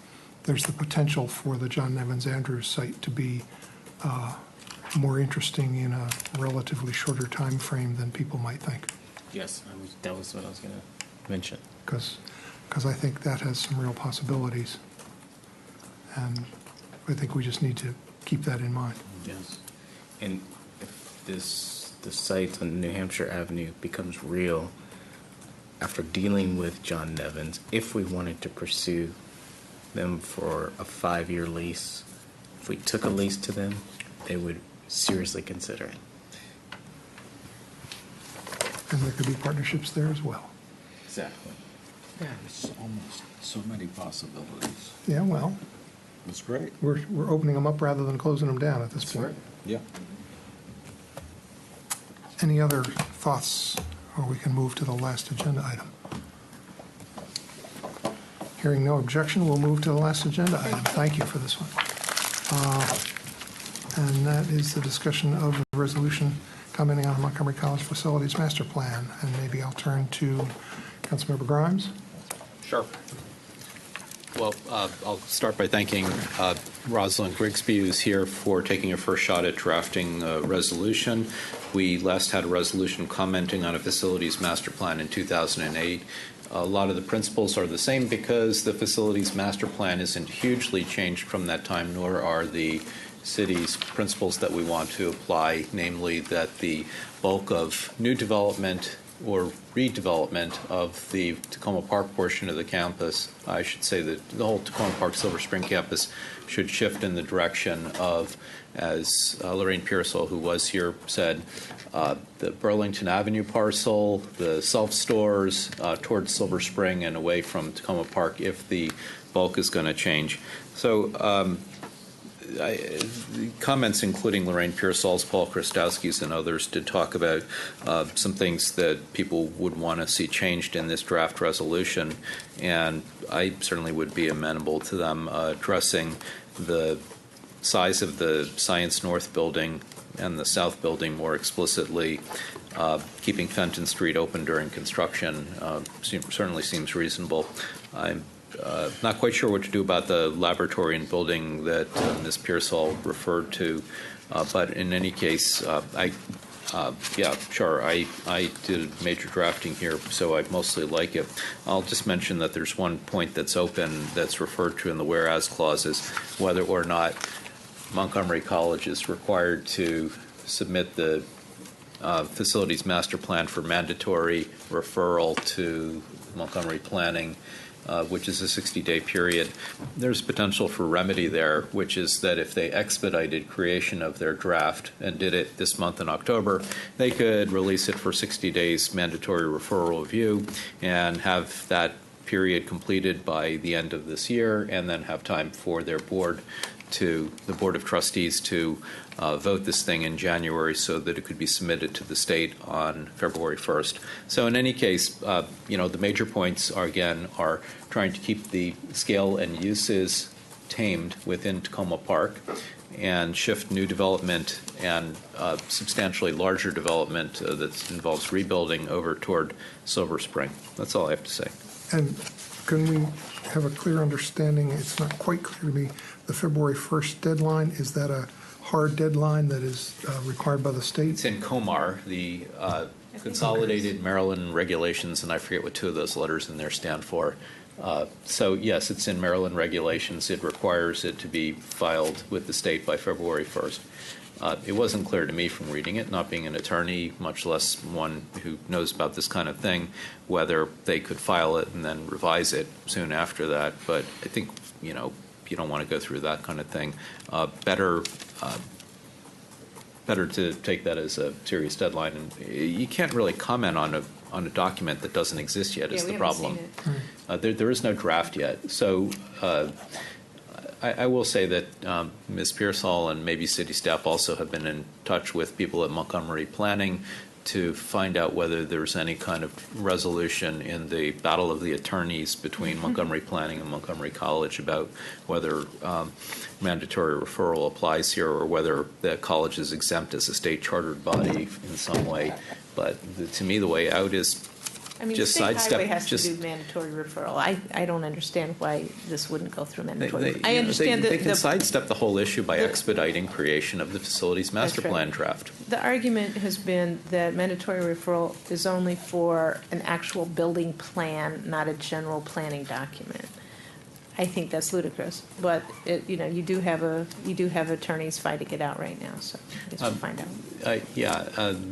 there's the potential for the John Nevins Andrews site to be more interesting in a relatively shorter time frame than people might think. Yes, that was what I was going to mention. Because I think that has some real possibilities, and I think we just need to keep that in mind. Yes, and if the site on New Hampshire Avenue becomes real after dealing with John Nevins, if we wanted to pursue them for a 5-year lease, if we took a lease to them, they would seriously consider it. And there could be partnerships there as well. Exactly. Yeah, there's almost so many possibilities. Yeah, well, That's great. we're opening them up rather than closing them down at this point. Yeah. Any other thoughts, or we can move to the last agenda item? Hearing no objection, we'll move to the last agenda item. Thank you for this one. And that is the discussion of the resolution commenting on the Montgomery College Facilities Master Plan. And maybe I'll turn to Councilmember Grimes. Sure. Well, I'll start by thanking Rosalind Grigsby, who's here, for taking a first shot at drafting a resolution. We last had a resolution commenting on a facilities master plan in 2008. A lot of the principles are the same because the facilities master plan isn't hugely changed from that time, nor are the city's principles that we want to apply, namely that the bulk of new development or redevelopment of the Tacoma Park portion of the campus, I should say that the whole Tacoma Park Silver Spring campus should shift in the direction of, as Lorraine Pearsall, who was here, said, the Burlington Avenue parcel, the self-stores towards Silver Spring and away from Tacoma Park if the bulk is going to change. So comments including Lorraine Pearsall's, Paul Krastowski's, and others did talk about some things that people would want to see changed in this draft resolution, and I certainly would be amenable to them addressing the size of the Science North building and the South building more explicitly. Keeping Fenton Street open during construction certainly seems reasonable. I'm not quite sure what to do about the laboratory and building that Ms. Pearsall referred to, but in any case, yeah, sure, I did major drafting here, so I mostly like it. I'll just mention that there's one point that's open that's referred to in the whereas clauses, whether or not Montgomery College is required to submit the facilities master plan for mandatory referral to Montgomery Planning, which is a 60-day period. There's potential for remedy there, which is that if they expedited creation of their draft and did it this month in October, they could release it for 60 days mandatory referral review and have that period completed by the end of this year, and then have time for their board to the Board of Trustees to vote this thing in January so that it could be submitted to the state on February 1st. So in any case, the major points are trying to keep the scale and uses tamed within Tacoma Park and shift new development and substantially larger development that involves rebuilding over toward Silver Spring. That's all I have to say. And can we have a clear understanding? It's not quite clear to me. The February 1st deadline, is that a hard deadline that is required by the state? It's in COMAR, the Consolidated Maryland Regulations, and I forget what two of those letters in there stand for. So yes, it's in Maryland regulations. It requires it to be filed with the state by February 1st. It wasn't clear to me from reading it, not being an attorney, much less one who knows about this kind of thing, whether they could file it and then revise it soon after that. But I think, you don't want to go through that kind of thing. Better to take that as a serious deadline. And you can't really comment on a document that doesn't exist yet is the problem. There is no draft yet. So I will say that Ms. Pearsall and maybe city staff also have been in touch with people at Montgomery Planning to find out whether there's any kind of resolution in the battle of the attorneys between Montgomery Planning and Montgomery College about whether mandatory referral applies here or whether the college is exempt as a state chartered body in some way. But to me, the way out is just State sidestep. Highway has to do mandatory referral. I don't understand why this wouldn't go through mandatory. I understand they can sidestep the whole issue by expediting creation of the facilities master plan draft. The argument has been that mandatory referral is only for an actual building plan, not a general planning document. I think that's ludicrous, but you do have attorneys fighting it out right now, so I guess we'll find out.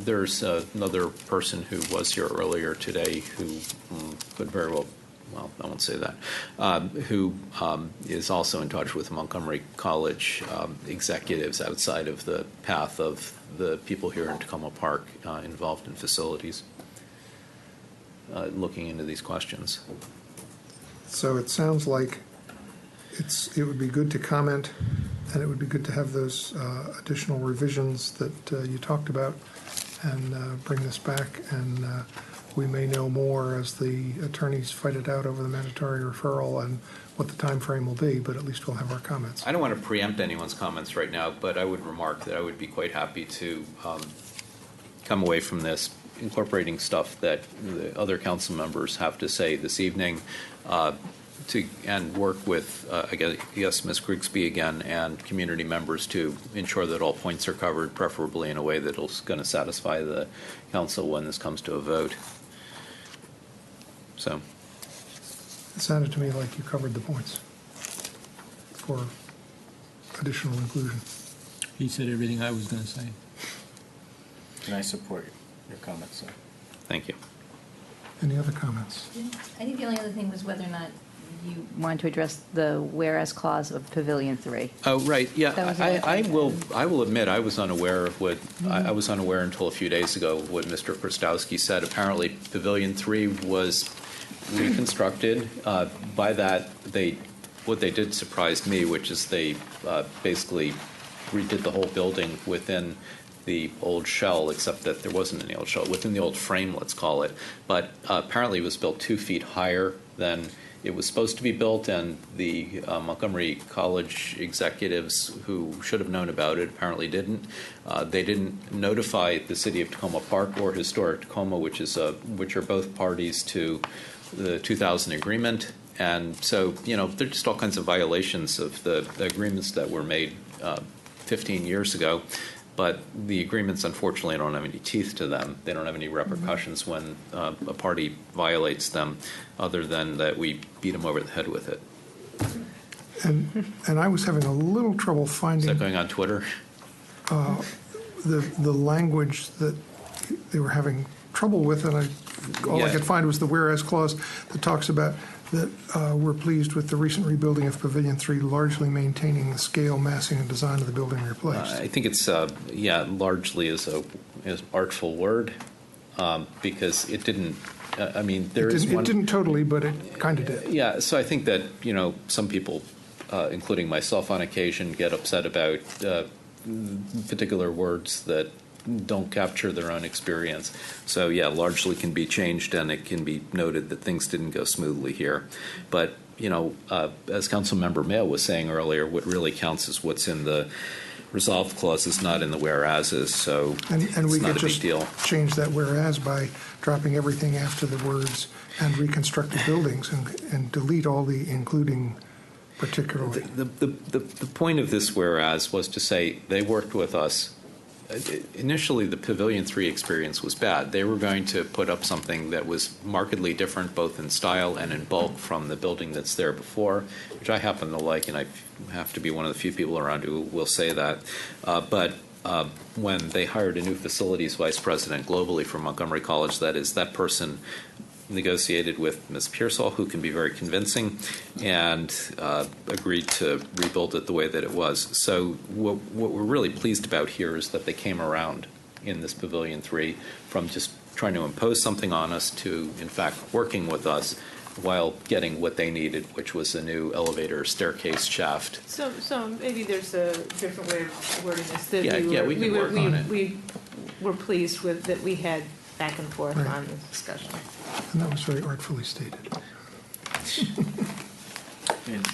There's another person who was here earlier today who could very well, I won't say that, who is also in touch with Montgomery College executives outside of the path of the people here in Tacoma Park involved in facilities, looking into these questions. So it sounds like it would be good to comment, and it would be good to have those additional revisions that you talked about and bring this back. And we may know more as the attorneys fight it out over the mandatory referral and what the time frame will be, but at least we'll have our comments. I don't want to preempt anyone's comments right now, but I would remark that I would be quite happy to come away from this incorporating stuff that the other council members have to say this evening, and work with, I guess, Ms. Grigsby again and community members to ensure that all points are covered, preferably in a way that is going to satisfy the council when this comes to a vote. So. It sounded to me like you covered the points for additional inclusion. He said everything I was going to say. And I support your comments, sir. Thank you. Any other comments? I think the only other thing was whether or not you wanted to address the whereas clause of Pavilion 3. Oh, right. Yeah, That was I will admit I was unaware of what I was unaware until a few days ago of what Mr. Krastowski said. Apparently, Pavilion 3 was reconstructed. By that, what they did surprised me, which is they basically redid the whole building within the old shell, except that there wasn't any old shell, within the old frame, let's call it. But apparently it was built 2 feet higher than it was supposed to be built, and the Montgomery College executives who should have known about it apparently didn't. They didn't notify the city of Tacoma Park or Historic Tacoma, which are both parties to the 2000 agreement. And so, there's just all kinds of violations of the agreements that were made 15 years ago. But the agreements, unfortunately, don't have any teeth to them. They don't have any repercussions when a party violates them, other than that we beat them over the head with it. And I was having a little trouble finding. Is that going on Twitter? The language that they were having trouble with, and all I could find was the whereas clause that talks about that we're pleased with the recent rebuilding of Pavilion 3, largely maintaining the scale, massing, and design of the building replaced. I think it's, largely is artful word, because it didn't, It didn't totally, but it kind of did. Yeah, so I think that, some people including myself on occasion, get upset about particular words that don't capture their own experience. So yeah, largely can be changed, and it can be noted that things didn't go smoothly here. But as Councilmember Mayo was saying earlier, what really counts is what's in the resolved clauses, not in the whereases. So and we it's not could a big just deal. change that whereas by dropping everything after the words "and reconstructed buildings" and delete all the including particularly. The point of this whereas was to say they worked with us. Initially, the Pavilion 3 experience was bad. They were going to put up something that was markedly different, both in style and in bulk, from the building that's there before, which I happen to like, and I have to be one of the few people around who will say that. But when they hired a new facilities vice president globally from Montgomery College, that person negotiated with Ms. Pearsall, who can be very convincing, and agreed to rebuild it the way that it was. So what we're really pleased about here is that they came around in this Pavilion 3 from just trying to impose something on us to, in fact, working with us while getting what they needed, which was a new elevator, staircase, shaft. So maybe there's a different way of wording this. That we can work on it. We were pleased with that we had back and forth Right. on the discussion. And that was very artfully stated. And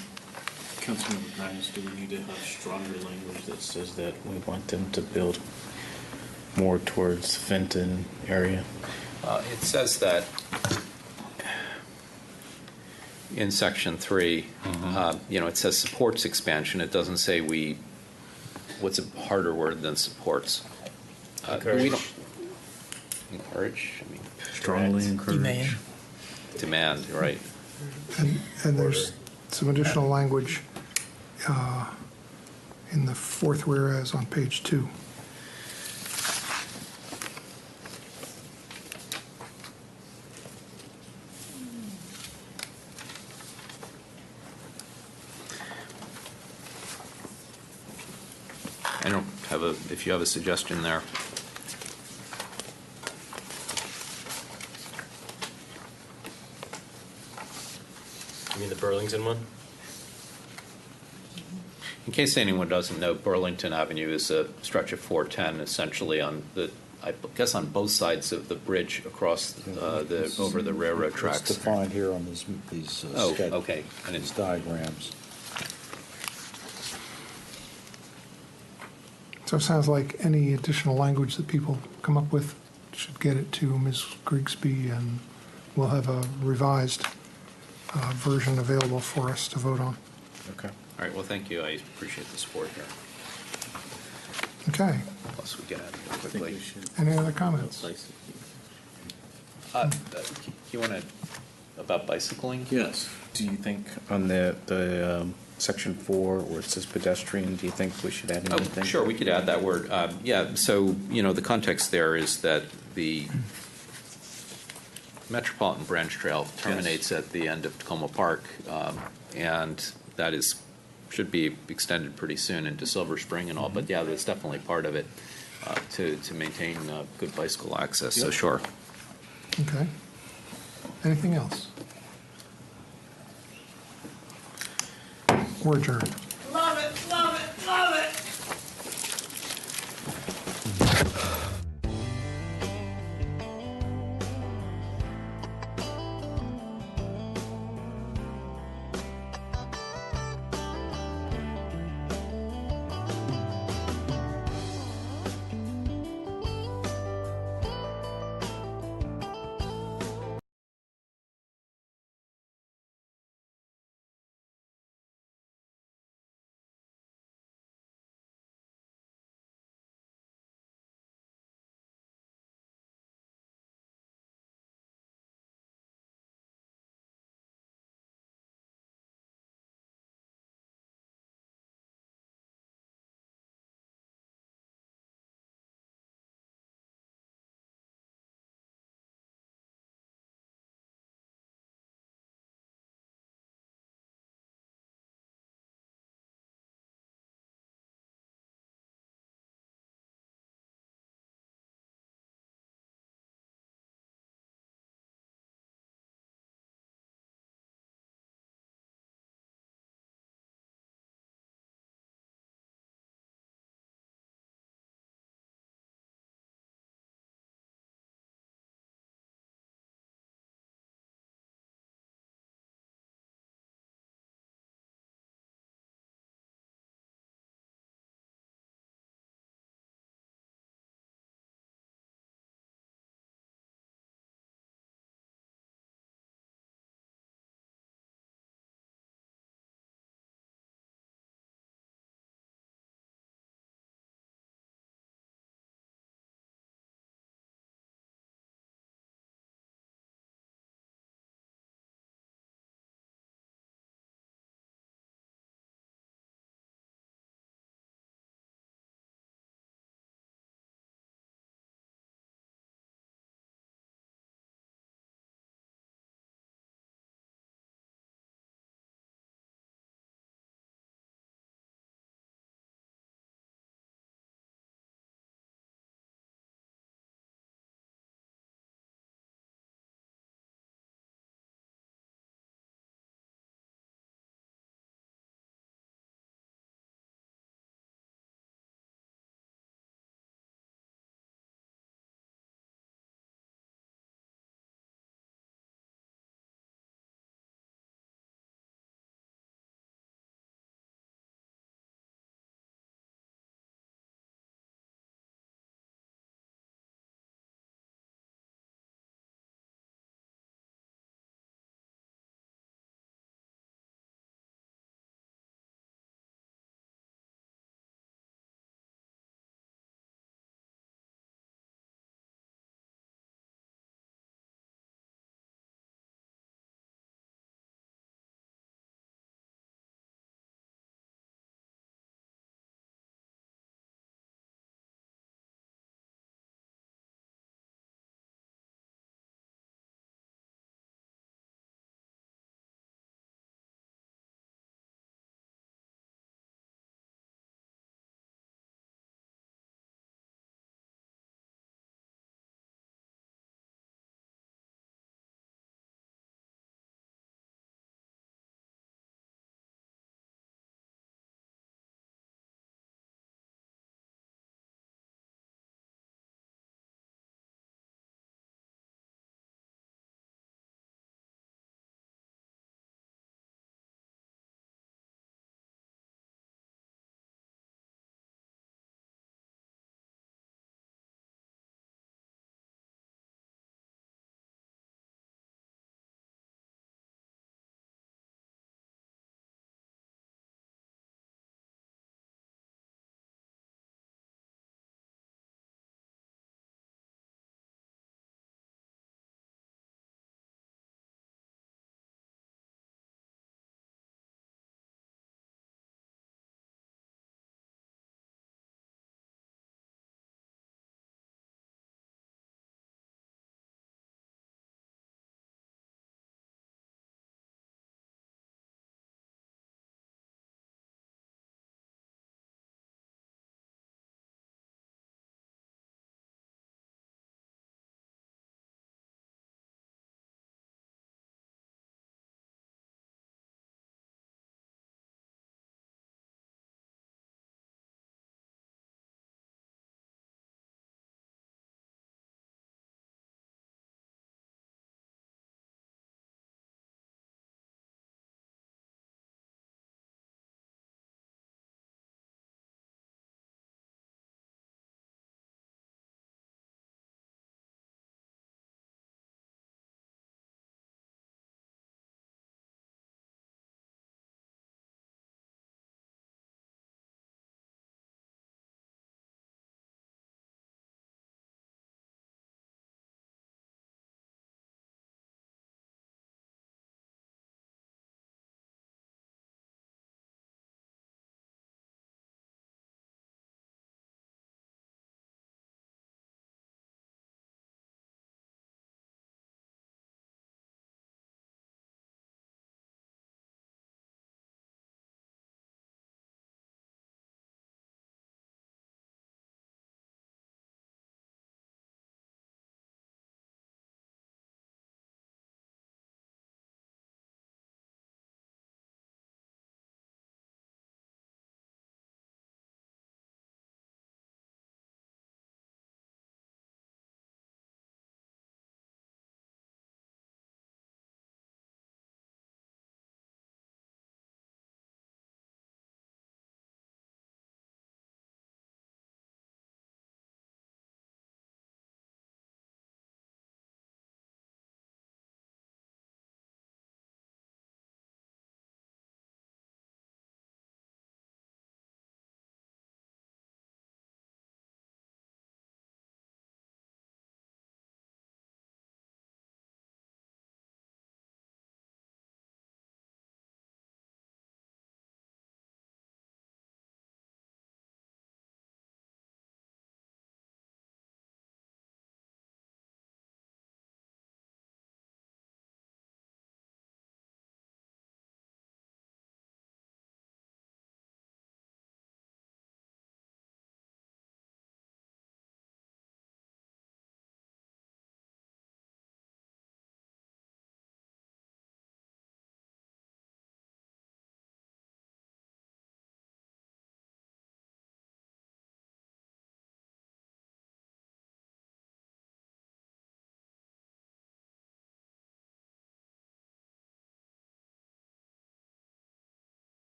Councilmember Grimes, do we need to have stronger language that says that we want them to build more towards Fenton area? It says that in Section 3, it says supports expansion. It doesn't say what's a harder word than supports? We don't encourage. I mean, strongly encourage. Demand, right? And there's some additional language in the fourth whereas on page 2. I don't have if you have a suggestion there. You mean the Burlington one? In case anyone doesn't know, Burlington Avenue is a stretch of 410, essentially on I guess on both sides of the bridge across over the railroad tracks. It's defined here on these okay. These diagrams. So it sounds like any additional language that people come up with should get it to Ms. Grigsby, and we'll have a revised version available for us to vote on. Okay. All right. Well, thank you. I appreciate the support here. Okay. Plus, we get out of here quickly. Any other comments? You want to about bicycling? Yes. Do you think on the Section 4 where it says pedestrian, do you think we should add anything? Sure, we could add that word. So, the context there is that the Metropolitan Branch Trail terminates at the end of Tacoma Park, and that should be extended pretty soon into Silver Spring and all. But yeah, that's definitely part of it to maintain good bicycle access. So sure. Okay. Anything else? We're adjourned.